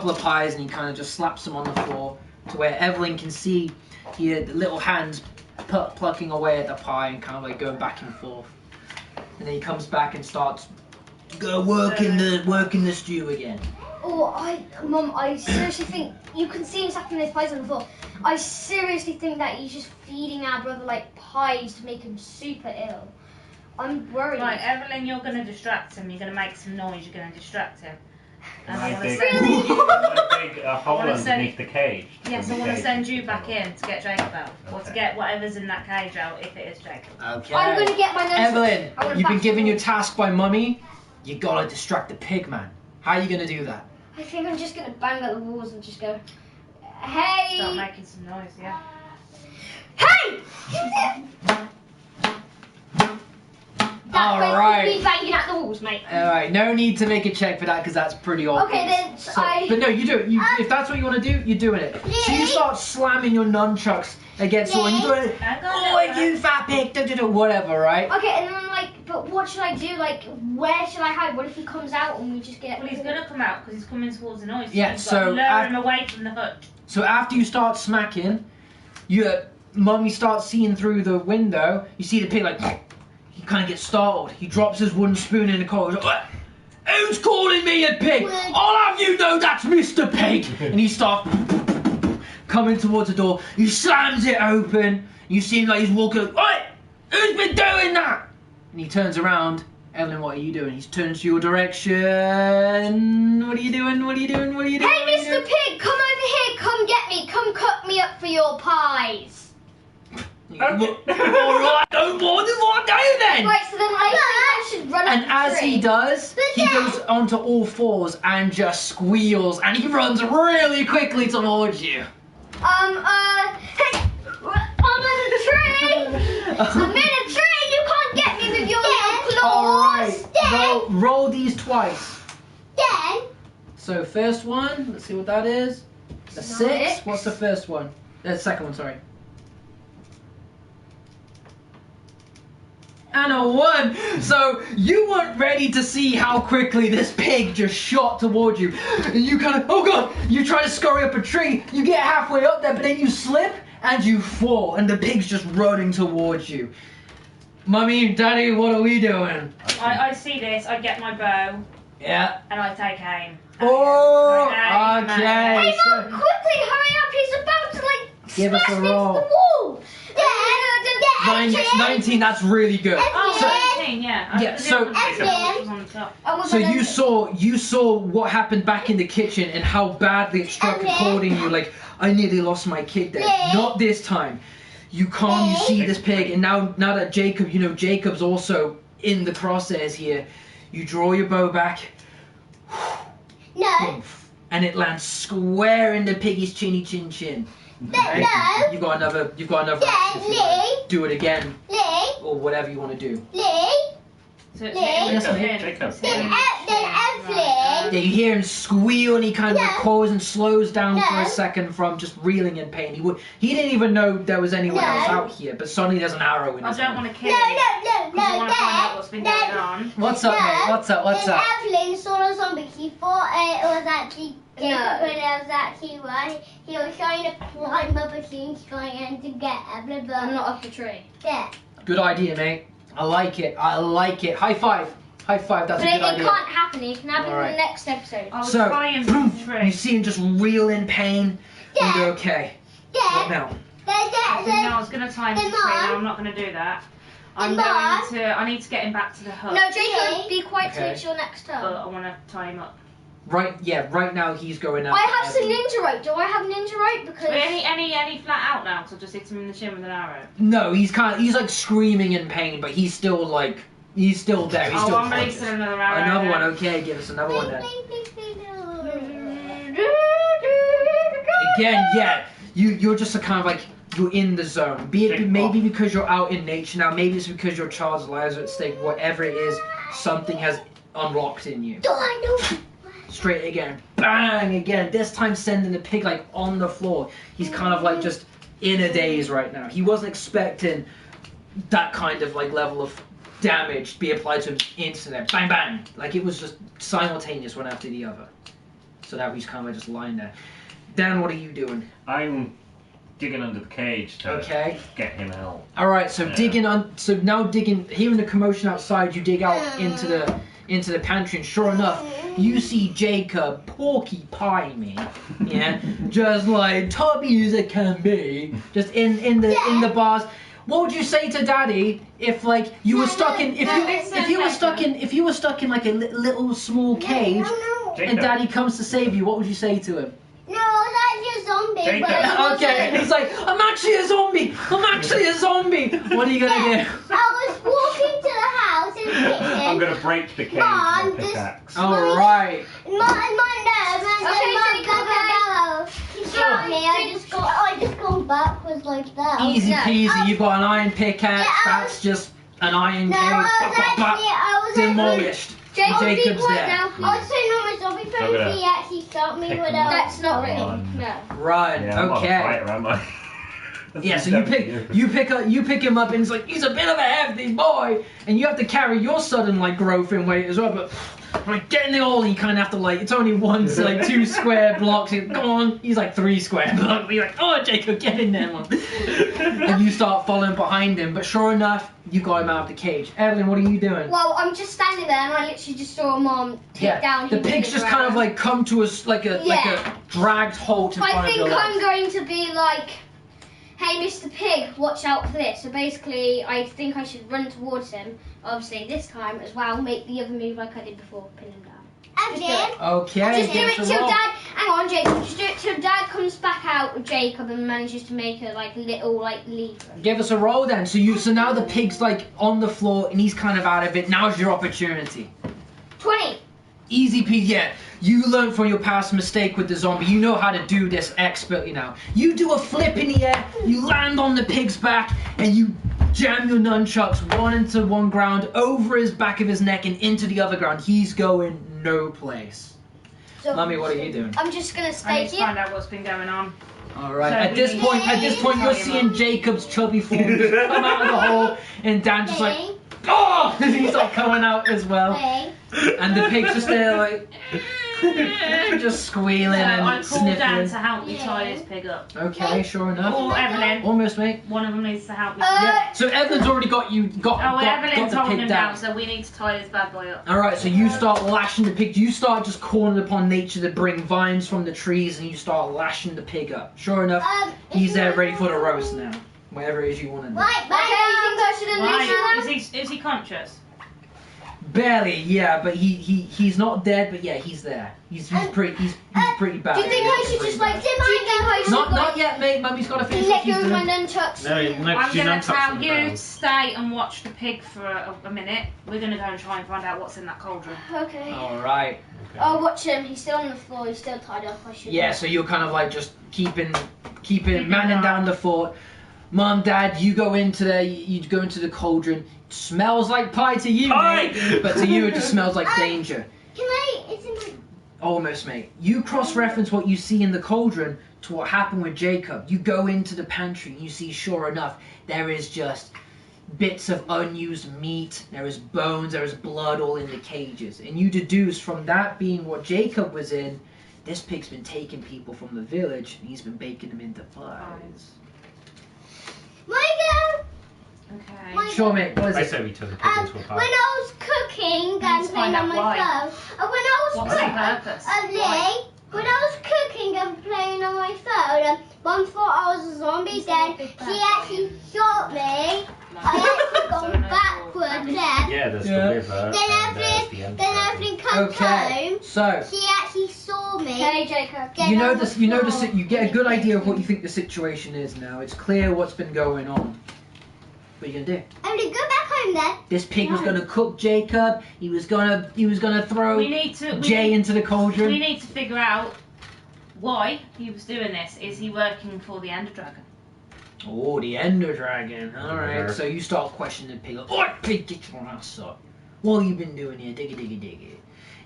S2: of pies and he kind of just slaps them on the floor to where Evelyn can see the little hands plucking away at the pie and kind of like going back and forth. And then he comes back and starts working the stew again.
S5: Oh, Mum, I seriously think you can see him slapping those pies on the floor. I seriously think that he's just feeding our brother like pies to make him super ill. I'm worried.
S4: Right, Evelyn, you're going to distract him. You're going to make some noise. You're going to distract him. And I
S3: I
S4: want to
S3: dig,
S4: send
S3: I dig a hole
S4: wanna send-
S3: underneath the cage.
S4: yes, I
S3: From the
S4: want to
S3: cage
S4: send
S3: to
S4: you
S3: the
S4: back
S3: tunnel.
S4: in to get Jacob out, or to
S3: Okay.
S4: get whatever's in that cage out if it is Jacob.
S2: Okay.
S5: I'm gonna get my nose.
S2: Evelyn,
S5: I wanna
S2: you've been
S5: bash
S2: given
S5: the
S2: your
S5: wall.
S2: task by Mummy. You gotta distract the pigman. How are you gonna do that?
S5: I think I'm just gonna bang at the walls and just go, hey,
S4: Start making some noise, yeah.
S5: hey! That went
S2: Alright.
S5: with me banging at the walls, mate.
S2: Alright, no need to make a check for that because that's pretty obvious.
S5: Okay, then
S2: But no, you do it. If that's what you want to do, you're doing it. So you start slamming your nunchucks against the wall and you're doing it.
S4: Hang on,
S2: Oh,
S4: Evelyn.
S2: you fat pig, whatever, right?
S5: Okay, and then I'm like, but what should I do? Like, where should I hide? What if he comes out and we just get?
S4: Well, he's going to come out because he's coming towards the noise.
S2: Yeah,
S4: You've got
S2: so
S4: to lure
S2: af-
S4: him away from the hut.
S2: So after you start smacking, Mummy starts seeing through the window. You see the pig like, he kind of gets startled. He drops his wooden spoon in the corner. He's like, who's calling me a pig? I'll have you know that's Mr. Pig. And he starts coming towards the door. He slams it open. You see him like he's walking. Oi! Who's been doing that? And he turns around. Evelyn, what are you doing? He's turning to your direction. What are you doing? What are you doing? What are you doing?
S5: Hey, Mr. Pig, come over here. Come get me. Come cook me up for your pies.
S2: Alright, don't want to what do then?
S5: Right, so then I think I should run up
S2: And
S5: the
S2: as
S5: tree.
S2: he does, he goes onto all fours and just squeals and he runs really quickly towards you.
S5: Hey, I'm in a tree. I'm in a tree. You can't get me with your little claws.
S2: Alright, roll these twice.
S7: Then,
S2: So first one, let's see what that is. A 6. What's the first one? The second one, sorry. And a 1. So you weren't ready to see how quickly this pig just shot towards you. And you kind of, oh god, you try to scurry up a tree. You get halfway up there, but then you slip and you fall. And the pig's just running towards you. Mummy, Daddy, what are we doing?
S4: I see this. I get my bow.
S2: Yeah.
S4: And I take aim.
S2: Oh,
S4: Aim.
S2: okay.
S5: Hey,
S2: So
S5: Mom, quickly, hurry up! He's about to like
S2: give us
S5: smash
S2: a
S5: into
S2: roll.
S5: the wall. Yeah.
S2: 19, that's really good.
S4: Oh,
S2: So,
S4: 17, yeah.
S2: Yeah, so- So you saw what happened back in the kitchen and how badly it struck a chord in you. Like, I nearly lost my kid there. Not this time. You calm, you see this pig, and now that Jacob, you know, Jacob's also in the crosshairs here. You draw your bow back.
S7: No.
S2: And it lands square in the piggy's chinny chin chin.
S7: No.
S2: You've got another
S7: Yeah,
S2: action if you like.
S7: Lee.
S2: Do it again.
S7: Lee.
S2: Or whatever you want to do.
S7: Lee.
S4: So it's
S2: Yes, mate.
S3: Jacob.
S7: Then Evelyn.
S2: Yeah, you hear him squeal and he kind of
S7: No.
S2: recoils and slows down for a
S7: No.
S2: second from just reeling in pain. He didn't even know there was anyone
S7: No.
S2: else out here, but suddenly there's an arrow in
S4: I
S2: his
S4: don't
S2: hand.
S4: want to kill
S7: No,
S4: him.
S7: no,
S4: I want to find out
S7: no,
S4: what's been
S7: then,
S4: going on.
S2: What's up, mate? What's up? What's
S7: then
S2: up?
S7: Evelyn saw a zombie. He thought it was actually Jacob,
S5: No.
S7: but it was actually one. He was trying to climb up a tree trying to get Evelyn, but
S5: I'm not up the tree.
S7: Yeah.
S2: Good idea, mate. I like it. I like it. High five. High five. That's
S5: But
S2: a
S5: it
S2: good idea.
S5: can't happen. It can happen in
S2: Alright.
S5: the next episode.
S4: I was
S2: So,
S4: trying
S2: boom,
S4: to
S2: you
S4: trick.
S2: see him just reel in pain.
S7: Yeah.
S2: And you're okay. What
S7: Yeah.
S2: now?
S4: No, I was going to tie him to the
S7: Then
S4: tree.
S7: Mom.
S4: No, I'm not going to do that. I'm
S7: Then
S4: going
S7: Mom.
S4: to. I need to get him back to the hut.
S5: No, Jacob, be quiet till
S2: Okay.
S5: it's your next turn.
S4: But I want to tie him up.
S2: Right now he's going out.
S5: I have some ninja rope. Do I have ninja rope? Because
S4: Any flat out now? Because I just hit him in the chin with an arrow.
S2: No, he's like screaming in pain, but he's still there. He's still
S4: I'm
S2: conscious.
S4: releasing another arrow.
S2: Another one,
S4: then.
S2: okay, give us another one then.
S7: Again.
S2: Again, yeah, you're just a kind of like, you're in the zone. Be it
S3: Kick
S2: maybe
S3: off.
S2: because you're out in nature now, maybe it's because your child's lives are at stake, whatever it is, something has unlocked in you.
S7: Do I know?
S2: Straight again, bang again, this time sending the pig like on the floor. He's kind of like just in a daze right now. He wasn't expecting that kind of like level of damage to be applied to him instantly. Bang bang! Like it was just simultaneous one after the other. So now he's kind of just lying there. Dan, what are you doing?
S3: I'm digging under the cage to
S2: Okay.
S3: get him out.
S2: Alright, so
S3: Yeah.
S2: now digging, hearing the commotion outside, you dig out into the pantry, and sure enough, you see Jacob porcupine me, yeah, just like tubby as it can be, just in the bars. What would you say to Daddy if like you were stuck in if you were stuck in like a little small cage and
S3: Jacob.
S2: Daddy comes to save you? What would you say to him?
S7: No, that's a zombie.
S3: Jacob.
S7: But it wasn't.
S2: Okay, and he's like, I'm actually a zombie. I'm actually a zombie. What are you gonna do?
S7: I was walking to the house in the kitchen.
S3: I'm gonna break the cage
S7: Mom,
S3: with a
S7: this-
S3: pickaxe.
S2: All right.
S7: He shot me. I just gone backwards like that.
S2: Easy peasy. You got an iron pickaxe.
S7: Yeah, I
S2: That's just an iron
S7: No,
S2: cage.
S7: I was
S2: Demolished.
S7: Jacob,
S2: And
S7: be
S2: Jacob's
S7: quiet
S2: there.
S7: now. I was saying on my zombie
S3: I'm
S7: friend,
S3: gonna
S7: he actually shot me
S3: pick
S7: with
S3: him
S7: a.
S3: up.
S5: That's not
S3: Come
S5: written.
S3: on.
S5: No.
S2: Right.
S3: Yeah, I'm not a
S2: Okay.
S3: fighter, am I?
S2: Yeah. So you pick him up, and it's like he's a bit of a hefty boy, and you have to carry your sudden like growth in weight as well. But like getting the all, you kind of have to like it's only once like 2 square blocks. Come on, he's like 3 square blocks. You're like, oh Jacob, get in there, man. And you start following behind him. But sure enough, you got him out of the cage. Evelyn, what are you doing?
S5: Well, I'm just standing there and I literally just saw Mom take down.
S2: the
S5: him
S2: pig's
S5: to
S2: just
S5: the
S2: kind of
S5: ground.
S2: like come to us like a dragged halt in
S5: I
S2: front of
S5: think
S2: your
S5: I'm
S2: legs.
S5: going to be like, hey, Mr. Pig, watch out for this. So basically, I think I should run towards him. Obviously, this time as well, make the other move like I did before, pin him down.
S7: I did.
S2: Okay,
S5: Just do
S2: give
S5: it
S2: us a
S5: till
S2: roll.
S5: Dad. Hang on, Jacob. Just do it till Dad comes back out with Jacob and manages to make a like little like lever.
S2: Give us a roll then. So now the pig's like on the floor and he's kind of out of it. Now's your opportunity.
S5: 20.
S2: Easy peasy. Yeah, you learned from your past mistake with the zombie. You know how to do this expertly now. You do a flip in the air, you land on the pig's back, and you jam your nunchucks one into one ground, over his back of his neck, and into the other ground. He's going no place.
S5: So,
S2: Mummy, what are you doing?
S5: I'm just gonna
S4: I need
S5: stay
S4: to
S5: here.
S4: find out what's been going on.
S2: Alright,
S4: So
S2: at
S4: we
S2: this
S4: need-
S2: point, you're seeing Jacob's chubby form just come out of the hole, and Dan just like, oh! He's like coming out as well. And the pig's just there like, just squealing
S4: So I
S2: and
S4: called Dan
S2: sniffling.
S4: to help me tie this pig up.
S2: Okay, sure enough.
S4: Or Evelyn.
S2: Almost, mate.
S4: One of them needs to help me.
S2: Yeah. So Evelyn's already got
S4: Evelyn's
S2: the
S4: holding
S2: pig
S4: him
S2: down.
S4: down, so we need to tie this bad boy up.
S2: Alright, so you start lashing the pig. You start just calling upon nature to bring vines from the trees, and you start lashing the pig up. Sure enough, he's there ready for the roast now. Whatever it is you want to do.
S5: Okay, you think I should unleash him?
S4: Why? Is he conscious?
S2: Barely, yeah, but he's not dead, but yeah, he's there. He's pretty bad.
S5: Do you think I should just like? Do you think I should
S2: Not yet, mate. Mummy's got to finish what
S5: let
S2: she's
S5: go of my
S2: doing.
S5: nunchucks?
S3: No,
S4: I'm going to tell you to stay and watch the pig for a minute. We're going to go and try and find out what's in that cauldron.
S5: Okay.
S2: Alright.
S5: I'll watch him. He's still on the floor. He's still tied up. I should.
S2: Yeah, so you're kind of like just keeping manning down the fort. Mom, Dad, you go into there. You go into the cauldron. It smells like pie to you, mate, but to you it just smells like danger.
S7: Can I? It's in my.
S2: Almost, mate. You cross-reference what you see in the cauldron to what happened with Jacob. You go into the pantry and you see, sure enough, there is just bits of unused meat, there is bones, there is blood all in the cages. And you deduce from that being what Jacob was in, this pig's been taking people from the village and he's been baking them into pies.
S7: Michael!
S4: Okay.
S2: Sure, mate. What is
S3: I
S2: it?
S3: say we turn the pig into a
S7: When
S3: pie.
S7: I was cooking
S4: Let's
S7: and playing
S4: find
S7: on
S4: out
S7: my
S4: why.
S7: phone, when I was
S4: What's the purpose?
S7: Lee, when I was cooking and playing on my phone, Mum thought I was a zombie. Then she actually shot me. I actually gone backwards there.
S3: Yeah, there's
S2: Yeah.
S3: the river. and there's the end
S7: Then
S3: dragon.
S7: Evelyn come
S2: Okay,
S7: home.
S2: so
S7: She actually saw me.
S5: Hey, Jacob.
S7: Get
S2: you
S7: on
S2: notice,
S7: the
S2: you notice
S7: floor.
S2: that you get a good idea of what you think the situation is now. It's clear what's been going on. What are you gonna do?
S7: Evelyn, go back home then.
S2: This pig was gonna cook Jacob. He was gonna throw
S4: We need to.
S2: Jay into the
S4: We
S2: cauldron.
S4: need to figure out why he was doing this. Is he working for the Ender Dragon?
S2: Oh, the Ender Dragon. Alright,
S3: Yeah.
S2: so you start questioning the pig. Like, oh, pig, get your ass up. What have you been doing here? Diggy, diggy, diggy.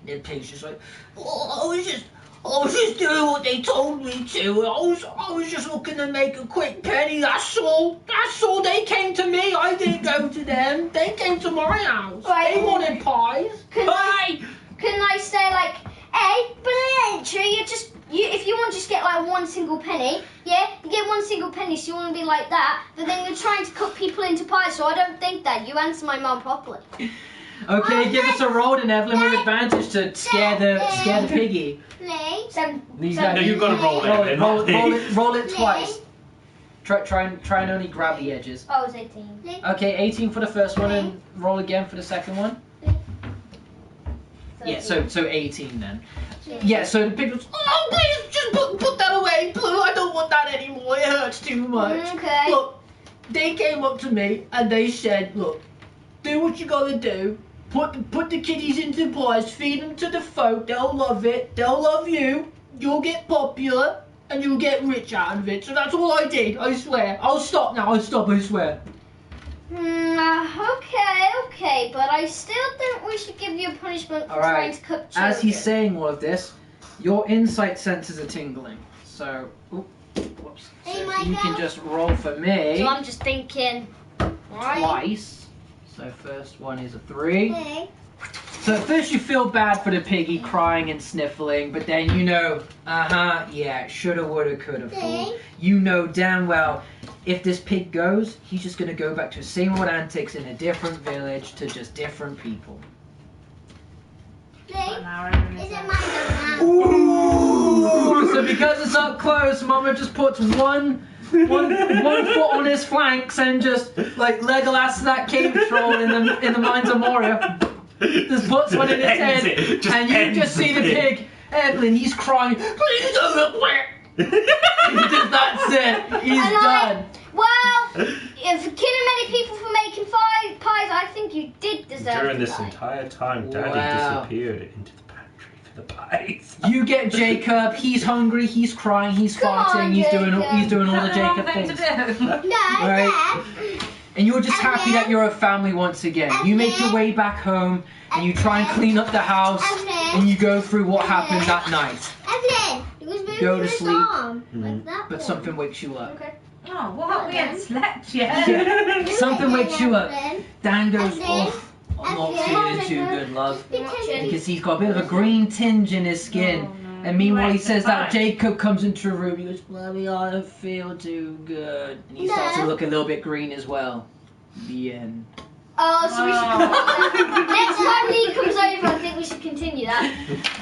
S2: And the pig's just like, oh, I was just doing what they told me to. I was just looking to make a quick penny. That's all. That's all. They came to me. I didn't go to them. They came to my house.
S5: Right.
S2: They wanted pies. Pie.
S5: Can I say like, hey, but you just if you want to just get like one single penny, yeah, you get one single penny. So you want to be like that, but then you're trying to cook people into pies. So I don't think that you answer my mum properly.
S2: Okay, give us a roll, and Evelyn with advantage to scare the piggy.
S7: Lee.
S5: Seven.
S2: No,
S3: you've got to roll it.
S2: Roll it twice. Try and only grab the edges.
S5: Oh, it was 18.
S2: Okay, 18 for the first one, and roll again for the second one. Yeah, so 18 then. Yeah, so the pig was, oh, please, just put that away, Blue. I don't want that anymore. It hurts too much.
S5: Okay.
S2: Look, they came up to me and they said, look, do what you gotta do. Put the kiddies into pies, feed them to the folk. They'll love it. They'll love you. You'll get popular and you'll get rich out of it. So that's all I did. I swear. I'll stop now. I swear.
S5: Okay, but I still think we should give you a punishment for
S2: All right.
S5: trying to cook children.
S2: As he's saying all of this, your insight senses are tingling. So, whoops.
S7: Hey,
S2: So
S7: Michael.
S2: you can just roll for me
S5: So I'm just thinking, right?
S2: twice. So first one is a 3.
S7: Lee.
S2: So at first you feel bad for the piggy crying and sniffling, but then you know, yeah, shoulda, woulda, coulda, fool. You know damn well, if this pig goes, he's just gonna go back to his same old antics in a different village to just different people.
S7: Lee.
S4: An hour in,
S7: Is
S4: is
S7: it
S4: it?
S7: my turn now?
S2: Ooh! So because it's up close, Mama just puts one foot on his flanks and just like Legolas that cave troll in the Mines of Moria. Just puts one in his
S3: Ends
S2: head,
S3: it, just
S2: and you
S3: ends
S2: just see the
S3: it.
S2: pig. Evelyn, he's crying. Please don't look where. That's it. He's
S5: And
S2: done.
S5: Well, if killing many people for making pies, I think you did deserve
S3: During
S5: to
S3: this
S5: die.
S3: entire time, Daddy
S2: Wow.
S3: disappeared into the pantry for the pies.
S2: You get Jacob. He's hungry. He's crying. He's
S5: Come
S2: farting.
S5: on,
S2: He's doing all
S5: Jacob.
S2: the
S4: Is that the wrong
S2: Jacob
S4: thing to
S2: things.
S4: do?
S7: No,
S2: Right.
S7: Dad.
S2: And you're just happy that you're a family once again. You make your way back home, and you try and clean up the house, and you go through what happened that night. Go to sleep, but something wakes you up.
S4: Oh, what? We hadn't slept yet.
S2: Something wakes you up. Dan goes, oh, I'm not feeling too good, love. Because he's got a bit of a green tinge in his skin. And meanwhile, he says that Jacob comes into a room. He goes, Mommy, I don't feel too good. And he starts to look a little bit green as well. The end.
S5: Oh, so we should next time Lee comes over, I think we should continue that.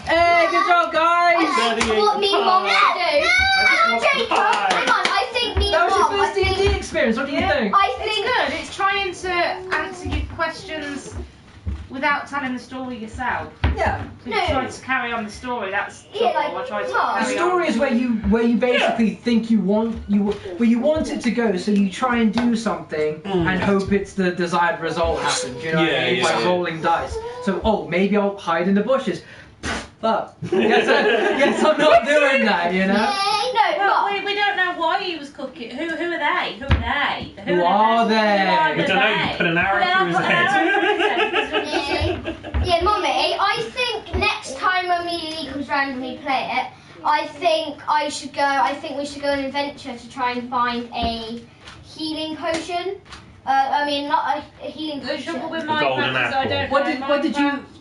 S2: Hey, good job, guys!
S5: What me and Mom should do. Jacob, hang on, I think me and
S2: That was
S5: Mom.
S2: your first D&D experience. What do you think?
S5: I
S4: It's
S5: think
S4: good. It's trying to answer your questions without telling the story yourself.
S2: Yeah.
S4: So you tried to carry on the story. That's
S5: Yeah, like,
S4: I tried to
S5: what?
S2: The
S4: carry
S2: story
S4: on.
S2: is where you basically think where you want it to go, so you try and do something and hope it's the desired result happens. You know what I mean? By rolling dice. So maybe I'll hide in the bushes. Fuck. Yes, I'm not doing that. You know.
S4: Well, we don't know why he was cooking. Who are they? Who are they?
S2: Who are they?
S3: We don't know. You put an arrow through his head.
S5: Yeah, Mummy, I think next time when me and Lee comes round and we play it, I think we should go on an adventure to try and find a healing potion. I mean, not a healing
S4: The
S5: potion.
S4: trouble with my
S3: golden
S4: practice, I
S3: apple.
S4: don't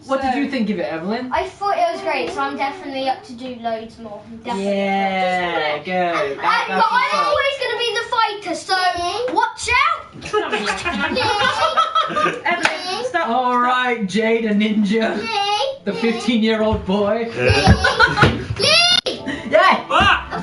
S2: What did
S4: know
S2: you think of it, Evelyn?
S5: I thought it was great, so I'm definitely up to do loads more. Definitely.
S2: Yeah, good.
S5: But I'm always going to be the fighter, so watch out!
S4: Evelyn, stop.
S2: All right, Jade, a ninja, the 15-year-old boy.
S7: Lee!
S2: Yeah.